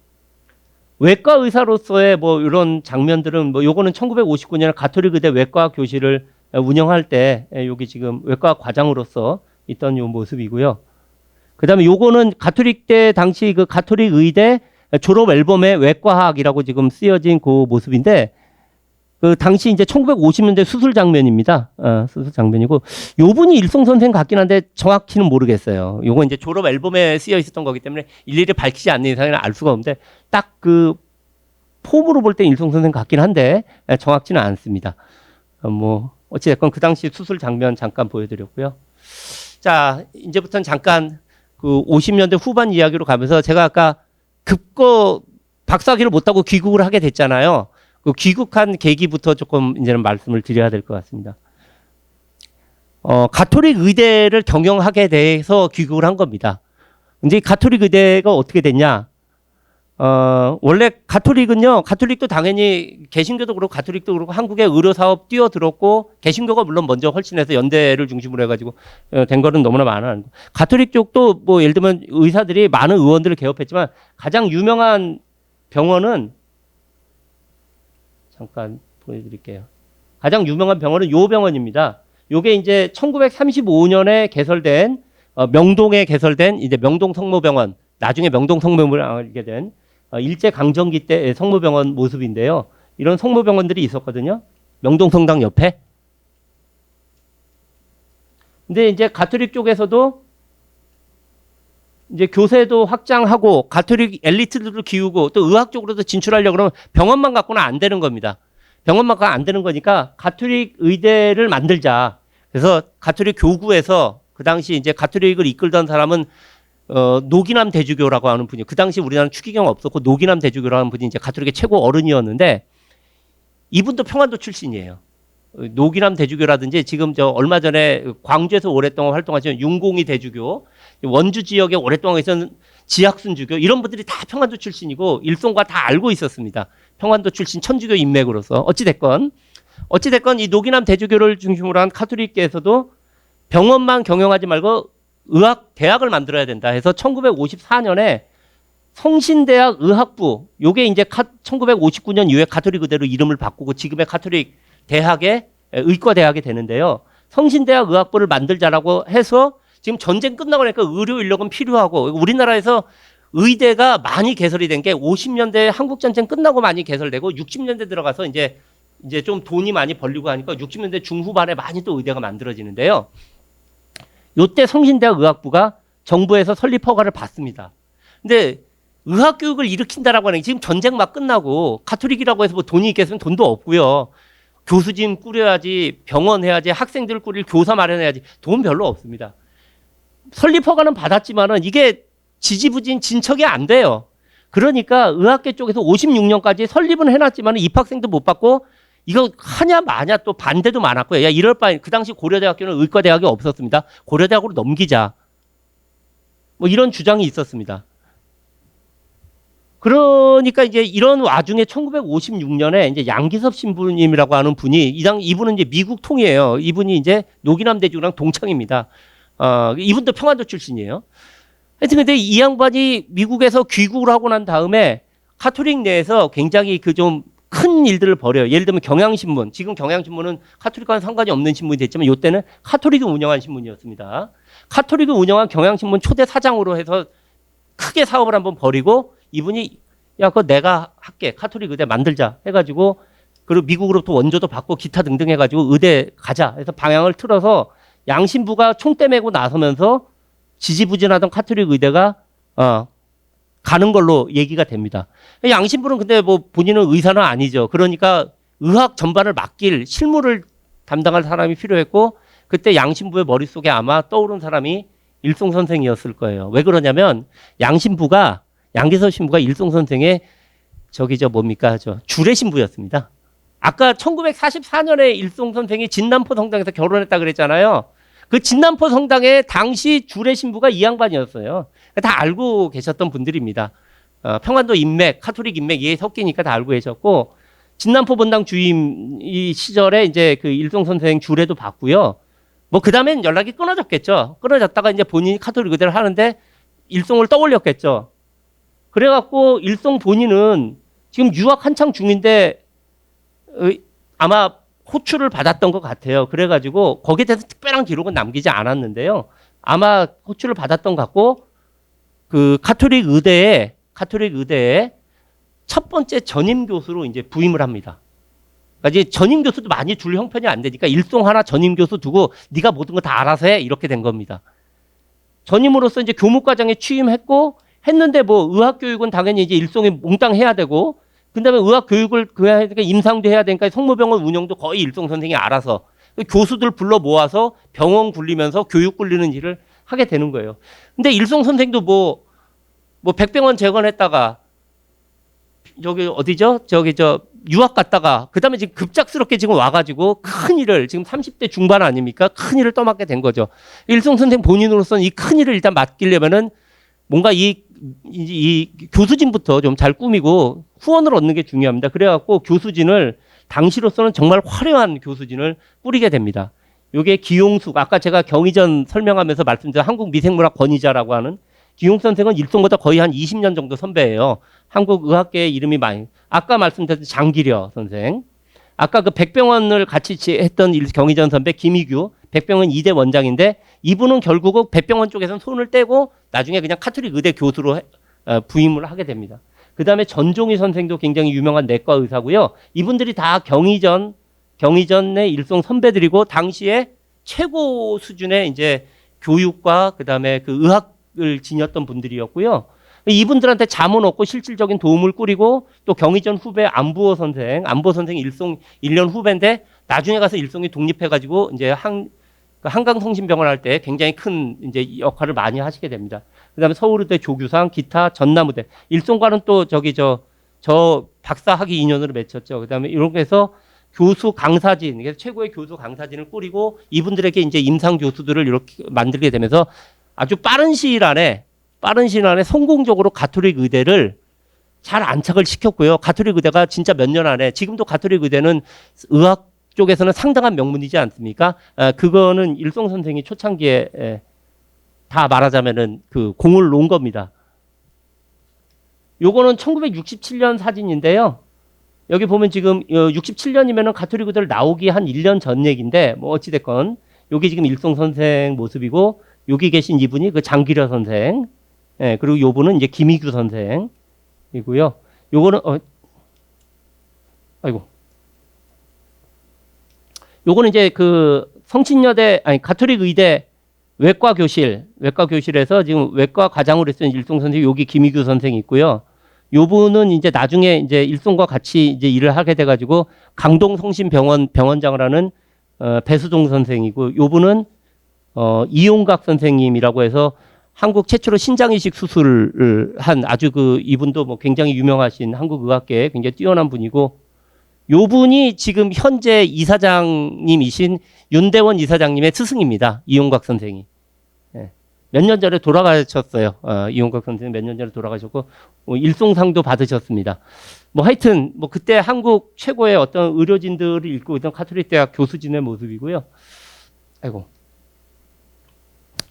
B: 외과 의사로서의 뭐 이런 장면들은 뭐 요거는 1959년에 가톨릭 의대 외과 교실을 운영할 때 여기 지금 외과 과장으로서 있던 요 모습이고요. 그다음에 요거는 가톨릭대 당시 그 가톨릭 의대 졸업 앨범에 외과학이라고 지금 쓰여진 그 모습인데 그 당시 이제 1950년대 수술 장면입니다. 수술 장면이고 요 분이 일송 선생 같긴 한데 정확히는 모르겠어요. 요거 이제 졸업 앨범에 쓰여 있었던 거기 때문에 일일이 밝히지 않는 이상은 알 수가 없는데 딱 그 폼으로 볼 때 일송 선생 같긴 한데 정확치는 않습니다. 뭐 어찌됐건 그 당시 수술 장면 잠깐 보여드렸고요. 자, 이제부터는 잠깐 그 50년대 후반 이야기로 가면서 제가 아까 급거 박사학위를 못하고 귀국을 하게 됐잖아요. 그 귀국한 계기부터 조금 이제는 말씀을 드려야 될 것 같습니다. 가톨릭 의대를 경영하게 돼서 귀국을 한 겁니다. 근데 이 가톨릭 의대가 어떻게 됐냐? 원래 가톨릭도 당연히 개신교도 그렇고 가톨릭도 그렇고 한국의 의료 사업 뛰어들었고 개신교가 물론 먼저 훨씬해서 연대를 중심으로 해가지고 된 거는 너무나 많아요. 가톨릭 쪽도 뭐 예를 들면 의사들이 많은 의원들을 개업했지만 가장 유명한 병원은 잠깐 보여드릴게요. 가장 유명한 병원은 요 병원입니다. 요게 이제 1935년에 개설된 명동에 개설된 이제 명동 성모병원, 나중에 명동 성모병원을 알게 된 일제 강점기 때 성모병원 모습인데요. 이런 성모병원들이 있었거든요. 명동 성당 옆에. 근데 이제 가톨릭 쪽에서도 이제 교세도 확장하고 가톨릭 엘리트들도 키우고 또 의학 쪽으로도 진출하려고 그러면 병원만 갖고는 안 되는 겁니다. 병원만 갖고는 안 되는 거니까 가톨릭 의대를 만들자. 그래서 가톨릭 교구에서 그 당시 이제 가톨릭을 이끌던 사람은 노기남 대주교라고 하는 분이 그 당시 우리나라는 추기경 없었고 노기남 대주교라는 분이 이제 가톨릭의 최고 어른이었는데 이분도 평안도 출신이에요. 노기남 대주교라든지 지금 저 얼마 전에 광주에서 오랫동안 활동하신 윤공희 대주교, 원주 지역에 오랫동안 계신 지학순 주교 이런 분들이 다 평안도 출신이고 일송과 다 알고 있었습니다. 평안도 출신 천주교 인맥으로서 어찌됐건 이 노기남 대주교를 중심으로 한 카톨릭계에서도 병원만 경영하지 말고 의학 대학을 만들어야 된다 해서 1954년에 성신대학 의학부 요게 이제 1959년 이후에 가톨릭 의대로 이름을 바꾸고 지금의 가톨릭 대학의 의과대학이 되는데요. 성신대학 의학부를 만들자라고 해서 지금 전쟁 끝나고 나니까 의료 인력은 필요하고 우리나라에서 의대가 많이 개설이 된 게 50년대 한국전쟁 끝나고 많이 개설되고 60년대 들어가서 이제 좀 돈이 많이 벌리고 하니까 60년대 중후반에 많이 또 의대가 만들어지는데요. 요때 성신대학 의학부가 정부에서 설립 허가를 받습니다. 근데 의학 교육을 일으킨다라고 하는 게 지금 전쟁 막 끝나고 가톨릭이라고 해서 뭐 돈이 있겠으면 돈도 없고요. 교수진 꾸려야지, 병원 해야지, 학생들 꾸릴 교사 마련해야지 돈 별로 없습니다. 설립 허가는 받았지만은 이게 지지부진 진척이 안 돼요. 그러니까 의학계 쪽에서 56년까지 설립은 해놨지만 입학생도 못 받고 이거 하냐 마냐 또 반대도 많았고요. 야 이럴 바에 그 당시 고려대학교는 의과대학이 없었습니다. 고려대학으로 넘기자. 뭐 이런 주장이 있었습니다. 그러니까 이제 이런 와중에 1956년에 이제 양기섭 신부님이라고 하는 분이 이분은 이제 미국 통이에요. 이분이 이제 노기남 대주교랑 동창입니다. 이분도 평안도 출신이에요. 하여튼 근데 이 양반이 미국에서 귀국을 하고 난 다음에 가톨릭 내에서 굉장히 그 좀 큰 일들을 벌여요. 예를 들면 경향신문. 지금 경향신문은 가톨릭과는 상관이 없는 신문이 됐지만 이때는 가톨릭이 운영한 신문이었습니다. 가톨릭이 운영한 경향신문 초대 사장으로 해서 크게 사업을 한번 벌이고 이분이 야 그거 내가 할게. 가톨릭 의대 만들자 해가지고 그리고 미국으로부터 원조도 받고 기타 등등 해가지고 의대 가자 해서 방향을 틀어서 양신부가 총대 메고 나서면서 지지부진하던 가톨릭 의대가 가는 걸로 얘기가 됩니다. 양신부는 근데 뭐 본인은 의사는 아니죠. 그러니까 의학 전반을 맡길 실무를 담당할 사람이 필요했고 그때 양신부의 머릿속에 아마 떠오른 사람이 일송 선생이었을 거예요. 왜 그러냐면 양기섭 신부가 일송 선생의 주례 신부였습니다. 아까 1944년에 일송 선생이 진남포 성당에서 결혼했다 그랬잖아요. 그 진남포 성당의 당시 주례 신부가 이 양반이었어요. 다 알고 계셨던 분들입니다. 평안도 인맥, 카톨릭 인맥 이에 섞이니까 다 알고 계셨고 진남포 본당 주임 이 시절에 이제 그 일송 선생 주례도 받고요. 뭐 그다음엔 연락이 끊어졌겠죠. 끊어졌다가 이제 본인이 카톨릭 의대를 하는데 일송을 떠올렸겠죠. 그래갖고 일송 본인은 지금 유학 한창 중인데 아마 호출을 받았던 것 같아요. 그래가지고 거기에 대해서 특별한 기록은 남기지 않았는데요. 아마 호출을 받았던 것 같고 그 카톨릭 의대에 첫 번째 전임 교수로 이제 부임을 합니다. 그러니까 이제 전임 교수도 많이 둘 형편이 안 되니까 일송 하나 전임 교수 두고 네가 모든 거 다 알아서 해 이렇게 된 겁니다. 전임으로서 이제 교무과장에 취임했고 했는데 뭐 의학 교육은 당연히 이제 일송에 몽땅 해야 되고 그다음에 의학 교육을 해야 되니까 임상도 해야 되니까 성모병원 운영도 거의 일송 선생이 알아서 교수들 불러 모아서 병원 굴리면서 교육 굴리는 일을 하게 되는 거예요. 근데 일송 선생도 뭐 백병원 재건했다가 저기 어디죠? 유학 갔다가 그다음에 지금 급작스럽게 지금 와가지고 큰 일을 지금 30대 중반 아닙니까? 큰 일을 떠맡게 된 거죠. 일송 선생 본인으로서는 이 큰 일을 일단 맡기려면은 뭔가 이 교수진부터 좀 잘 꾸미고 후원을 얻는 게 중요합니다. 그래갖고 교수진을 당시로서는 정말 화려한 교수진을 꾸리게 됩니다. 요게 기용숙, 아까 제가 경의전 설명하면서 말씀드린 한국미생물학 권위자라고 하는 기용숙 선생은 일송보다 거의 한 20년 정도 선배예요. 한국 의학계의 이름이 많이, 아까 말씀드렸던 장기려 선생, 아까 그 백병원을 같이 했던 경의전 선배 김희규, 백병원 2대 원장인데 이분은 결국은 백병원 쪽에서는 손을 떼고 나중에 그냥 카톨릭 의대 교수로 부임을 하게 됩니다. 그 다음에 전종희 선생도 굉장히 유명한 내과 의사고요. 이분들이 다 경의전의 일송 선배들이고 당시에 최고 수준의 이제 교육과 그 다음에 그 의학을 지녔던 분들이었고요. 이분들한테 자문 얻고 실질적인 도움을 꾸리고 또 경의전 후배 안부호 선생 일송 1년 후배인데 나중에 가서 일송이 독립해가지고 이제 한강성심병원 할 때 굉장히 큰 이제 역할을 많이 하시게 됩니다. 그다음에 서울의대 조규상, 기타 전남의대 일송과는 또 저 박사학위 인연으로 맺혔죠. 그다음에 이렇게 해서 교수 강사진, 그래서 최고의 교수 강사진을 꾸리고 이분들에게 이제 임상 교수들을 이렇게 만들게 되면서 아주 빠른 시일 안에 성공적으로 가톨릭 의대를 잘 안착을 시켰고요. 가톨릭 의대가 진짜 몇 년 안에 지금도 가톨릭 의대는 의학 쪽에서는 상당한 명문이지 않습니까? 그거는 일송 선생이 초창기에 다 말하자면은 그 공을 놓은 겁니다. 요거는 1967년 사진인데요. 여기 보면 지금 67년이면은 가톨릭 의대를 나오기 한 1년 전 얘기인데 뭐 어찌됐건 여기 지금 일송 선생 모습이고 여기 계신 이분이 그 장기려 선생, 그리고 요분은 이제 김희규 선생이고요. 요거는 요거는 이제 그 가톨릭 의대 외과 교실에서 지금 외과 과장으로 쓴 일송 선생, 여기 김희규 선생이 있고요. 요분은 이제 나중에 이제 일송과 같이 이제 일을 하게 돼가지고 강동성심병원 병원장을 하는 배수종 선생이고, 요분은 이용각 선생님이라고 해서 한국 최초로 신장이식 수술을 한 아주 이분도 뭐 굉장히 유명하신 한국 의학계에 굉장히 뛰어난 분이고, 요 분이 지금 현재 이사장님이신 윤대원 이사장님의 스승입니다. 이용각 선생이. 몇 년 전에 돌아가셨어요. 이용각 선생님 몇 년 전에 돌아가셨고, 일송상도 받으셨습니다. 뭐 하여튼, 뭐 그때 한국 최고의 어떤 의료진들을 읽고 있던 가톨릭 대학 교수진의 모습이고요.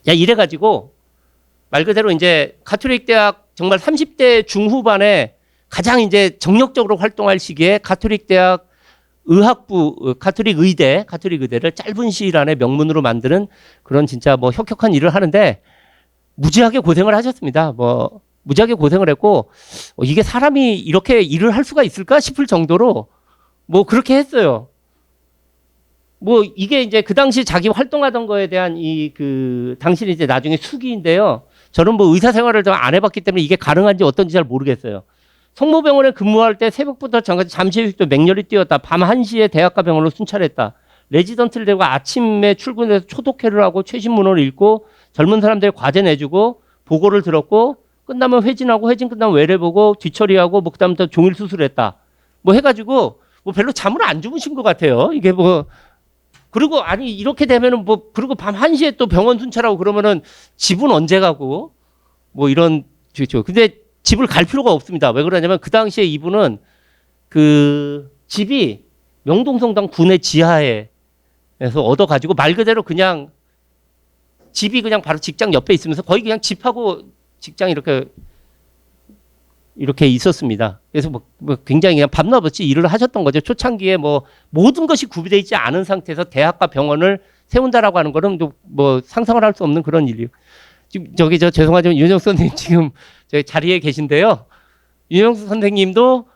B: 이래가지고, 말 그대로 이제 가톨릭 대학 정말 30대 중후반에 가장 이제 정력적으로 활동할 시기에 가톨릭 대학 의학부, 가톨릭 의대를 짧은 시일 안에 명문으로 만드는 그런 진짜 뭐 혁혁한 일을 하는데 무지하게 고생을 하셨습니다. 무지하게 고생을 했고, 이게 사람이 이렇게 일을 할 수가 있을까 싶을 정도로 뭐 그렇게 했어요. 뭐 이게 이제 그 당시 자기 활동하던 거에 대한 당신이 이제 나중에 수기인데요. 저는 뭐 의사 생활을 좀 안 해봤기 때문에 이게 가능한지 어떤지 잘 모르겠어요. 성모병원에 근무할 때 새벽부터 잠시 휴식도 맹렬히 뛰었다. 밤 1시에 대학가 병원으로 순찰했다. 레지던트를 대고 아침에 출근해서 초독회를 하고 최신 문헌을 읽고 젊은 사람들 과제 내주고 보고를 들었고 끝나면 회진하고 회진 끝나면 외래 보고 뒤처리하고 뭐 그다음부터 종일 수술했다. 뭐 해가지고 뭐 별로 잠을 안 주무신 것 같아요. 이게 뭐 그리고 아니 이렇게 되면은 뭐 그리고 밤 1시에 또 병원 순찰하고 그러면은 집은 언제 가고 뭐 이런 근데 집을 갈 필요가 없습니다. 왜 그러냐면 그 당시에 이분은 그 집이 명동성당 군의 지하에서 얻어가지고 말 그대로 그냥 집이 그냥 바로 직장 옆에 있으면서 거의 그냥 집하고 직장 이렇게 이렇게 있었습니다. 그래서 뭐 굉장히 그냥 밤낮없이 일을 하셨던 거죠. 초창기에 뭐 모든 것이 구비되어 있지 않은 상태에서 대학과 병원을 세운다라고 하는 거는 뭐 상상을 할 수 없는 그런 일이에요. 지금 죄송하지만 윤영수 선생님 지금 저희 자리에 계신데요. 윤영수 선생님도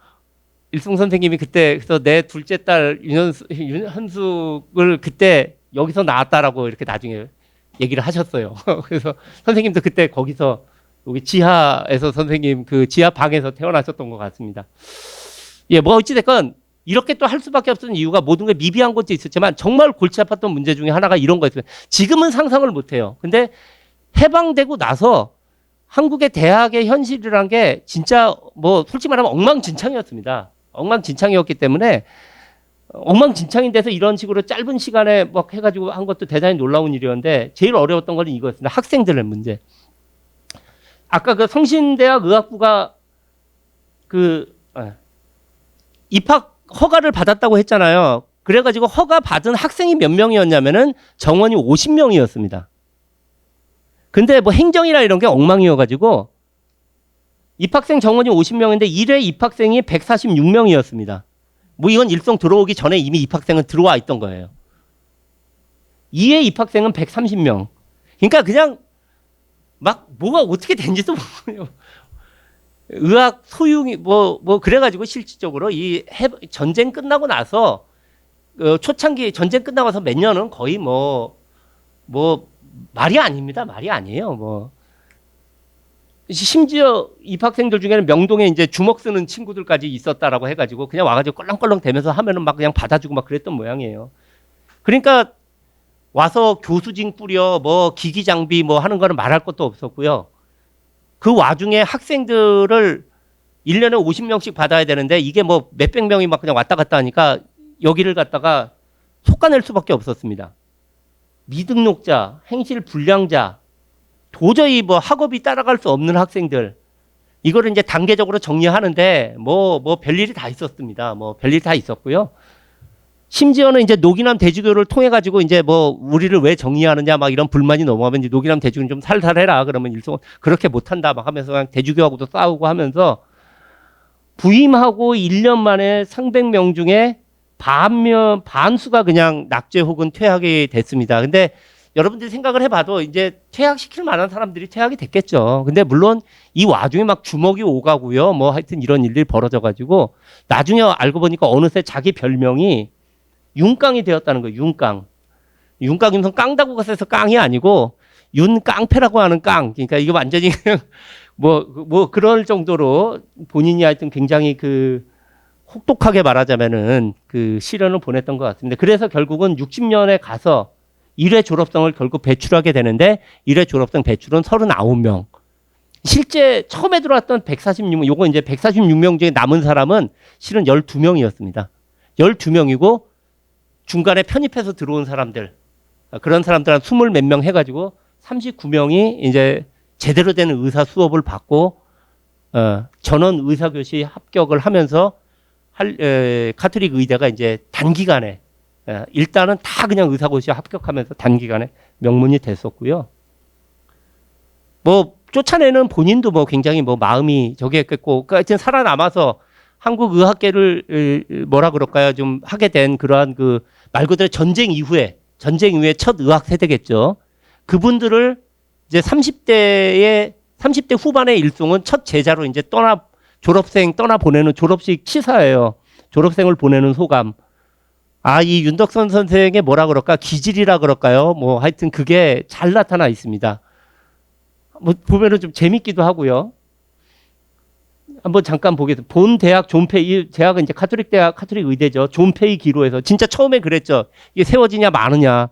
B: 일승 선생님이 그때 그래서 내 둘째 딸 윤현숙을 그때 여기서 낳았다라고 이렇게 나중에 얘기를 하셨어요. 그래서 선생님도 그때 거기서 여기 지하에서 선생님 그 지하 방에서 태어나셨던 것 같습니다. 예, 뭐 어찌됐건 이렇게 또 할 수밖에 없었던 이유가 모든 게 미비한 것도 있었지만 정말 골치 아팠던 문제 중에 하나가 이런 거였어요. 지금은 상상을 못 해요. 근데 해방되고 나서 한국의 대학의 현실이란 게 진짜 뭐 솔직히 말하면 엉망진창이었습니다. 엉망진창이었기 때문에 엉망진창인 데서 이런 식으로 짧은 시간에 막 해가지고 한 것도 대단히 놀라운 일이었는데 제일 어려웠던 건 이거였습니다. 학생들의 문제. 아까 그 성신대학 의학부가 입학 허가를 받았다고 했잖아요. 그래가지고 허가 받은 학생이 몇 명이었냐면은 정원이 50명이었습니다. 근데 뭐 행정이나 이런 게 엉망이어가지고 입학생 정원이 50명인데 1회 입학생이 146명이었습니다. 뭐 이건 일성 들어오기 전에 이미 입학생은 들어와 있던 거예요. 2회 입학생은 130명. 그러니까 그냥 막 뭐가 어떻게 된지도 모르요. 의학 소용이 뭐 그래가지고 실질적으로 전쟁 끝나고 나서 초창기 전쟁 끝나고 나서 몇 년은 거의 뭐 말이 아닙니다. 말이 아니에요. 심지어 입학생들 중에는 명동에 이제 주먹 쓰는 친구들까지 있었다라고 해가지고 그냥 와가지고 껄렁껄렁 대면서 하면은 막 그냥 받아주고 막 그랬던 모양이에요. 그러니까 와서 교수진 꾸려 기기 장비 하는 거는 말할 것도 없었고요. 그 와중에 학생들을 1년에 50명씩 받아야 되는데 이게 몇백 명이 막 그냥 왔다 갔다 하니까 여기를 갖다가 속아낼 수밖에 없었습니다. 미등록자, 행실 불량자, 도저히 학업이 따라갈 수 없는 학생들, 이거를 이제 단계적으로 정리하는데 별일이 다 있었습니다. 별일이 다 있었고요. 심지어는 이제 노기남 대주교를 통해 가지고 이제 우리를 왜 정리하느냐 막 이런 불만이 넘어가면 이제 노기남 대주교는 좀 살살해라 그러면 일성은 그렇게 못한다 막 하면서 그냥 대주교하고도 싸우고 하면서 부임하고 1년 만에 300명 중에 반수가 그냥 낙제 혹은 퇴학이 됐습니다. 근데 여러분들이 생각을 해봐도 이제 퇴학시킬 만한 사람들이 퇴학이 됐겠죠. 근데 물론 이 와중에 막 주먹이 오가고요. 하여튼 이런 일들이 벌어져가지고 나중에 알고 보니까 어느새 자기 별명이 윤깡이 되었다는 거예요. 윤깡. 윤깡이면 깡다구가 세서 깡이 아니고 윤깡패라고 하는 깡. 그러니까 이게 완전히 그냥 그럴 정도로 본인이 하여튼 굉장히 혹독하게 말하자면은 시련을 보냈던 것 같습니다. 그래서 결국은 60년에 가서 1회 졸업생을 결국 배출하게 되는데 1회 졸업생 배출은 39명. 실제 처음에 들어왔던 146명, 요거 이제 146명 중에 남은 사람은 실은 12명이었습니다. 12명이고 중간에 편입해서 들어온 사람들, 그런 사람들 한 20 몇 명 해가지고 39명이 이제 제대로 된 의사 수업을 받고 전원 의사교시 합격을 하면서 카톨릭 의대가 이제 단기간에 일단은 다 그냥 의사고시에 합격하면서 단기간에 명문이 됐었고요. 쫓아내는 본인도 굉장히 마음이 했겠고, 하여튼 살아남아서 한국 의학계를 뭐라 그럴까요? 좀 하게 된 그러한 말 그대로 전쟁 이후에 첫 의학 세대겠죠. 그분들을 이제 30대 후반의 일송은 첫 제자로 이제 졸업생 보내는 졸업식 치사예요. 졸업생을 보내는 소감. 이 윤덕선 선생의 뭐라 그럴까? 기질이라 그럴까요? 하여튼 그게 잘 나타나 있습니다. 보면은 좀 재밌기도 하고요. 한번 잠깐 보겠습니다. 본 대학 존페이, 대학은 이제 카톨릭 의대죠. 존페이 기로에서. 진짜 처음에 그랬죠. 이게 세워지냐 마느냐.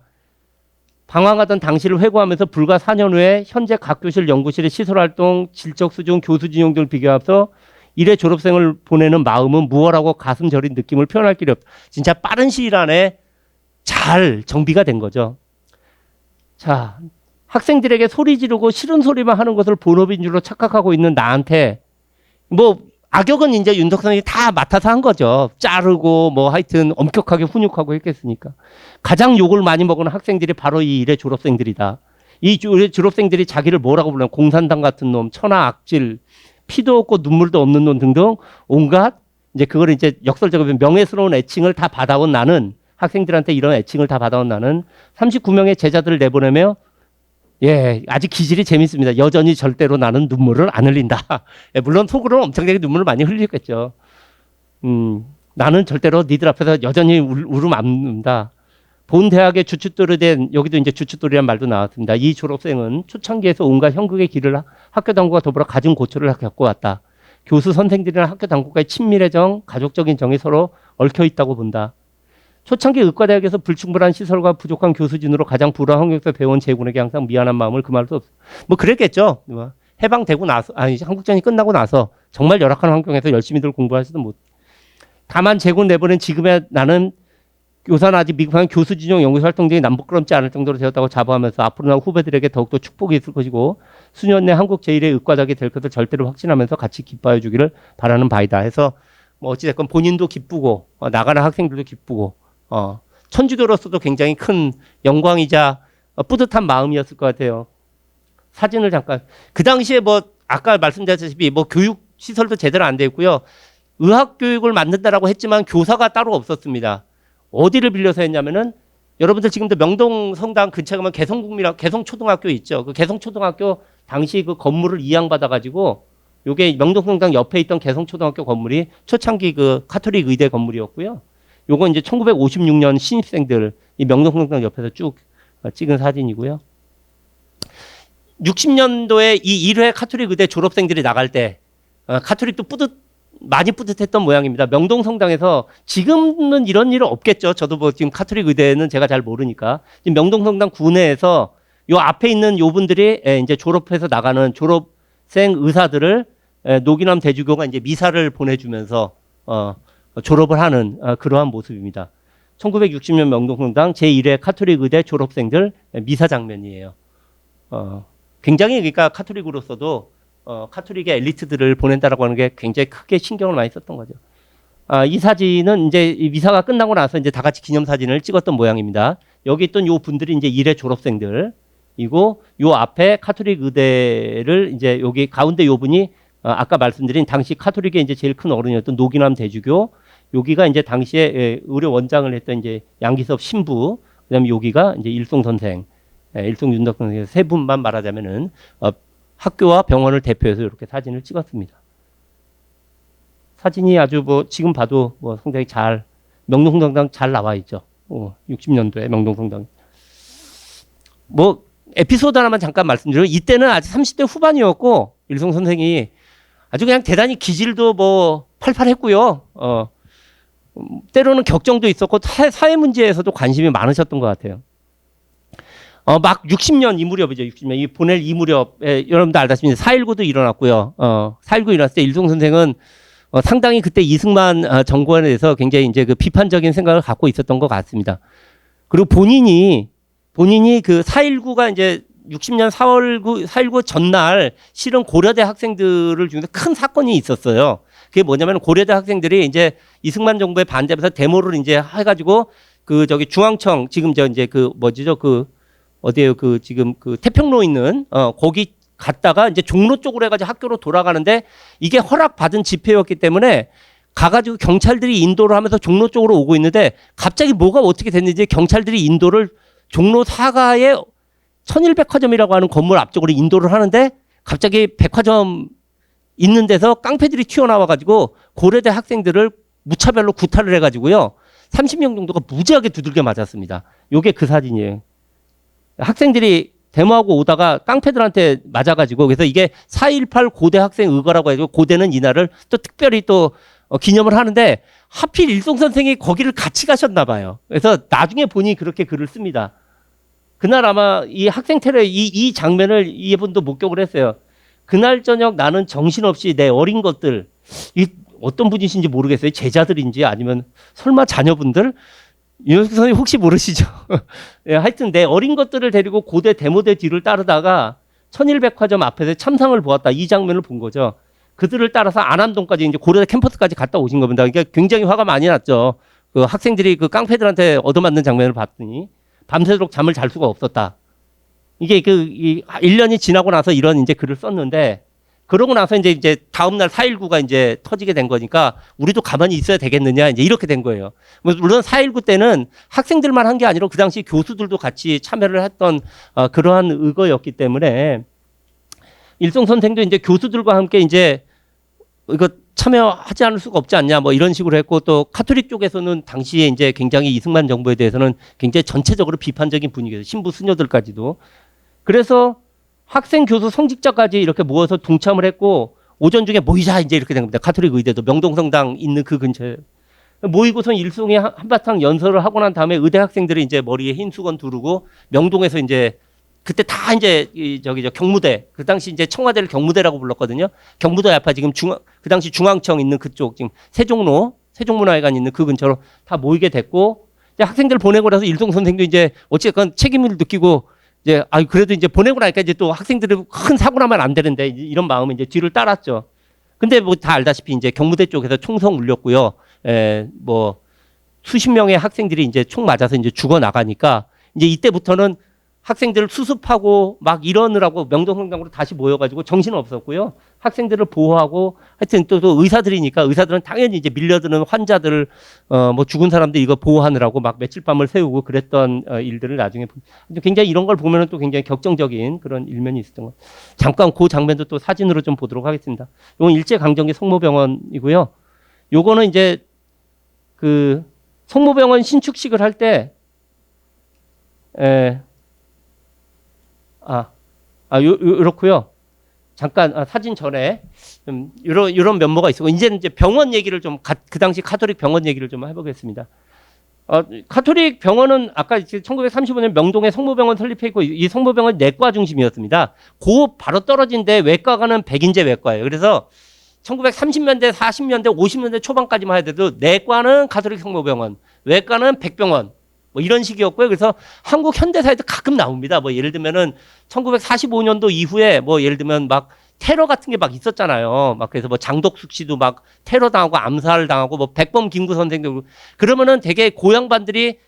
B: 방황하던 당시를 회고하면서 불과 4년 후에 현재 각 교실 연구실의 시설활동, 질적 수준, 교수 진용 등을 비교하면서 1회 졸업생을 보내는 마음은 무얼하고 가슴 저린 느낌을 표현할 길이 없다. 진짜 빠른 시일 안에 잘 정비가 된 거죠. 자, 학생들에게 소리 지르고 싫은 소리만 하는 것을 본업인 줄로 착각하고 있는 나한테 악역은 이제 윤석선이 다 맡아서 한 거죠. 자르고 하여튼 엄격하게 훈육하고 했겠으니까. 가장 욕을 많이 먹은 학생들이 바로 이 1회 졸업생들이다. 이 졸업생들이 자기를 뭐라고 불러요? 공산당 같은 놈, 천하 악질, 피도 없고 눈물도 없는 놈 등등 온갖 이제 그걸 이제 역설적으로 명예스러운 애칭을 다 받아온 나는 학생들한테 이런 애칭을 다 받아온 나는 39명의 제자들을 내보내며 예, 아직 기질이 재밌습니다. 여전히 절대로 나는 눈물을 안 흘린다. 예, 물론 속으로는 엄청나게 눈물을 많이 흘리겠죠. 나는 절대로 니들 앞에서 여전히 울음 안 는다. 본 대학의 주춧돌이 된 여기도 이제 주춧돌이란 말도 나왔습니다. 이 졸업생은 초창기에서 온갖 형극의 길을 학교 당국과 더불어 가진 고초를 겪어왔다. 교수 선생들이나 학교 당국과의 친밀의 정, 가족적인 정이 서로 얽혀 있다고 본다. 초창기 의과대학에서 불충분한 시설과 부족한 교수진으로 가장 불우한 환경에서 배운 제군에게 항상 미안한 마음을 금할 수 없어. 뭐 그랬겠죠. 해방되고 나서, 아니 한국전이 끝나고 나서 정말 열악한 환경에서 열심히들 공부하지도 못. 다만 제군 내보낸 지금의 나는 교사는 아직 미흡한 교수진용 연구소 활동 등이 남부끄럽지 않을 정도로 되었다고 자부하면서 앞으로 나올 후배들에게 더욱더 축복이 있을 것이고 수년 내 한국 제1의 의과대학이 될 것을 절대로 확신하면서 같이 기뻐해 주기를 바라는 바이다 해서 뭐 어찌됐건 본인도 기쁘고 나가는 학생들도 기쁘고 천주교로서도 굉장히 큰 영광이자 뿌듯한 마음이었을 것 같아요. 사진을 잠깐. 그 당시에 뭐 아까 말씀드렸다시피 뭐 교육 시설도 제대로 안 돼 있고요. 의학 교육을 만든다라고 했지만 교사가 따로 없었습니다. 어디를 빌려서 했냐면은 여러분들 지금도 명동 성당 근처에 가면 개성초등학교 있죠. 그 개성초등학교 당시 그 건물을 이양받아 가지고 요게 명동 성당 옆에 있던 개성초등학교 건물이 초창기 그 카톨릭 의대 건물이었고요. 요건 이제 1956년 신입생들 이 명동 성당 옆에서 쭉 찍은 사진이고요. 60년도에 이 1회 카톨릭 의대 졸업생들이 나갈 때 카톨릭도 많이 뿌듯했던 모양입니다. 명동 성당에서 지금은 이런 일은 없겠죠. 저도 뭐 지금 카톨릭 의대는 제가 잘 모르니까 지금 명동 성당 구내에서 요 앞에 있는 요 분들이 이제 졸업해서 나가는 졸업생 의사들을 노기남 대주교가 이제 미사를 보내주면서 졸업을 하는 그러한 모습입니다. 1960년 명동 성당 제1회 카톨릭 의대 졸업생들 미사 장면이에요. 굉장히 그러니까 카톨릭으로서도 카톨릭의 엘리트들을 보낸다라고 하는 게 굉장히 크게 신경을 많이 썼던 거죠. 이 사진은 이제 이 미사가 끝나고 나서 이제 다 같이 기념 사진을 찍었던 모양입니다. 여기 있던 요 분들이 이제 1회 졸업생들이고 요 앞에 카톨릭 의대를 이제 여기 가운데 요 분이 아까 말씀드린 당시 카톨릭의 이제 제일 큰 어른이었던 노기남 대주교, 여기가 이제 당시에 의료 원장을 했던 이제 양기섭 신부, 그다음에 여기가 이제 일송 선생, 일송 윤덕 선생 세 분만 말하자면은 학교와 병원을 대표해서 이렇게 사진을 찍었습니다. 사진이 아주 뭐 지금 봐도 뭐 상당히 잘 명동성당 잘 나와 있죠. 60년도에 명동성당. 뭐 에피소드 하나만 잠깐 말씀드리면 이때는 아직 30대 후반이었고 일송 선생이 아주 그냥 대단히 기질도 뭐 팔팔했고요. 때로는 격정도 있었고 사회 문제에서도 관심이 많으셨던 것 같아요. 막 60년 이 무렵이죠. 60년 이 보낼 이 무렵에 여러분들 알다시피 4.19도 일어났고요. 4.19 일어났을 때 일송 선생은 상당히 그때 이승만 정권에 대해서 굉장히 이제 그 비판적인 생각을 갖고 있었던 것 같습니다. 그리고 본인이 그 4.19가 이제 60년 4.19 전날 실은 고려대 학생들을 중에서 큰 사건이 있었어요. 그게 뭐냐면 고려대 학생들이 이제 이승만 정부에 반대하면서 데모를 이제 해가지고 그 저기 중앙청 지금 저 이제 그 뭐지죠 어디에요? 그 지금 그 태평로 있는 거기 갔다가 이제 종로 쪽으로 해가지고 학교로 돌아가는데 이게 허락받은 집회였기 때문에 가가지고 경찰들이 인도를 하면서 종로 쪽으로 오고 있는데 갑자기 뭐가 어떻게 됐는지 경찰들이 인도를 종로 사가의 천일백화점이라고 하는 건물 앞쪽으로 인도를 하는데 갑자기 백화점 있는 데서 깡패들이 튀어나와가지고 고려대 학생들을 무차별로 구타를 해가지고요 30명 정도가 무지하게 두들겨 맞았습니다. 요게 그 사진이에요. 학생들이 데모하고 오다가 깡패들한테 맞아가지고 그래서 이게 4.18 고대 학생 의거라고 해가지고 고대는 이날을 또 특별히 또 기념을 하는데 하필 일송 선생이 거기를 같이 가셨나 봐요. 그래서 나중에 보니 그렇게 글을 씁니다. 그날 아마 이 학생 테러 이 장면을 이분도 목격을 했어요. 그날 저녁 나는 정신없이 내 어린 것들 이 어떤 분이신지 모르겠어요. 제자들인지 아니면 설마 자녀분들 윤석열 선생님 혹시 모르시죠? 예, 하여튼 내 어린 것들을 데리고 고대 데모대 뒤를 따르다가 천일백화점 앞에서 참상을 보았다. 이 장면을 본 거죠. 그들을 따라서 안암동까지 이제 고려대 캠퍼스까지 갔다 오신 겁니다. 그러니까 굉장히 화가 많이 났죠. 그 학생들이 그 깡패들한테 얻어맞는 장면을 봤더니 밤새도록 잠을 잘 수가 없었다. 이게 그 1년이 지나고 나서 이런 이제 글을 썼는데 그러고 나서 이제 다음날 4.19가 이제 터지게 된 거니까 우리도 가만히 있어야 되겠느냐 이제 이렇게 된 거예요. 물론 4.19 때는 학생들만 한 게 아니라 그 당시 교수들도 같이 참여를 했던 그러한 의거였기 때문에 일송 선생도 이제 교수들과 함께 이제 이거 참여하지 않을 수가 없지 않냐 뭐 이런 식으로 했고 또 카톨릭 쪽에서는 당시에 이제 굉장히 이승만 정부에 대해서는 굉장히 전체적으로 비판적인 분위기였어요. 신부 수녀들까지도. 그래서 학생, 교수, 성직자까지 이렇게 모여서 동참을 했고 오전 중에 모이자 이제 이렇게 된 겁니다. 카톨릭 의대도 명동성당 있는 그 근처에 모이고선 일송에 한바탕 연설을 하고 난 다음에 의대 학생들이 이제 머리에 흰 수건 두르고 명동에서 이제 그때 다 이제 저기 경무대 그 당시 이제 청와대를 경무대라고 불렀거든요. 경무대 앞에 지금 그 당시 중앙청 있는 그쪽 지금 세종문화회관 있는 그 근처로 다 모이게 됐고 이제 학생들 보내고 나서 일송 선생도 이제 어쨌건 책임을 느끼고 이제 그래도 이제 보내고 나니까 이제 또 학생들이 큰 사고 나면 안 되는데 이런 마음에 이제 뒤를 따랐죠. 근데 뭐 다 알다시피 이제 경무대 쪽에서 총성 울렸고요. 뭐 수십 명의 학생들이 이제 총 맞아서 이제 죽어 나가니까 이제 이때부터는 학생들을 수습하고 막 이러느라고 명동성당으로 다시 모여가지고 정신 없었고요. 학생들을 보호하고 하여튼 또 의사들이니까 의사들은 당연히 이제 밀려드는 환자들 뭐 죽은 사람들 이거 보호하느라고 막 며칠 밤을 새우고 그랬던 일들을 나중에 굉장히 이런 걸 보면은 또 굉장히 격정적인 그런 일면이 있었던 것. 잠깐 그 장면도 또 사진으로 좀 보도록 하겠습니다. 이건 일제강점기 성모병원이고요. 요거는 이제 그 성모병원 신축식을 할 때 요렇고요. 잠깐 사진 전에 좀 이런 면모가 있고 이제는 이제 병원 얘기를 좀 그 당시 카톨릭 병원 얘기를 좀 해보겠습니다. 카톨릭 병원은 아까 1935년 명동에 성모병원 설립해 있고 이 성모병원 내과 중심이었습니다. 그 바로 떨어진 데 외과가는 백인제 외과예요. 그래서 1930년대, 40년대, 50년대 초반까지만 해도 내과는 가톨릭 성모병원, 외과는 백병원 뭐 이런 식이었고요. 그래서 한국 현대사에도 가끔 나옵니다. 뭐 예를 들면은 1945년도 이후에 뭐 예를 들면 막 테러 같은 게 막 있었잖아요. 막 그래서 뭐 장덕숙 씨도 막 테러 당하고 암살 당하고 뭐 백범 김구 선생도 그러면은 되게 고향반들이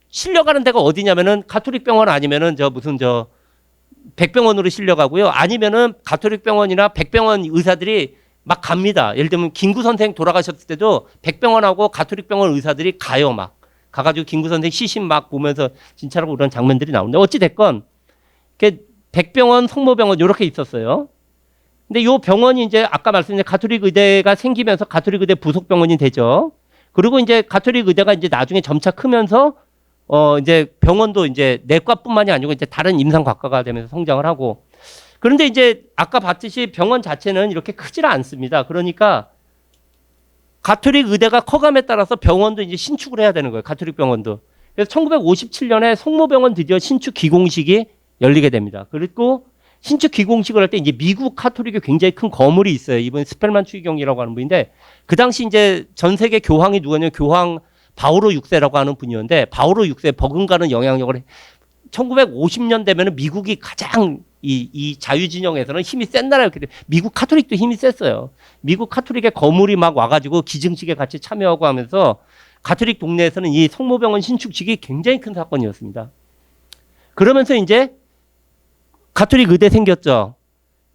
B: 실려가는 데가 어디냐면은 가톨릭 병원 아니면은 저 백병원으로 실려가고요. 아니면은 가톨릭 병원이나 백병원 의사들이 막 갑니다. 예를 들면 김구 선생 돌아가셨을 때도 백병원하고 가톨릭 병원 의사들이 가요 막. 가가지고 김구 선생 시신 막 보면서 진찰하고 그런 장면들이 나오는데 어찌됐건 백병원, 성모병원 이렇게 있었어요. 근데 이 병원이 이제 아까 말씀드린 가톨릭 의대가 생기면서 가톨릭 의대 부속 병원이 되죠. 그리고 이제 가톨릭 의대가 이제 나중에 점차 크면서 이제 병원도 이제 내과뿐만이 아니고 이제 다른 임상과과가 되면서 성장을 하고 그런데 이제 아까 봤듯이 병원 자체는 이렇게 크지는 않습니다. 그러니까 가톨릭 의대가 커감에 따라서 병원도 이제 신축을 해야 되는 거예요. 가톨릭 병원도. 그래서 1957년에 성모병원 드디어 신축 기공식이 열리게 됩니다. 그리고 신축 기공식을 할 때 이제 미국 카톨릭이 굉장히 큰 거물이 있어요. 이번 스펠만 추기경이라고 하는 분인데 그 당시 이제 전 세계 교황이 누구냐면 교황 바오로 6세라고 하는 분이었는데 바오로 6세 버금가는 영향력을 1950년 되면은 미국이 가장 이 자유진영에서는 힘이 센 나라였기 때문에 미국 카톨릭도 힘이 셌어요. 미국 카톨릭의 거물이 막 와가지고 기증식에 같이 참여하고 하면서 가톨릭 동네에서는 이 성모병원 신축식이 굉장히 큰 사건이었습니다. 그러면서 이제 가톨릭 의대 생겼죠.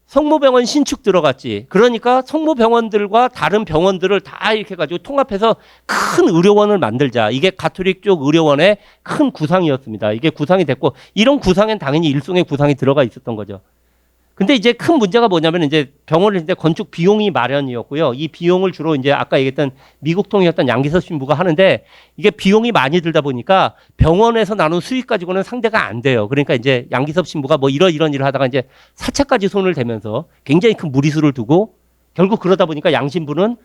B: 성모병원 신축 들어갔지. 그러니까 성모병원들과 다른 병원들을 다 이렇게 가지고 통합해서 큰 의료원을 만들자. 이게 가톨릭 쪽 의료원의 큰 구상이었습니다. 이게 구상이 됐고 이런 구상엔 당연히 일종의 구상이 들어가 있었던 거죠. 근데 이제 큰 문제가 뭐냐면 이제 병원을 이제 건축 비용이 마련이었고요. 이 비용을 주로 이제 아까 얘기했던 미국 통이었던 양기섭 신부가 하는데 이게 비용이 많이 들다 보니까 병원에서 나눈 수익 가지고는 상대가 안 돼요. 그러니까 이제 양기섭 신부가 뭐 이런 일을 하다가 이제 사채까지 손을 대면서 굉장히 큰 무리수를 두고 결국 그러다 보니까 양 신부는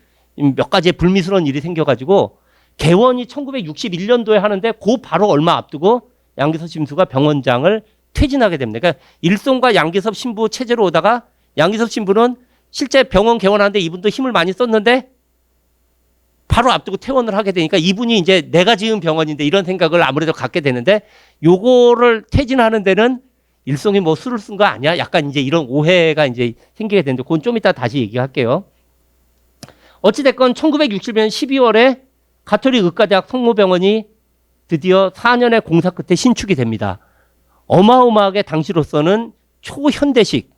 B: 몇 가지의 불미스러운 일이 생겨가지고 개원이 1961년도에 하는데 그 바로 얼마 앞두고 양기섭 신부가 병원장을 퇴진하게 됩니다. 그러니까 일송과 양기섭 신부 체제로 오다가 양기섭 신부는 실제 병원 개원하는데 이분도 힘을 많이 썼는데 바로 앞두고 퇴원을 하게 되니까 이분이 이제 내가 지은 병원인데 이런 생각을 아무래도 갖게 되는데 요거를 퇴진하는 데는 일송이 뭐 술을 쓴 거 아니야? 약간 이제 이런 오해가 이제 생기게 되는데 그건 좀 이따 다시 얘기할게요. 어찌됐건 1960년 12월에 가톨릭 의과대학 성모병원이 드디어 4년의 공사 끝에 신축이 됩니다. 어마어마하게 당시로서는 초현대식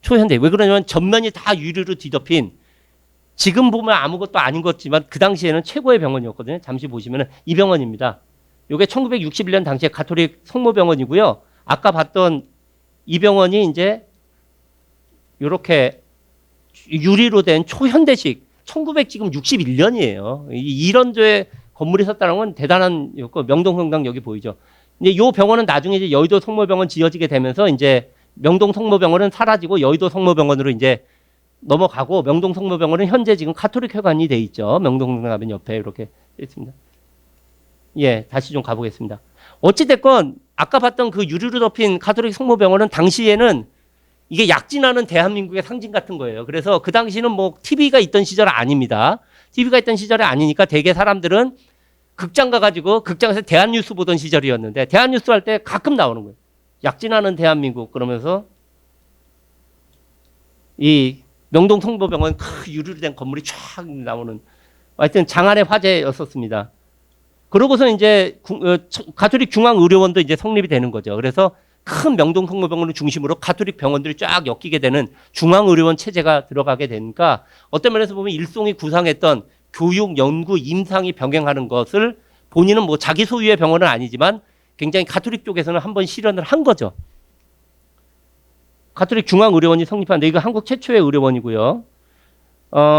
B: 초현대. 왜 그러냐면 전면이 다 유리로 뒤덮인 지금 보면 아무것도 아닌 것 같지만 그 당시에는 최고의 병원이었거든요. 잠시 보시면은 이 병원입니다. 요게 1961년 당시에 가톨릭 성모병원이고요. 아까 봤던 이 병원이 이제 요렇게 유리로 된 초현대식 1961년이에요. 이런 데 건물이 섰다는 건 대단한 명동성당 여기 보이죠. 이제 요 병원은 나중에 이제 여의도 성모병원 지어지게 되면서 이제 명동 성모병원은 사라지고 여의도 성모병원으로 이제 넘어가고 명동 성모병원은 현재 지금 가톨릭 회관이 돼 있죠. 명동성당 가면 옆에 이렇게 있습니다. 예, 다시 좀 가보겠습니다. 어찌됐건 아까 봤던 그 유리로 덮인 가톨릭 성모병원은 당시에는 이게 약진하는 대한민국의 상징 같은 거예요. 그래서 그 당시는 뭐 TV가 있던 시절 아닙니다. TV가 있던 시절이 아니니까 대개 사람들은 극장 가가지고 극장에서 대한뉴스 보던 시절이었는데 대한뉴스 할 때 가끔 나오는 거예요. 약진하는 대한민국 그러면서 이 명동 성모병원 유리로 된 건물이 쫙 나오는 하여튼 장안의 화제였었습니다. 그러고서 이제 가톨릭 중앙의료원도 이제 성립이 되는 거죠. 그래서 큰 명동 성모병원을 중심으로 가톨릭 병원들이 쫙 엮이게 되는 중앙의료원 체제가 들어가게 되니까 어떤 면에서 보면 일송이 구상했던 교육, 연구, 임상이 병행하는 것을 본인은 뭐 자기 소유의 병원은 아니지만 굉장히 가톨릭 쪽에서는 한번 실현을 한 거죠. 가톨릭 중앙의료원이 성립하는데 이거 한국 최초의 의료원이고요.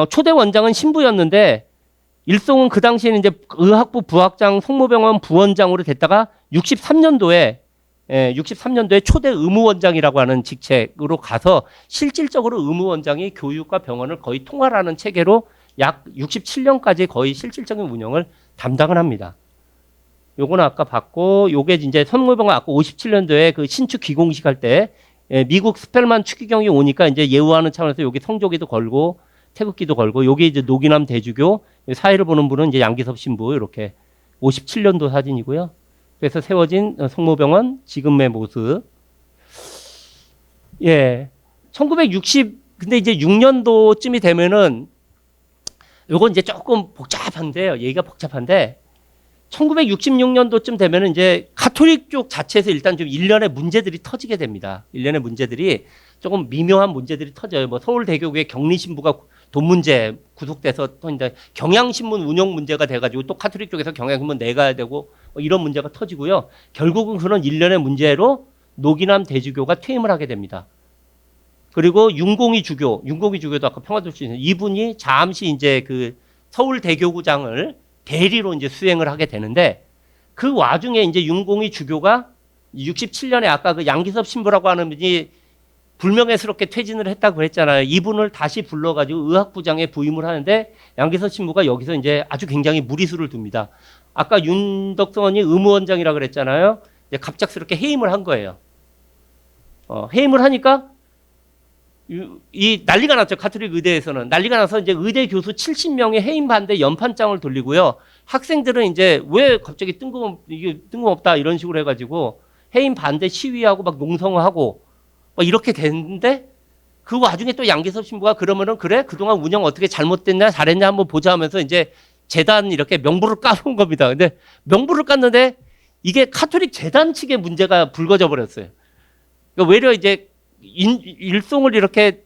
B: 초대 원장은 신부였는데 일송은 그 당시에는 이제 의학부 부학장 성모병원 부원장으로 됐다가 63년도에 초대 의무원장이라고 하는 직책으로 가서 실질적으로 의무원장이 교육과 병원을 거의 통할하는 체계로 약 67년까지 거의 실질적인 운영을 담당을 합니다. 요거는 아까 봤고, 요게 이제 성모병원 아까 57년도에 그 신축 기공식 할 때 미국 스펠만 추기경이 오니까 이제 예우하는 차원에서 여기 성조기도 걸고 태극기도 걸고 요게 이제 노기남 대주교 사회를 보는 분은 이제 양기섭 신부 이렇게 57년도 사진이고요. 그래서 세워진 성모병원 지금의 모습. 예. 1960 근데 이제 6년도쯤이 되면은 요건 이제 조금 복잡한데요. 얘기가 복잡한데 1966년도쯤 되면은 이제 가톨릭 쪽 자체에서 일단 좀 일련의 문제들이 터지게 됩니다. 일련의 문제들이 조금 미묘한 문제들이 터져요. 뭐 서울대교구의 격리신부가 돈 문제 구속돼서 또 이제 경향신문 운영 문제가 돼가지고 또 가톨릭 쪽에서 경향신문 내가야 되고 뭐 이런 문제가 터지고요. 결국은 그런 일련의 문제로 노기남 대주교가 퇴임을 하게 됩니다. 그리고 윤공희 주교도 아까 평화도시에서 이분이 잠시 이제 그 서울대교구장을 대리로 이제 수행을 하게 되는데 그 와중에 이제 윤공희 주교가 67년에 아까 그 양기섭 신부라고 하는 분이 불명예스럽게 퇴진을 했다고 했잖아요. 이분을 다시 불러가지고 의학부장에 부임을 하는데 양기섭 신부가 여기서 이제 아주 굉장히 무리수를 둡니다. 아까 윤덕성원이 의무원장이라고 그랬잖아요. 이제 갑작스럽게 해임을 한 거예요. 해임을 하니까 이 난리가 났죠. 가톨릭 의대에서는 난리가 나서 이제 의대 교수 70명의 해임 반대 연판장을 돌리고요. 학생들은 이제 왜 갑자기 뜬금없다 이런 식으로 해가지고 해임 반대 시위하고 막 농성하고 막 이렇게 됐는데 그 와중에 또 양기섭 신부가 그러면은 그래 그동안 운영 어떻게 잘못됐냐 잘했냐 한번 보자 하면서 이제 재단 이렇게 명부를 까놓은 겁니다. 근데 명부를 깠는데 이게 가톨릭 재단 측의 문제가 불거져 버렸어요. 그러니까 외려 이제 일송을 이렇게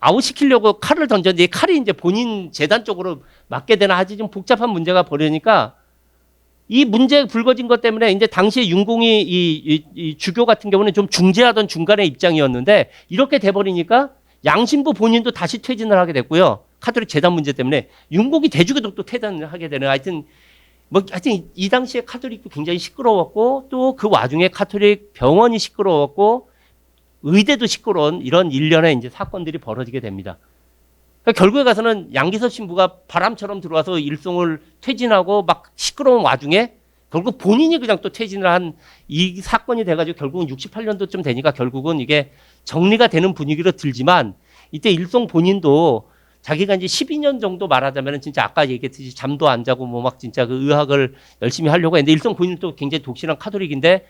B: 아웃시키려고 칼을 던졌는데 이 칼이 이제 본인 재단 쪽으로 맞게 되나 하지 좀 복잡한 문제가 벌어지니까 이 문제 불거진 것 때문에 이제 당시에 윤공희 이 주교 같은 경우는 좀 중재하던 중간의 입장이었는데 이렇게 돼버리니까 양신부 본인도 다시 퇴진을 하게 됐고요. 가톨릭 재단 문제 때문에 윤공희 대주교도 또 퇴단을 하게 되는 하여튼 이 당시에 가톨릭도 굉장히 시끄러웠고 또 그 와중에 가톨릭 병원이 시끄러웠고 의대도 시끄러운 이런 일련의 이제 사건들이 벌어지게 됩니다. 그러니까 결국에 가서는 양기섭 신부가 바람처럼 들어와서 일송을 퇴진하고 막 시끄러운 와중에 결국 본인이 그냥 또 퇴진을 한 이 사건이 돼가지고 결국은 68년도쯤 되니까 결국은 이게 정리가 되는 분위기로 들지만 이때 일송 본인도 자기가 이제 12년 정도 말하자면 진짜 아까 얘기했듯이 잠도 안 자고 뭐 막 진짜 그 의학을 열심히 하려고 했는데 일송 본인도 굉장히 독실한 카톨릭인데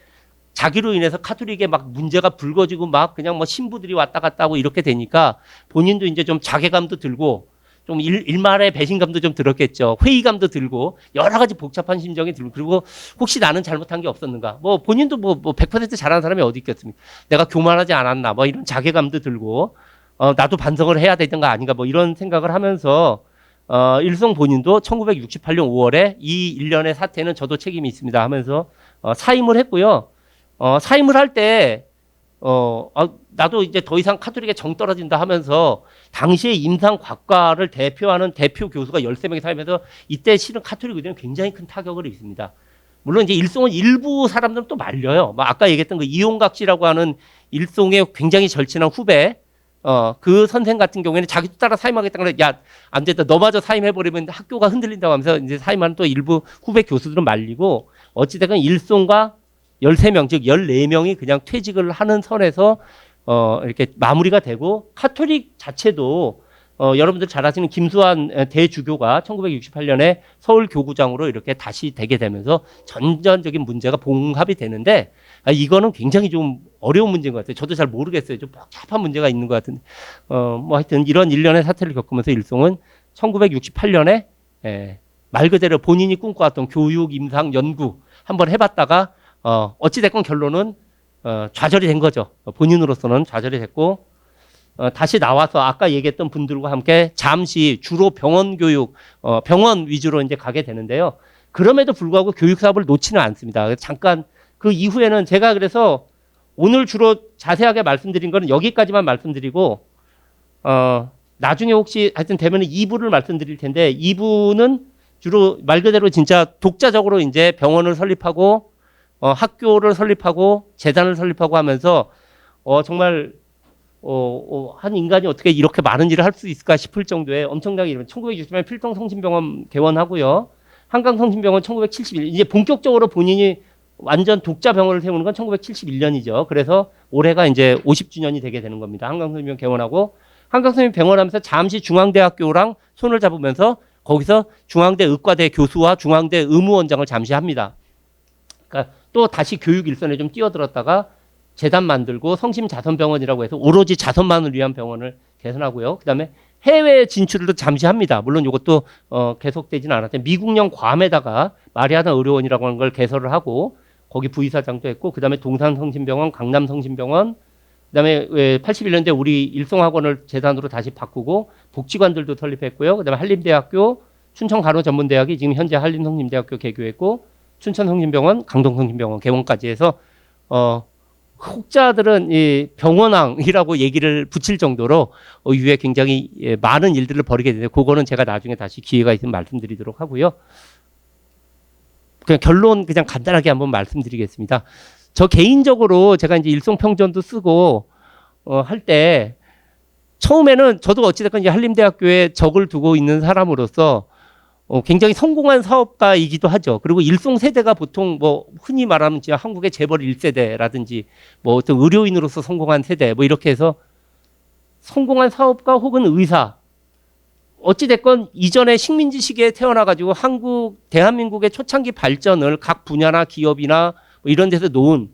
B: 자기로 인해서 카톨릭에 막 문제가 불거지고 막 그냥 뭐 신부들이 왔다 갔다 하고 이렇게 되니까 본인도 이제 좀 자괴감도 들고 좀 일말의 배신감도 좀 들었겠죠. 회의감도 들고 여러 가지 복잡한 심정이 들고 그리고 혹시 나는 잘못한 게 없었는가. 뭐 본인도 뭐 100% 잘하는 사람이 어디 있겠습니까. 내가 교만하지 않았나 뭐 이런 자괴감도 들고 나도 반성을 해야 되는 거 아닌가 뭐 이런 생각을 하면서 일송 본인도 1968년 5월에 이 일련의 사태는 저도 책임이 있습니다 하면서 사임을 했고요. 사임을 할 때 나도 이제 더 이상 카톨릭에 정 떨어진다 하면서 당시에 임상과과를 대표하는 대표 교수가 13명이 사임해서 이때 실은 카톨릭 의대는 굉장히 큰 타격을 입습니다. 물론 이제 일송은 일부 사람들은 또 말려요. 뭐 아까 얘기했던 그 이용각 씨라고 하는 일송의 굉장히 절친한 후배 그 선생 같은 경우에는 자기도 따라 사임하겠다는 거야. 야, 안 됐다. 너마저 사임해버리면 학교가 흔들린다고 하면서 이제 사임하는 또 일부 후배 교수들은 말리고 어찌됐건 일송과 13명, 즉 14명이 그냥 퇴직을 하는 선에서 이렇게 마무리가 되고 카톨릭 자체도 여러분들 잘 아시는 김수환 대주교가 1968년에 서울 교구장으로 이렇게 다시 되게 되면서 전반적인 문제가 봉합이 되는데 이거는 굉장히 좀 어려운 문제인 것 같아요. 저도 잘 모르겠어요. 좀 복잡한 문제가 있는 것 같은데 뭐 하여튼 이런 일련의 사태를 겪으면서 일송은 1968년에 말 그대로 본인이 꿈꿔왔던 교육 임상 연구 한번 해봤다가 어찌됐건 결론은 좌절이 된 거죠. 본인으로서는 좌절이 됐고 다시 나와서 아까 얘기했던 분들과 함께 잠시 주로 병원 교육, 병원 위주로 이제 가게 되는데요. 그럼에도 불구하고 교육 사업을 놓지는 않습니다. 잠깐 그 이후에는 제가 그래서 오늘 주로 자세하게 말씀드린 거는 여기까지만 말씀드리고 나중에 혹시 하여튼 되면 2부를 말씀드릴 텐데 2부는 주로 말 그대로 진짜 독자적으로 이제 병원을 설립하고 학교를 설립하고 재단을 설립하고 하면서 정말 한 인간이 어떻게 이렇게 많은 일을 할 수 있을까 싶을 정도의 엄청나게 이르면 1960년에 필동성심병원 개원하고요. 한강성심병원 1971년 이제 본격적으로 본인이 완전 독자 병원을 세우는 건 1971년이죠. 그래서 올해가 이제 50주년이 되게 되는 겁니다. 한강성심병원 개원하고 한강성심병원 개원하면서 잠시 중앙대학교랑 손을 잡으면서 거기서 중앙대 의과대 교수와 중앙대 의무원장을 잠시 합니다. 그러니까 또 다시 교육 일선에 좀 뛰어들었다가 재단 만들고 성심자선병원이라고 해서 오로지 자선만을 위한 병원을 개선하고요. 그다음에 해외 진출도 잠시 합니다. 물론 이것도 계속되지는 않았는데 미국령 괌에다가 마리아나 의료원이라고 하는 걸 개설을 하고 거기 부의사장도 했고 그다음에 동산성심병원, 강남성심병원 그다음에 81년대 우리 일송학원을 재단으로 다시 바꾸고 복지관들도 설립했고요. 그다음에 한림대학교, 춘천간호전문대학이 지금 현재 한림성심대학교 개교했고 춘천성심병원, 강동성심병원 개원까지 해서 혹자들은 이 병원왕이라고 얘기를 붙일 정도로 이후에 굉장히 많은 일들을 벌이게 되는데 그거는 제가 나중에 다시 기회가 있으면 말씀드리도록 하고요. 그냥 결론 그냥 간단하게 한번 말씀드리겠습니다. 저 개인적으로 제가 이제 일송평전도 쓰고 할 때 처음에는 저도 어찌됐건 이제 한림대학교에 적을 두고 있는 사람으로서 굉장히 성공한 사업가이기도 하죠. 그리고 일송 세대가 보통 뭐 흔히 말하면 한국의 재벌 1세대라든지 뭐 어떤 의료인으로서 성공한 세대 뭐 이렇게 해서 성공한 사업가 혹은 의사 어찌됐건 이전에 식민지 시기에 태어나가지고 대한민국의 초창기 발전을 각 분야나 기업이나 뭐 이런 데서 놓은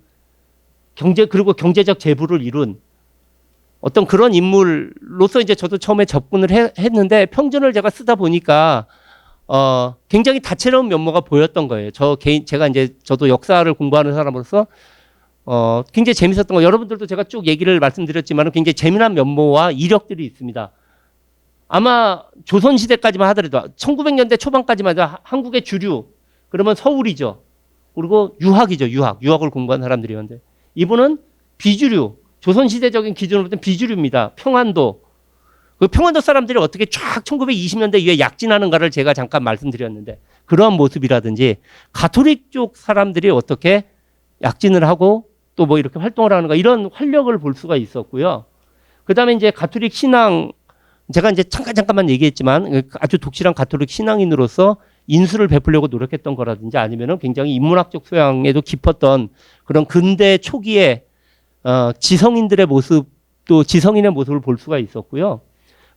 B: 그리고 경제적 재부를 이룬 어떤 그런 인물로서 이제 저도 처음에 접근을 했는데 평전을 제가 쓰다 보니까 굉장히 다채로운 면모가 보였던 거예요. 제가 이제 저도 역사를 공부하는 사람으로서 굉장히 재밌었던 거. 여러분들도 제가 쭉 얘기를 말씀드렸지만 굉장히 재미난 면모와 이력들이 있습니다. 아마 조선시대까지만 하더라도 1900년대 초반까지만 해도 한국의 주류 그러면 서울이죠. 그리고 유학을 공부한 사람들이었는데 이분은 비주류 조선시대적인 기준으로 볼 땐 비주류입니다. 평안도 그 평안도 사람들이 어떻게 쫙 1920년대 이후에 약진하는가를 제가 잠깐 말씀드렸는데 그러한 모습이라든지 가톨릭 쪽 사람들이 어떻게 약진을 하고 또 뭐 이렇게 활동을 하는가 이런 활력을 볼 수가 있었고요. 그다음에 이제 가톨릭 신앙 제가 이제 잠깐만 얘기했지만 아주 독실한 가톨릭 신앙인으로서 인수를 베풀려고 노력했던 거라든지 아니면은 굉장히 인문학적 소양에도 깊었던 그런 근대 초기의 지성인들의 모습 또 지성인의 모습을 볼 수가 있었고요.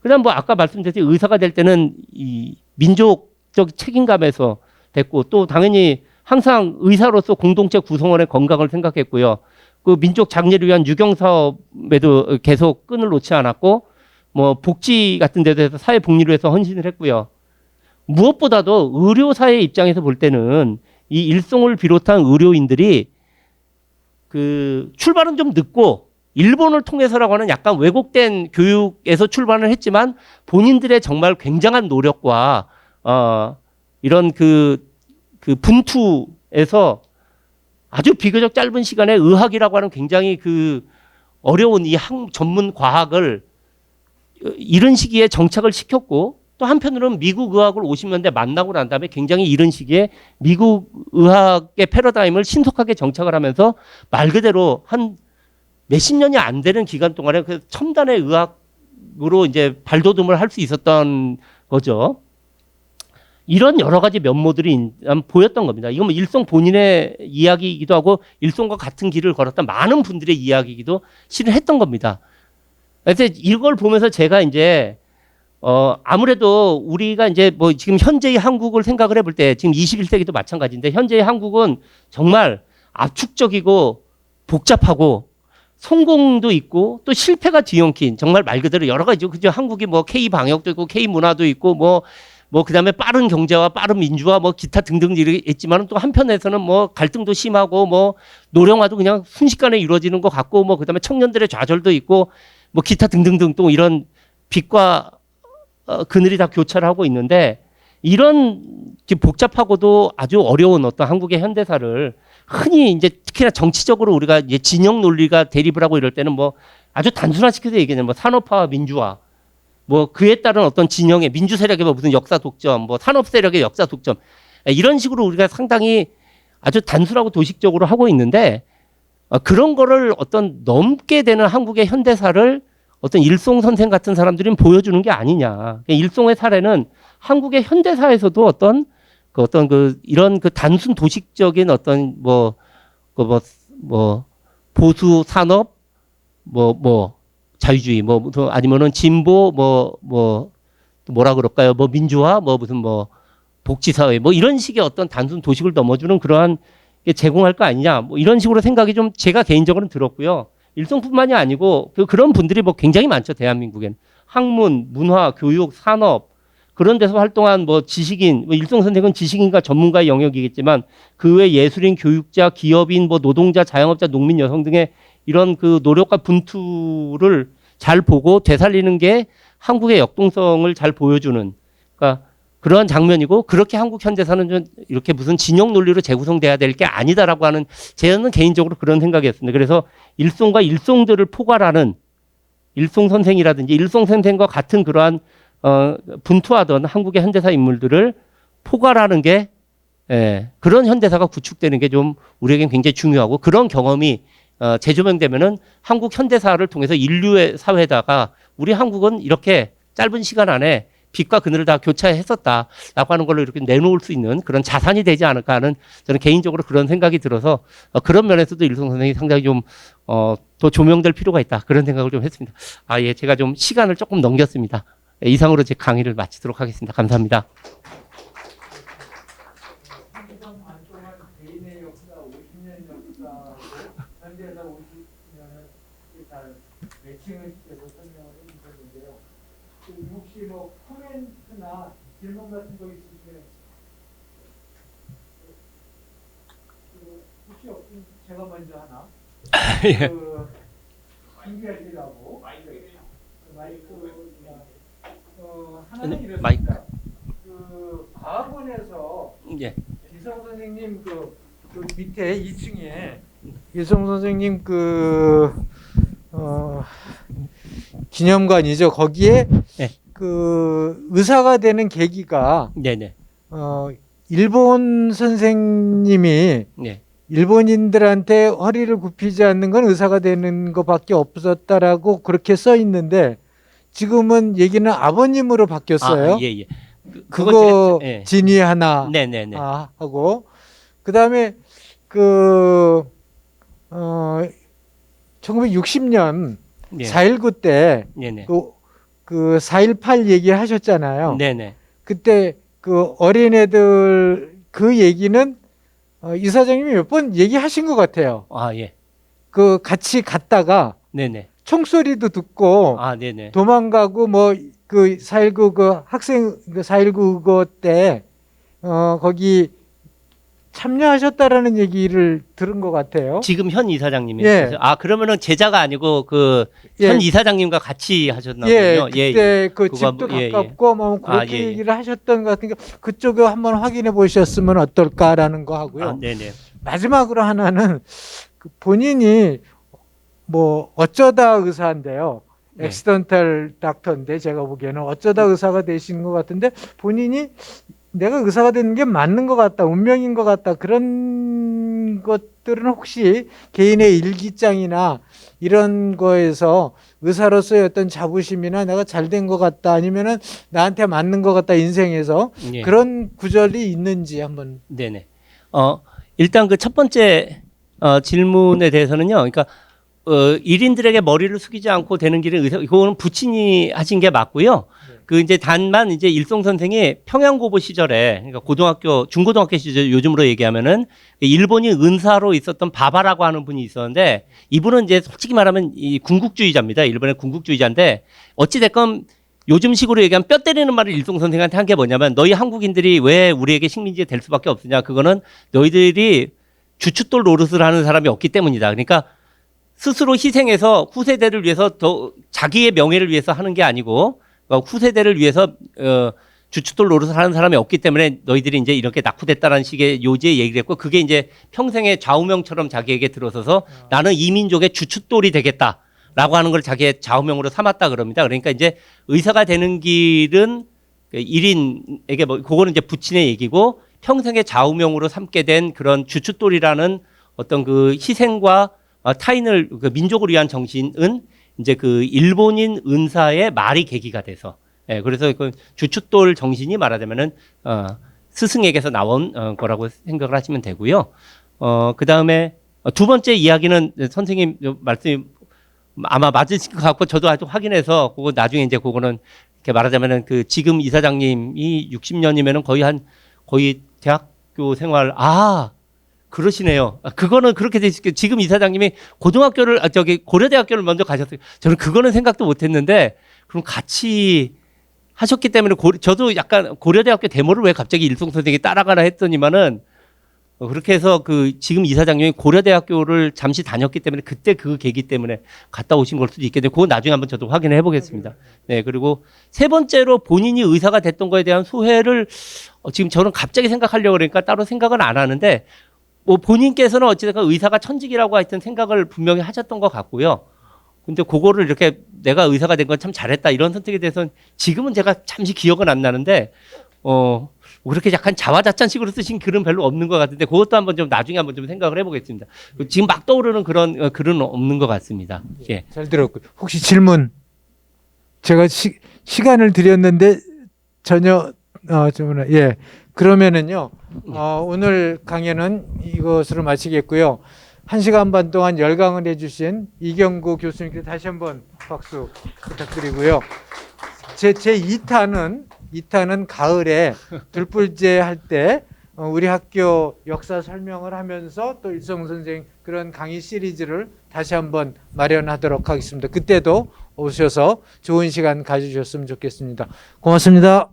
B: 그다음 뭐 아까 말씀드렸듯이 의사가 될 때는 이 민족적 책임감에서 됐고 또 당연히 항상 의사로서 공동체 구성원의 건강을 생각했고요. 그 민족 장려를 위한 유경 사업에도 계속 끈을 놓지 않았고 뭐 복지 같은 데도 해서 사회 복리로 해서 헌신을 했고요. 무엇보다도 의료사의 입장에서 볼 때는 이 일송을 비롯한 의료인들이 그 출발은 좀 늦고 일본을 통해서라고 하는 약간 왜곡된 교육에서 출발을 했지만 본인들의 정말 굉장한 노력과 이런 그 분투에서 아주 비교적 짧은 시간에 의학이라고 하는 굉장히 그 어려운 이 전문 과학을 이른 시기에 정착을 시켰고 또 한편으로는 미국 의학을 50년대 만나고 난 다음에 굉장히 이른 시기에 미국 의학의 패러다임을 신속하게 정착을 하면서 말 그대로 한 몇십 년이 안 되는 기간 동안에 그 첨단의 의학으로 이제 발돋움을 할 수 있었던 거죠. 이런 여러 가지 면모들이 보였던 겁니다. 이건 뭐 일송 본인의 이야기이기도 하고 일송과 같은 길을 걸었던 많은 분들의 이야기이기도 실은 했던 겁니다. 그래서 이걸 보면서 제가 이제 아무래도 우리가 이제 뭐 지금 현재의 한국을 생각을 해볼 때 지금 21세기도 마찬가지인데 현재의 한국은 정말 압축적이고 복잡하고 성공도 있고 또 실패가 뒤엉킨 정말 말 그대로 여러 가지죠. 그죠? 한국이 뭐 K 방역도 있고 K 문화도 있고 뭐 그다음에 빠른 경제와 빠른 민주화 뭐 기타 등등 있지만 또 한편에서는 뭐 갈등도 심하고 뭐 노령화도 그냥 순식간에 이루어지는 것 같고 뭐 그다음에 청년들의 좌절도 있고 뭐 기타 등등등 또 이런 빛과 그늘이 다 교차를 하고 있는데 이런 복잡하고도 아주 어려운 어떤 한국의 현대사를 흔히 이제 특히나 정치적으로 우리가 이제 진영 논리가 대립을 하고 이럴 때는 뭐 아주 단순화시켜서 얘기하는 뭐 산업화와 민주화 뭐 그에 따른 어떤 진영의 민주 세력의 뭐 무슨 역사 독점 뭐 산업 세력의 역사 독점 이런 식으로 우리가 상당히 아주 단순하고 도식적으로 하고 있는데 그런 거를 어떤 넘게 되는 한국의 현대사를 어떤 일송 선생 같은 사람들이 보여주는 게 아니냐. 일송의 사례는 한국의 현대사에서도 어떤 이런 그 단순 도식적인 어떤 보수 산업 자유주의 아니면은 진보 뭐라 그럴까요? 뭐 민주화 무슨 복지사회 이런 식의 어떤 단순 도식을 넘어주는 그러한 게 제공할 거 아니냐. 뭐 이런 식으로 생각이 좀 제가 개인적으로는 들었고요. 일송뿐만이 아니고 그런 분들이 뭐 굉장히 많죠. 대한민국엔 학문, 문화, 교육, 산업 그런 데서 활동한 지식인, 일송 선생은 지식인과 전문가의 영역이겠지만 그 외 예술인, 교육자, 기업인, 노동자, 자영업자, 농민, 여성 등의 이런 그 노력과 분투를 잘 보고 되살리는 게 한국의 역동성을 잘 보여주는 그러니까 그러한 장면이고 그렇게 한국 현대사는 좀 이렇게 무슨 진영 논리로 재구성돼야 될 게 아니다라고 하는 저는 개인적으로 그런 생각이었습니다. 그래서 일송과 일송들을 포괄하는 일송 선생이라든지 일송 선생과 같은 그러한 분투하던 한국의 현대사 인물들을 포괄하는 게 그런 현대사가 구축되는 게 좀 우리에겐 굉장히 중요하고 그런 경험이 재조명되면은 한국 현대사를 통해서 인류의 사회에다가 우리 한국은 이렇게 짧은 시간 안에 빛과 그늘을 다 교차했었다라고 하는 걸로 이렇게 내놓을 수 있는 그런 자산이 되지 않을까 하는 저는 개인적으로 그런 생각이 들어서 그런 면에서도 일송 선생이 상당히 좀 더 조명될 필요가 있다 그런 생각을 좀 했습니다. 예, 제가 좀 시간을 조금 넘겼습니다. 이상으로 제 강의를 마치도록 하겠습니다. 감사합니다.
A: 혹시 코멘트나 질문 같은 거 있으시면 혹시 없으면 제가 먼저 하나
B: 예.
A: 준비하시라고 하나는 이렇습니다.
B: 마이크.
A: 과학원에서
B: 예.
A: 이성 선생님 그 밑에 2층에 이성 선생님 기념관이죠. 거기에
B: 네.
A: 그 의사가 되는 계기가
B: 네네.
A: 일본 선생님이
B: 네.
A: 일본인들한테 허리를 굽히지 않는 건 의사가 되는 것밖에 없었다라고 그렇게 써 있는데 지금은 얘기는 아버님으로 바뀌었어요.
B: 예.
A: 그거
B: 제가, 예.
A: 진위 하나
B: 네네네.
A: 하고 그다음에 1960년
B: 네.
A: 4.19 때
B: 네네.
A: 그 4.18 얘기 하셨잖아요.
B: 네네.
A: 그때 그 어린애들 그 얘기는 이사장님이 몇 번 얘기하신 것 같아요.
B: 예.
A: 그 같이 갔다가
B: 네네.
A: 총소리도 듣고
B: 아, 네네.
A: 도망가고 뭐 그 4.19 그 학생 그 4.19 그거 때 거기 참여하셨다라는 얘기를 들은 것 같아요.
B: 지금 현 이사장님이.
A: 예.
B: 아, 그러면은 제자가 아니고 그 현
A: 예.
B: 이사장님과 같이 하셨나
A: 예,
B: 보군요.
A: 그때 그
B: 그거
A: 집도
B: 예, 예.
A: 가깝고 뭐 그렇게
B: 아, 예, 예.
A: 얘기를 하셨던 것 같으니까 그쪽에 한번 확인해 보셨으면 어떨까라는 거 하고요.
B: 아, 네네.
A: 마지막으로 하나는 그 본인이 뭐 어쩌다 의사인데요.
B: 네.
A: 엑시던탈 닥터인데 제가 보기에는 어쩌다 의사가 되신 것 같은데 본인이 내가 의사가 되는 게 맞는 것 같다, 운명인 것 같다 그런 것들은 혹시 개인의 일기장이나 이런 거에서 의사로서의 어떤 자부심이나 내가 잘 된 것 같다 아니면은 나한테 맞는 것 같다 인생에서
B: 예.
A: 그런 구절이 있는지 한번.
B: 네네. 일단 그 첫 번째 질문에 대해서는요. 그러니까 1인들에게 머리를 숙이지 않고 되는 길은 의사, 그거는 부친이 하신 게 맞고요. 그 이제 단만 이제 일송 선생이 평양고보 시절에, 그러니까 고등학교, 중고등학교 시절 요즘으로 얘기하면은 일본인 은사로 있었던 바바라고 하는 분이 있었는데 이분은 이제 솔직히 말하면 이 군국주의자입니다. 일본의 군국주의자인데 어찌됐건 요즘식으로 얘기하면 뼈 때리는 말을 일송 선생한테 한 게 뭐냐면 너희 한국인들이 왜 우리에게 식민지 될 수밖에 없느냐. 그거는 너희들이 주춧돌 노릇을 하는 사람이 없기 때문이다. 그러니까 스스로 희생해서 후세대를 위해서 더 자기의 명예를 위해서 하는 게 아니고 후세대를 위해서 주춧돌 노릇을 하는 사람이 없기 때문에 너희들이 이제 이렇게 낙후됐다라는 식의 요지의 얘기를 했고 그게 이제 평생의 좌우명처럼 자기에게 들어서서 나는 이 민족의 주춧돌이 되겠다라고 하는 걸 자기의 좌우명으로 삼았다 그럽니다. 그러니까 이제 의사가 되는 길은 1인에게 뭐 그거는 이제 부친의 얘기고 평생의 좌우명으로 삼게 된 그런 주춧돌이라는 어떤 그 희생과 타인을 그 민족을 위한 정신은 이제 그 일본인 은사의 말이 계기가 돼서 예, 그래서 그 주춧돌 정신이 말하자면은 스승에게서 나온 거라고 생각을 하시면 되고요. 그 다음에 두 번째 이야기는 선생님 말씀이 아마 맞으실 것 같고 저도 아주 확인해서 그거 나중에 이제 그거는 이렇게 말하자면은 그 지금 이사장님이 60년이면은 거의 대학교 생활 그러시네요. 그거는 그렇게 되시고 지금 이사장님이 고등학교를 고려대학교를 먼저 가셨어요. 저는 그거는 생각도 못했는데 그럼 같이 하셨기 때문에 저도 약간 고려대학교 데모를 왜 갑자기 일송 선생이 따라가나 했더니만은 그렇게 해서 그 지금 이사장님이 고려대학교를 잠시 다녔기 때문에 그때 그 계기 때문에 갔다 오신 걸 수도 있겠는데 그건 나중에 한번 저도 확인을 해보겠습니다. 네, 그리고 세 번째로 본인이 의사가 됐던 거에 대한 소회를 지금 저는 갑자기 생각하려고 그러니까 따로 생각은 안 하는데 뭐 본인께서는 어찌됐건 의사가 천직이라고 하여튼 생각을 분명히 하셨던 것 같고요. 근데 그거를 이렇게 내가 의사가 된 건 참 잘했다 이런 선택에 대해서는 지금은 제가 잠시 기억은 안 나는데 그렇게 약간 자화자찬식으로 쓰신 글은 별로 없는 것 같은데 그것도 한번 좀 나중에 한번 좀 생각을 해보겠습니다. 지금 막 떠오르는 그런 글은 없는 것 같습니다. 예.
A: 잘 들었고요. 혹시 질문? 제가 시간을 드렸는데 전혀 예. 그러면은요. 오늘 강연은 이것으로 마치겠고요. 1시간 반 동안 열강을 해주신 이경구 교수님께 다시 한번 박수 부탁드리고요. 제 2탄은 가을에 들불제 할 때 우리 학교 역사 설명을 하면서 또 일성 선생 그런 강의 시리즈를 다시 한번 마련하도록 하겠습니다. 그때도 오셔서 좋은 시간 가지셨으면 좋겠습니다. 고맙습니다.